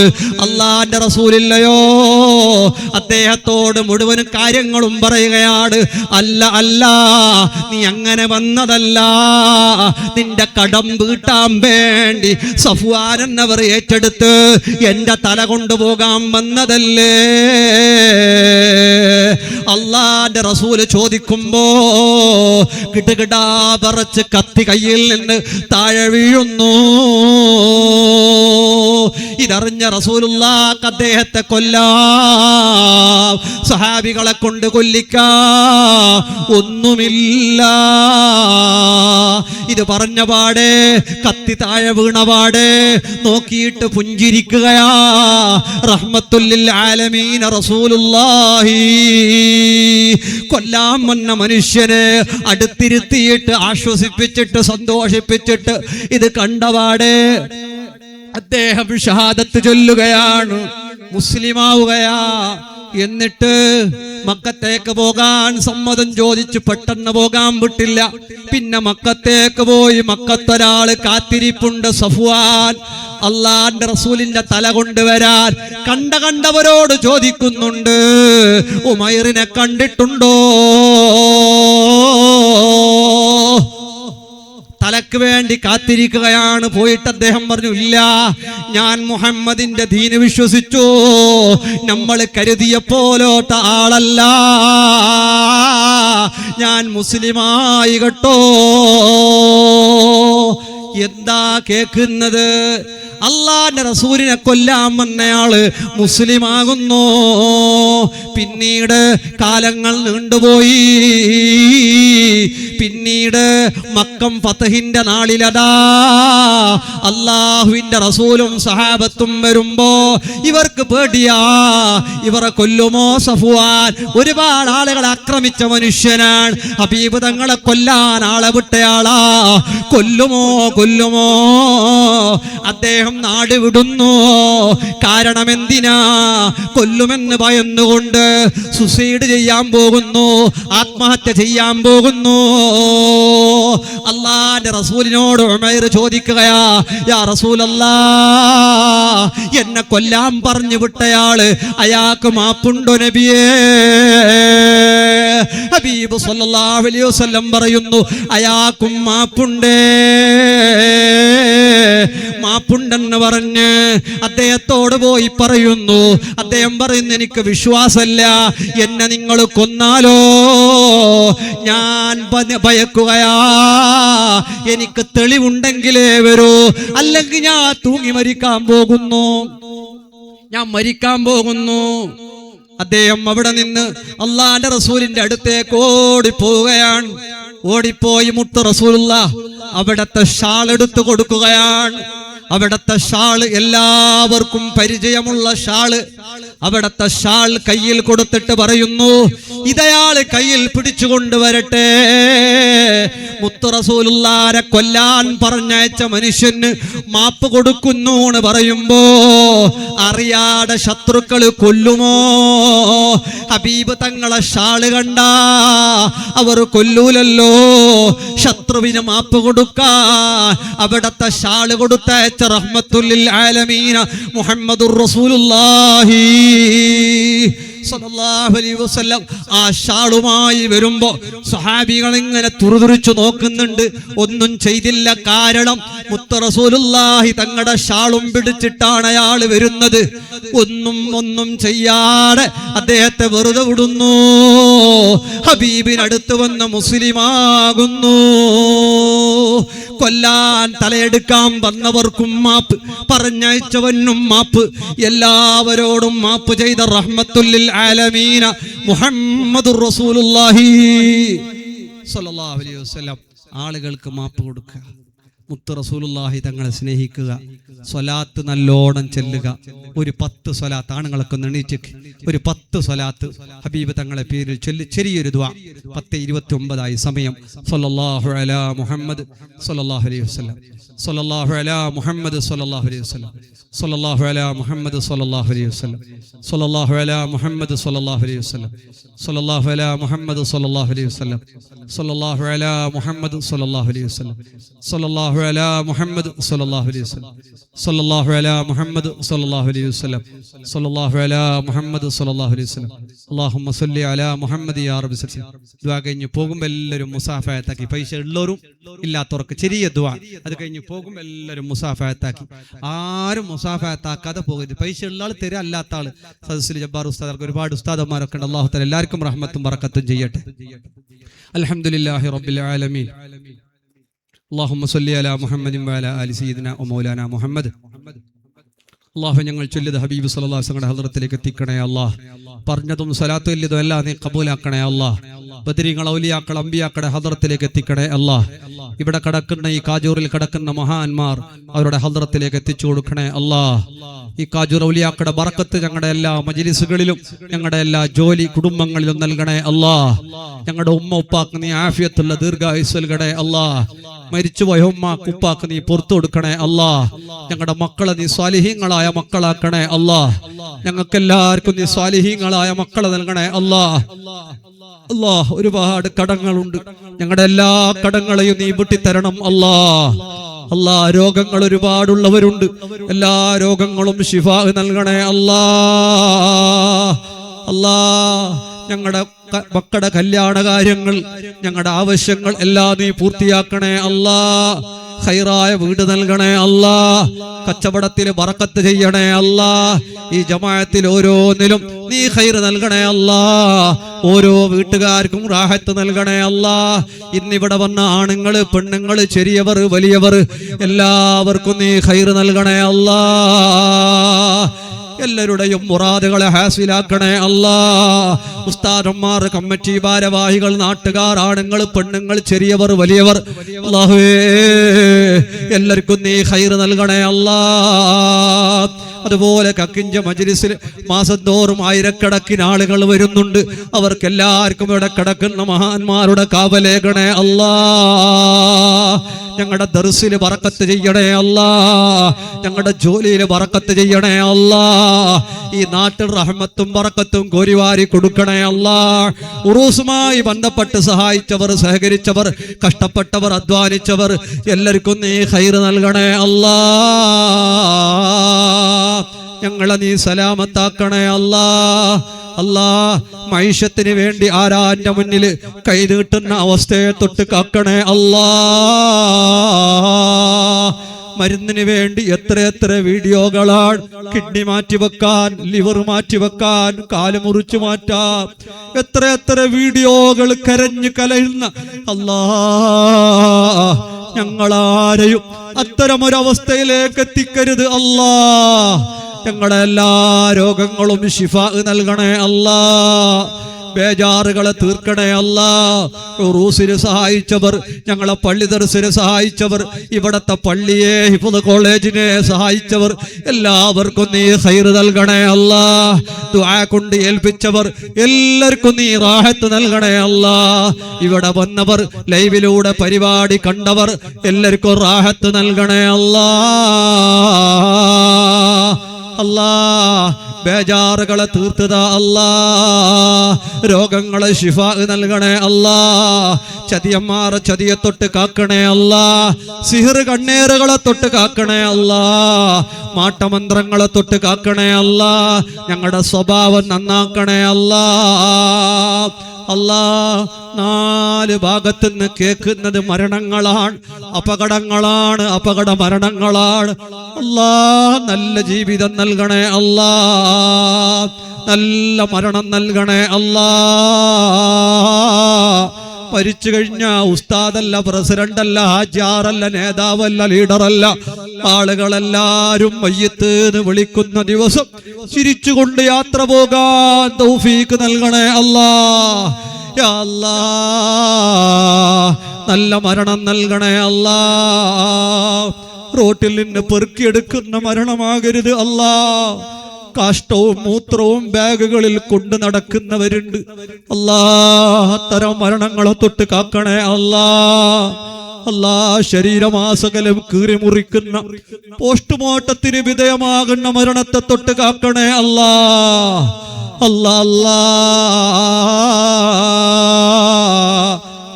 അല്ലാഹുവിന്റെ റസൂലില്ലയോ, അദ്ദേഹത്തോട് മുഴുവൻ കാര്യങ്ങളും പറയുകയാണ്. അല്ല, നീ അങ്ങനെ വന്നതല്ല, നിന്റെ കടം വീട്ടാൻ വേണ്ടി സഫ്വാൻ എന്നവർ ഏറ്റെടുത്ത് എന്റെ തല കൊണ്ടുപോകാൻ വന്നതല്ലേ. അല്ലാഹുവിന്റെ റസൂല് ചോദിക്കുമ്പോ കിടുകിടാ പറച്ച് കത്തി കയ്യിൽ നിന്ന് താഴെ വീഴുന്നു. ഇതറിഞ്ഞ റസൂലുള്ളാഹിക്ക് അദ്ദേഹത്തെ കൊല്ലാം, സഹാബികളെ കൊണ്ട് കൊല്ലിക്കാ ഒന്നുമില്ല. ഇത് പറഞ്ഞ പാടെ, കത്തി താഴെ വീണ പാടെ നോക്കിയിട്ട് പുഞ്ചിരിക്കുകയാ. റഹ്മത്തുൽ ലിൽ ആലമീൻ റസൂലുള്ളാഹി കൊല്ലാൻ വന്ന മനുഷ്യനെ അടുത്തിരുത്തിയിട്ട് ആശ്വസിപ്പിച്ചിട്ട് സന്തോഷിപ്പിച്ചിട്ട് ഇത് കണ്ടപാടെ അദ്ദേഹം ഷഹാദത്ത് ചൊല്ലുകയാണ്, മുസ്ലിമാവുകയാ. എന്നിട്ട് മക്കത്തേക്ക് പോകാൻ സമ്മതം ചോദിച്ചു, പെട്ടെന്ന് പോകാൻ വിട്ടില്ല. പിന്നെ മക്കത്തേക്ക് പോയി. മക്കത്തൊരാള് കാത്തിരിപ്പുണ്ട്, സഫ്വാൻ. അല്ലാഹുവിന്റെ റസൂലിന്റെ തല കൊണ്ടുവരാൻ കണ്ടവരോട് ചോദിക്കുന്നുണ്ട്, ഉമൈറിനെ കണ്ടിട്ടുണ്ടോ? തലക്ക് വേണ്ടി കാത്തിരിക്കുകയാണ്. പോയിട്ട് അദ്ദേഹം പറഞ്ഞു, ഇല്ല, ഞാൻ മുഹമ്മദിന്റെ ദീന് വിശ്വസിച്ചു, നമ്മൾ കരുതിയ പോലോത്ത ആളല്ല, ഞാൻ മുസ്ലിമായി കേട്ടോ. എന്താ കേൾക്കുന്നത്? അല്ലാഹുവിന്റെ റസൂലിനെ കൊല്ലാൻ വന്നയാള് മുസ്ലിമാകുന്നു. പിന്നീട് കാലങ്ങൾ നീണ്ടുപോയി. പിന്നീട് മക്കം ഫതഹിന്റെ നാളിലതാ അല്ലാഹുവിന്റെ റസൂലും സഹാബത്തും വരുമ്പോ ഇവർക്ക് പേടിയാ, ഇവരെ കൊല്ലുമോ സഫ്വാൻ? ഒരുപാട് ആളുകളെ ആക്രമിച്ച മനുഷ്യനാണ്. ഹബീബ് തങ്ങളെ കൊല്ലാൻ ആളെ വിട്ടയാളാ. കൊല്ലുമോ അദ്ദേഹം നാട് വിടുന്നു. കാരണം എന്തിനാ? കൊല്ലുമെന്ന് ഭയന്നുകൊണ്ട് സുസൈഡ് ചെയ്യാൻ പോകുന്നു, ആത്മഹത്യ ചെയ്യാൻ പോകുന്നു. അള്ളാന്റെ റസൂലിനോട് ഉമൈർ ചോദിക്കുകയാ, യാ റസൂലല്ലാഹ്, എന്നെ കൊല്ലാൻ പറഞ്ഞു വിട്ടയാള്, അയാൾക്ക് മാപ്പുണ്ടോ നബിയേ? ഹബീബ് സല്ലല്ലാഹു അലൈഹി വസല്ലം പറയുന്നു, അയാൾക്കും മാപ്പുണ്ടേ. മാപ്പുണ്ടെന്ന് പറഞ്ഞ് അദ്ദേഹത്തോട് പോയി പറയുന്നു. അദ്ദേഹം പറയുന്നു, എനിക്ക് വിശ്വാസമല്ല, എന്നെ നിങ്ങൾ കൊന്നാലോ ഞാൻ ഭയക്കുകയാ, എനിക്ക് തെളിവുണ്ടെങ്കിലേ വരൂ, അല്ലെങ്കിൽ ഞാൻ തൂങ്ങി മരിക്കാൻ പോകുന്നു, ഞാൻ മരിക്കാൻ പോകുന്നു. അദ്ദേഹം അവിടെ നിന്ന് അള്ളാന്റെ റസൂലിന്റെ അടുത്തേക്ക് ഓടിപ്പോവുകയാണ്. ഓടിപ്പോയി മുത്ത് റസൂലുള്ളാഹ് അവിടത്തെ ഷാൾ എടുത്തു കൊടുക്കുകയാണ്. അവിടത്തെ ഷാള് എല്ലാവർക്കും പരിചയമുള്ള ഷാള്. അവിടത്തെ ഷാൾ കയ്യിൽ കൊടുത്തിട്ട് പറയുന്നു, ഇതയാള് കയ്യിൽ പിടിച്ചുകൊണ്ട് വരട്ടെ. മുത്ത് റസൂലുള്ളാഹിനെ കൊല്ലാൻ പറഞ്ഞയച്ച മനുഷ്യന് മാപ്പ് കൊടുക്കുന്നു എന്ന് പറയുമ്പോ അറിയാതെ ശത്രുക്കള് കൊല്ലുമോ? ഹബീബ് തങ്ങളെ ഷാള് കണ്ട അവർ കൊല്ലൂലല്ലോ. ശത്രുവിന് മാപ്പ് കൊടുക്കാൻ അവിടത്തെ ഷാള് കൊടുത്തയച്ച റഹ്മത്തുൽ ആലമീന മുഹമ്മദുർ റസൂലുള്ളാഹി സല്ലല്ലാഹു അലൈഹി വസല്ലം ആ ഷാളുമായി വരുമ്പോ സ്വഹാബികൾ ഇങ്ങനെ തുറുതുറിച്ചു നോക്കുന്നുണ്ട്. ഒന്നും ചെയ്തില്ല. കാരണം മുത്ത് റസൂലുള്ളാഹി തങ്ങളുടെ ഷാളും പിടിച്ചിട്ടാണ് അയാൾ വരുന്നത്. ഒന്നും ചെയ്യാതെ അദ്ദേഹത്തെ വെറുതെ വിടുന്നു. ഹബീബിനടുത്ത് വന്ന് മുസ്ലിമാകുന്നു. കൊല്ലാൻ തലയെടുക്കാൻ വന്നവർക്കും മാപ്പ്, പറഞ്ഞയച്ചവനും മാപ്പ്, എല്ലാവരോടും മാപ്പ് ചെയ്ത റഹ്മത്തുൽ ആലമീന മുഹമ്മദുർ റസൂലുള്ളാഹി സ്വല്ലല്ലാഹു അലൈഹി വസല്ലം ആളുകൾക്ക് മാപ്പ് കൊടുക്കുക. മുത്ത് റസൂലുള്ളാഹി തങ്ങളെ സ്നേഹിക്കുക, സ്വലാത്ത് നല്ലോണം ചെല്ലുക. ഒരു 10 സ്വലാത്ത് ആണുങ്ങളൊക്കെ എണീറ്റേക്ക്, ഒരു 10 സ്വലാത്ത് ഹബീബ് തങ്ങളെ പേരിൽ ചൊല്ലി ചെറിയൊരു ദുആ. 10:29 സമയം. സ്വല്ലല്ലാഹു അലാ മുഹമ്മദ് സ്വല്ലല്ലാഹു അലൈഹി വസല്ലം, സ്വല്ലല്ലാഹു അലാ മുഹമ്മദ് സ്വല്ലല്ലാഹു അലൈഹി വസല്ലം, സ്വല്ലല്ലാഹു അലാ മുഹമ്മദ് സ്വല്ലല്ലാഹു അലൈഹി വസല്ലം, സ്വല്ലല്ലാഹു അലാ മുഹമ്മദ് സ്വല്ലല്ലാഹു അലൈഹി വസല്ലം, സ്വല്ലല്ലാഹു അലാ മുഹമ്മദ് സ്വല്ലല്ലാഹു അലൈഹി വസല്ലം, സ്വല്ലല്ലാഹു അലാ മുഹമ്മദ് സ്വല്ലല്ലാഹു അലൈഹി വസല്ലം, സ്വല്ലല്ലാഹു അലാ മുഹമ്മദ് സ്വല്ലല്ലാഹു അലൈഹി വസല്ലം, സ്വല്ലല്ലാഹു അലാ മുഹമ്മദ് സ്വല്ലല്ലാഹു അലൈഹി വസല്ലം, സ്വല്ലല്ലാഹു അലാ മുഹമ്മദ് സ്വല്ലല്ലാഹു അലൈഹി വസല്ലം. അല്ലാഹുമ്മ സ്വല്ലി അലാ മുഹമ്മദ് യാ റബ്ബി സല്ലി. ദുആ കഴിഞ്ഞ് പോകുമ്പോൾ എല്ലാവരും മുസാഫഹത്താക്കി. പൈസ ഉള്ളവരും ഇല്ലാത്തവർക്ക് ചെറിയ ദുആ. അത് കഴിഞ്ഞ് പോകുമ്പോൾ എല്ലാവരും മുസാഫഹത്താക്കി. ആരും മുസാഫഹത്താക്കാതെ പോകരുത്. പൈസ ഉള്ള ആൾ തരാ, അല്ലാത്ത ആൾ. സദസ്സിൽ ജബ്ബാർ ഉസ്താദ്, ഒരുപാട് ഉസ്താദന്മാരൊക്കെ ഉണ്ട്. അല്ലാഹു തആല എല്ലാവർക്കും റഹ്മത്തും ബറക്കത്തും ചെയ്യട്ടെ. അൽഹംദുലില്ലാഹി റബ്ബിൽ ആലമീൻ. അല്ലാഹുമ്മ സ്വല്ലി അലാ മുഹമ്മദിൻ വഅലാ ആലി സയ്യിദിനാ വമൗലാനാ മുഹമ്മദ്. അല്ലാഹു ഞങ്ങൾ ചൊല്ലിയത് ഹബീബ് സല്ലല്ലാഹു അലൈഹി വസല്ലം ഹദ്റത്തിലേക്ക് എത്തിക്കണേ അല്ലാഹ്. പറഞ്ഞതും സ്വലാത്തു ചൊല്ലിയതും എല്ലാം നീ ഖബൂലാക്കണേ അല്ലാഹ്. ബദരീങ്ങൾ, ഔലിയാക്കൾ, അമ്പിയാക്കളുടെ ഹദ്റത്തിലേക്ക് എത്തിക്കണേ അല്ലാഹ്. ഇവിടെ കിടക്കുന്ന ഈ കാജൂറിൽ കിടക്കുന്ന മഹാന്മാർ അവരുടെ ഹദ്റത്തിലേക്ക് എത്തിച്ചു കൊടുക്കണേ അല്ലാഹ്. ഈ കാജൂർ ഔലിയാക്കളുടെ ബറക്കത്ത് ഞങ്ങളുടെ എല്ലാ മജ്ലിസുകളിലും ഞങ്ങളുടെ എല്ലാ ജോലി കുടുംബങ്ങളിലും നൽകണേ അല്ലാഹ്. ഞങ്ങളുടെ ഉമ്മ ഉപ്പാക്ക് നീ ആഫിയത്തുള്ള ദീർഘായുസ്സ് നൽകണേ അല്ലാഹ്. മരിച്ചുപോയ ഉമ്മാക്ക് ഉപ്പാക്ക് നീ പുറത്തു കൊടുക്കണേ അല്ലാഹ്. ഞങ്ങളുടെ മക്കളെ നീ സ്വാലിഹീങ്ങളായ മക്കളാക്കണേ അല്ലാഹ്. ഞങ്ങൾക്കെല്ലാവർക്കും നീ സ്വാലിഹീങ്ങളായ മക്കളെ നൽകണേ അല്ലാഹ്. അല്ലാഹ്, ഒരുപാട് കടങ്ങളുണ്ട്. ഞങ്ങളുടെ എല്ലാ കടങ്ങളെയും നീ വിട്ടിത്തരണം അല്ലാഹ്. അല്ലാഹ്, രോഗങ്ങൾ ഒരുപാടുള്ളവരുണ്ട്. എല്ലാ രോഗങ്ങളും ശിഫാ നൽകണേ അല്ലാഹ്. അല്ലാഹ്, ഞങ്ങളുടെ മക്കളുടെ കല്യാണ കാര്യങ്ങൾ, ഞങ്ങളുടെ ആവശ്യങ്ങൾ എല്ലാം നീ പൂർത്തിയാക്കണേ അല്ലാഹ്. ഖൈറായ വീട് നൽകണേ അല്ലാഹ്. കച്ചവടത്തിൽ ബറക്കത്ത് ചെയ്യണേ അല്ലാഹ്. ഈ ജമാഅത്തിൽ ഓരോന്നിലും നീ ഖൈർ നൽകണേ അല്ലാഹ്. ഓരോ വീട്ടുകാർക്കും റാഹത്ത് നൽകണേ അല്ലാഹ്. ഇന്നിവിടെ വന്ന ആണുങ്ങൾ, പെണ്ണുങ്ങൾ, ചെറിയവർ, വലിയവർ എല്ലാവർക്കും നീ ഖൈർ നൽകണേ അല്ലാഹ്. എല്ലാവരുടെയും മുറാദുകളെ ഹാസിലാക്കണേ അല്ലാഹ്. ഉസ്താദന്മാർ, കമ്മിറ്റി ഭാരവാഹികൾ, നാട്ടുകാർ, ആണുങ്ങൾ, പെണ്ണുങ്ങൾ, ചെറിയവർ, വലിയവർ, അല്ലാഹുവേ എല്ലാവർക്കും നീ ഖൈർ നൽകണേ അല്ലാഹ്. അതുപോലെ കക്കിഞ്ച മജ്‌ലിസിൽ മാസം തോറും ആയിരക്കണക്കിന് ആളുകൾ വരുന്നുണ്ട്. അവർക്കെല്ലാവർക്കും ഇവിടെ കിടക്കുന്ന മഹാന്മാരുടെ കാവലേകണേ അല്ലാ. ഞങ്ങളുടെ ദർസിൽ ബറക്കത്ത് ചെയ്യണേ അല്ലാ. ഞങ്ങളുടെ ജോലിയിൽ ബറക്കത്ത് ചെയ്യണേ അല്ലാ. ഈ നാട്ടിൽ റഹ്മത്തും ബറക്കത്തും കോരിവാരി കൊടുക്കണേ അല്ലാ. ഉറൂസുമായി ബന്ധപ്പെട്ട് സഹായിച്ചവർ, സഹകരിച്ചവർ, കഷ്ടപ്പെട്ടവർ, അധ്വാനിച്ചവർ എല്ലാവർക്കും നീ ഖൈർ നൽകണേ അല്ലാ. ഞങ്ങളെ നീ സലാമത്താക്കണേ അല്ലാ. അല്ലാ, മൈഷത്തിന് വേണ്ടി ആരാന്റെ മുന്നിൽ കൈനീട്ടുന്ന അവസ്ഥയെ തൊട്ട് കാക്കണേ അല്ലാ. മരുന്നിന് വേണ്ടി എത്ര വീഡിയോകളാണ്. കിഡ്നി മാറ്റിവെക്കാൻ, ലിവർ മാറ്റിവെക്കാൻ, കാല് മുറിച്ചു മാറ്റാം, എത്ര വീഡിയോകൾ കരഞ്ഞു കലയുന്ന അല്ലാ. ഞങ്ങളാരെയും അത്തരമൊരവസ്ഥയിലേക്ക് എത്തിക്കരുത് അല്ലാ. ഞങ്ങളുടെ എല്ലാ രോഗങ്ങളും ശിഫ നൽകണേ അല്ലാ. ബേജാറുകളെ തീർക്കണേ അല്ലാ. ഉറൂസിനെ സഹായിച്ചവർ, ഞങ്ങളെ പള്ളി ദർസിനെ സഹായിച്ചവർ, ഇവിടത്തെ പള്ളിയെ, ഹിഫ്ള് കോളേജിനെ സഹായിച്ചവർ എല്ലാവർക്കും നീ ഖൈർ നൽകണേ അല്ലാ. ദുആ കൊണ്ട് ഏൽപ്പിച്ചവർ എല്ലാവർക്കും നീ റാഹത്ത് നൽകണേ അല്ലാ. ഇവിടെ വന്നവർ, ലൈവിലൂടെ പരിപാടി കണ്ടവർ എല്ലാവർക്കും റാഹത്ത് നൽകണേ അല്ലാ. അല്ലാ, ബേജാറുകളെ തീർത്തതാ അല്ലാ. രോഗങ്ങളെ ശിഫ നൽകണേ അല്ലാ. ചതിയന്മാരെ ചതിയെ തൊട്ട് കാക്കണേ അല്ലാ. സിഹർ കണ്ണേറുകളെ തൊട്ട് കാക്കണേ അല്ലാ. മാട്ടമന്ത്രങ്ങളെ തൊട്ട് കാക്കണേ അല്ലാ. ഞങ്ങളുടെ സ്വഭാവം നന്നാക്കണേ അല്ലാ. അല്ലാ, നാല് ഭാഗത്തുനിന്ന് കേൾക്കുന്നത് മരണങ്ങളാണ്, അപകടങ്ങളാണ്, അപകട മരണങ്ങളാണ്. അല്ലാ, നല്ല ജീവിതം നൽകണേ അല്ലാ. നല്ല മരണം നൽകണേ അല്ലാ. മരിച്ചു കഴിഞ്ഞ ഉസ്താദല്ല, പ്രസിഡന്റല്ല, ഹാജിയാറല്ല, നേതാവല്ല, ലീഡറല്ല, ആളുകളെല്ലാരും മയ്യത്ത് എന്ന് വിളിക്കുന്ന ദിവസം ചിരിച്ചുകൊണ്ട് യാത്ര പോകാൻ തൗഫീക്ക് നൽകണേ അല്ലാ. യാ അല്ലാ, നല്ല മരണം നൽകണേ അല്ലാ. റോട്ടിൽ നിന്ന് പെറുക്കിയെടുക്കുന്ന മരണമാകരുത് അല്ലാ. കാഷ്ടവും മൂത്രവും ബാഗുകളിൽ കൊണ്ടു നടക്കുന്നവരുണ്ട് അല്ലാ. അത്തരം മരണങ്ങളെ തൊട്ട് കാക്കണേ അല്ലാ. അല്ലാ, ശരീരമാസകലം കീറി മുറിക്കുന്ന, പോസ്റ്റ്മോർട്ടത്തിന് വിധേയമാകുന്ന മരണത്തെ തൊട്ട് കാക്കണേ അല്ലാ. അല്ലാ, അല്ലാ,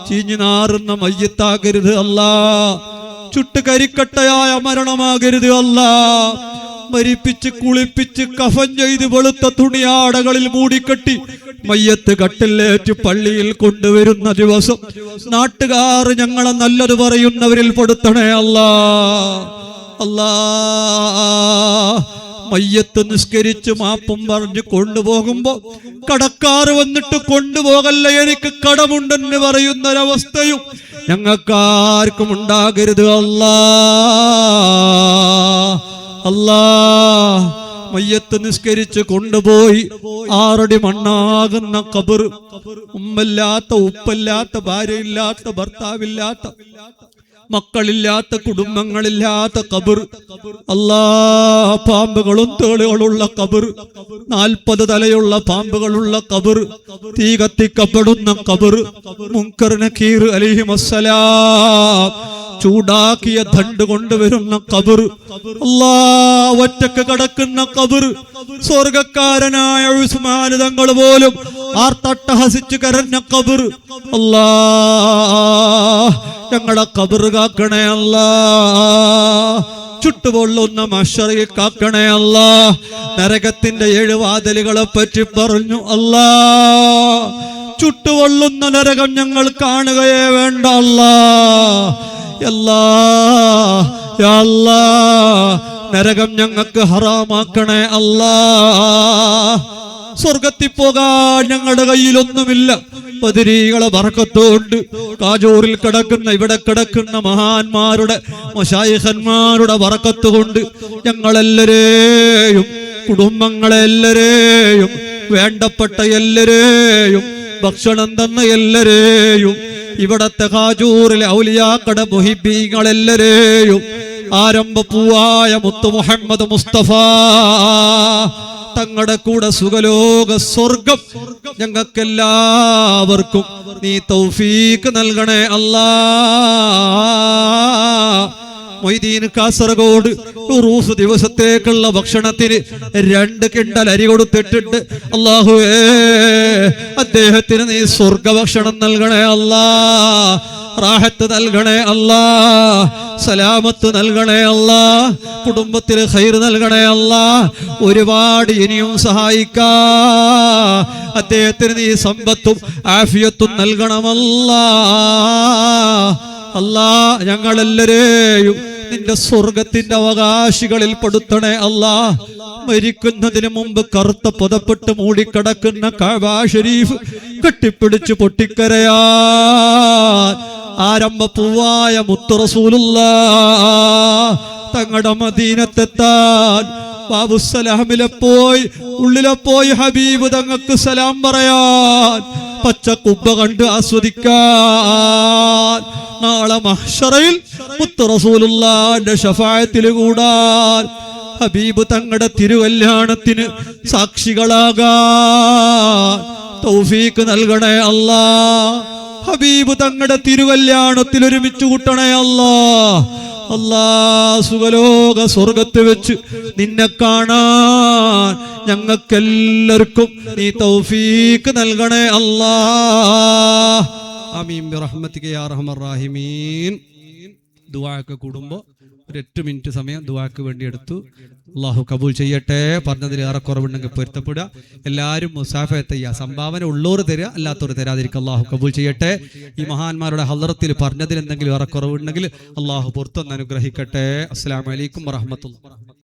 ചീഞ്ഞു നാറുന്ന മയ്യത്താകരുത് അല്ലാ. ചുട്ടുകരിക്കട്ടയായ മരണമാകരുത് അല്ലാ. മരിപ്പിച്ച് കുളിപ്പിച്ച് കഫൻ ചെയ്ത് വെളുത്ത തുണിയാടകളിൽ മൂടിക്കെട്ടി മയ്യത്ത് കട്ടിലേറ്റ് പള്ളിയിൽ കൊണ്ടുവരുന്ന ദിവസം നാട്ടുകാർ ഞങ്ങളെ നല്ലത് പറയുന്നവരിൽ പെടുത്തണേ അല്ലാ. അല്ലാ, മയ്യത്ത് നിസ്കരിച്ച് മാപ്പും പറഞ്ഞ് കൊണ്ടുപോകുമ്പോ കടക്കാർ വന്നിട്ട് കൊണ്ടുപോകല്ല, എനിക്ക് കടമുണ്ടെന്ന് പറയുന്നൊരവസ്ഥയും ഞങ്ങൾക്കാർക്കും ഉണ്ടാകരുത് അല്ലാ. അല്ലാ, മയ്യത്ത് നിസ്കരിച്ച് കൊണ്ടുപോയി 6 അടി മണ്ണാകുന്ന ഖബർ, ഉമ്മല്ലാത്ത, ഉപ്പല്ലാത്ത, ഭാര്യയില്ലാത്ത, ഭർത്താവില്ലാത്ത, മക്കളില്ലാത്ത, കുടുംബങ്ങളില്ലാത്ത ഖബർ. അല്ലാ, പാമ്പുകളും തേളുകളുള്ള ഖബർ, 40 തലയുള്ള പാമ്പുകളുള്ള ഖബർ, തീ കത്തിക്കപ്പെടുന്ന ഖബർ, മുൻകർ നകീർ അലൈഹിമുസ്സലാം ചൂടാക്കിയ ദണ്ഡ് കൊണ്ടുവരുന്ന ഖബർ. അല്ലാ, ഒറ്റക്ക് കിടക്കുന്ന ഖബർ. സ്വർഗക്കാരനായ ഉസ്മാൻ തങ്ങൾ പോലും ആർത്തട്ടഹസിച്ച് കരഞ്ഞ ഖബർ. അല്ലാ, ഞങ്ങളുടെ ഖബർ കാക്കണേ അല്ലാ. ചുട്ടുപൊള്ളുന്ന മഹ്ശറിൽ കാക്കണേ അല്ലാ. നരകത്തിന്റെ 7 വാതിലുകളെ പറ്റി പറഞ്ഞു അല്ലാ. ചുട്ടുപൊള്ളുന്ന നരകം ഞങ്ങൾ കാണുകയേ വേണ്ട അല്ലാ. അല്ലാ, യാ അല്ലാ, നരകം ഞങ്ങൾക്ക് ഹറാമാക്കണേ അല്ലാ. സ്വർഗത്തിൽ പോകാൻ ഞങ്ങളുടെ കയ്യിലൊന്നുമില്ല. ബദരീകളെ ബർക്കത്തുകൊണ്ട് കാജൂറിൽ കിടക്കുന്ന, ഇവിടെ കിടക്കുന്ന മഹാന്മാരുടെ, മശായിഖന്മാരുടെ ബർക്കത്ത് കൊണ്ട് ഞങ്ങളെല്ലാരെയും, കുടുംബങ്ങളെല്ലാരെയും, വേണ്ടപ്പെട്ട എല്ലാരെയും, ഭക്ഷണം തന്ന എല്ലാരെയും, ഇവിടത്തെ കാജൂറിലെ ഔലിയാക്കടെ മുഹിബ്ബീങ്ങളെല്ലാരെയും ആരംഭപ്പൂവായ മുത്തു മുഹമ്മദ് മുസ്തഫ തങ്ങളുടെ കൂടെ സുഖലോക സ്വർഗം ഞങ്ങൾക്കെല്ലാവർക്കും നീ തൗഫീക്ക് നൽകണേ അല്ലാ. മൊയ്തീൻ കാസർഗോഡ് റൂസ് ദിവസത്തേക്കുള്ള ഭക്ഷണത്തിന് 2 കിണ്ടൽ അരി കൊടുത്തിട്ടുണ്ട്. അല്ലാഹുവേ, അദ്ദേഹത്തിന് നീ സ്വർഗഭക്ഷണം നൽകണേ അല്ലാ, റാഹത്ത് നൽകണേ അല്ലാ, സലാമത്ത് നൽകണേ അല്ലാ, കുടുംബത്തിൽ ഖൈർ നൽകണേ അല്ലാ. ഒരുപാട് ഇനിയും സഹായിക്കാ അദ്ദേഹത്തിന് നീ സമ്പത്തും ആഫിയത്തും നൽകണമല്ലാ. അല്ലാ, ഞങ്ങളെല്ലാരെയും നിന്റെ സ്വർഗത്തിന്റെ അവകാശികളിൽ പെടുത്തണേ അല്ലാ. മരിക്കുന്നതിന് മുമ്പ് കറുത്ത പുതപ്പെട്ട് മൂടിക്കിടക്കുന്ന കഅബ ഷരീഫ് കെട്ടിപ്പിടിച്ച് പൊട്ടിക്കരയാൻ ആരംഭപ്പൂവായ മുത്തു റസൂലുള്ളാഹ് തങ്ങളുടെ മദീനത്തെത്താൻ ബാബുസലാമിലെ പോയി ഉള്ളിലെ പോയി ഹബീബ് തങ്ങൾക്ക് സലാം പറയാൻ പച്ച കുബ്ബ കണ്ട് ആസ്വദിക്കാൻ നാളെ മഹ്ശറയിൽ മുത്തു റസൂലുള്ളാഹിന്റെ ശഫാഅത്തിൽ കൂടാൻ ഹബീബ് തങ്ങളുടെ തിരുകല്യാണത്തിന് സാക്ഷികളാകാൻ തൗഫീക്ക് നൽകണേ അല്ലാ. ഹബീബ് തങ്ങളുടെ തിരുകല്യാണത്തിൽ ഒരുമിച്ച് കൂട്ടണേ അല്ലാ. അല്ലാ, സുഖലോക സ്വർഗത്ത് വെച്ച് നിന്നെ കാണാൻ ഞങ്ങൾക്കെല്ലാവർക്കും നീ തൗഫീക്ക് നൽകണേ അല്ലാ. ആമീൻ ബിറഹ്മതിക യാ അർഹമർ റഹീമീൻ. ദുആക്ക് കൂടുമ്പോൾ ഒരു 8 മിനിറ്റ് സമയം ദുആക്ക് വേണ്ടി എടുത്തു. അള്ളാഹു കബൂൽ ചെയ്യട്ടെ. പറഞ്ഞതിൽ ഏറെ കുറവുണ്ടെങ്കിൽ പൊരുത്തപ്പെടുക. എല്ലാവരും മുസാഫത്ത് ചെയ്യുക. സംഭാവന ഉള്ളവർ തരിക, അല്ലാത്തവർ തരാതിരിക്കുക. അള്ളാഹു കബൂൽ ചെയ്യട്ടെ. ഈ മഹാന്മാരുടെ ഹളറത്തിൽ പറഞ്ഞതിൽ എന്തെങ്കിലും ഏറെ കുറവുണ്ടെങ്കിൽ അള്ളാഹു പുറത്തൊന്ന് അനുഗ്രഹിക്കട്ടെ. അസ്സലാമു അലൈക്കും വറഹ്മത്തുള്ളാഹി.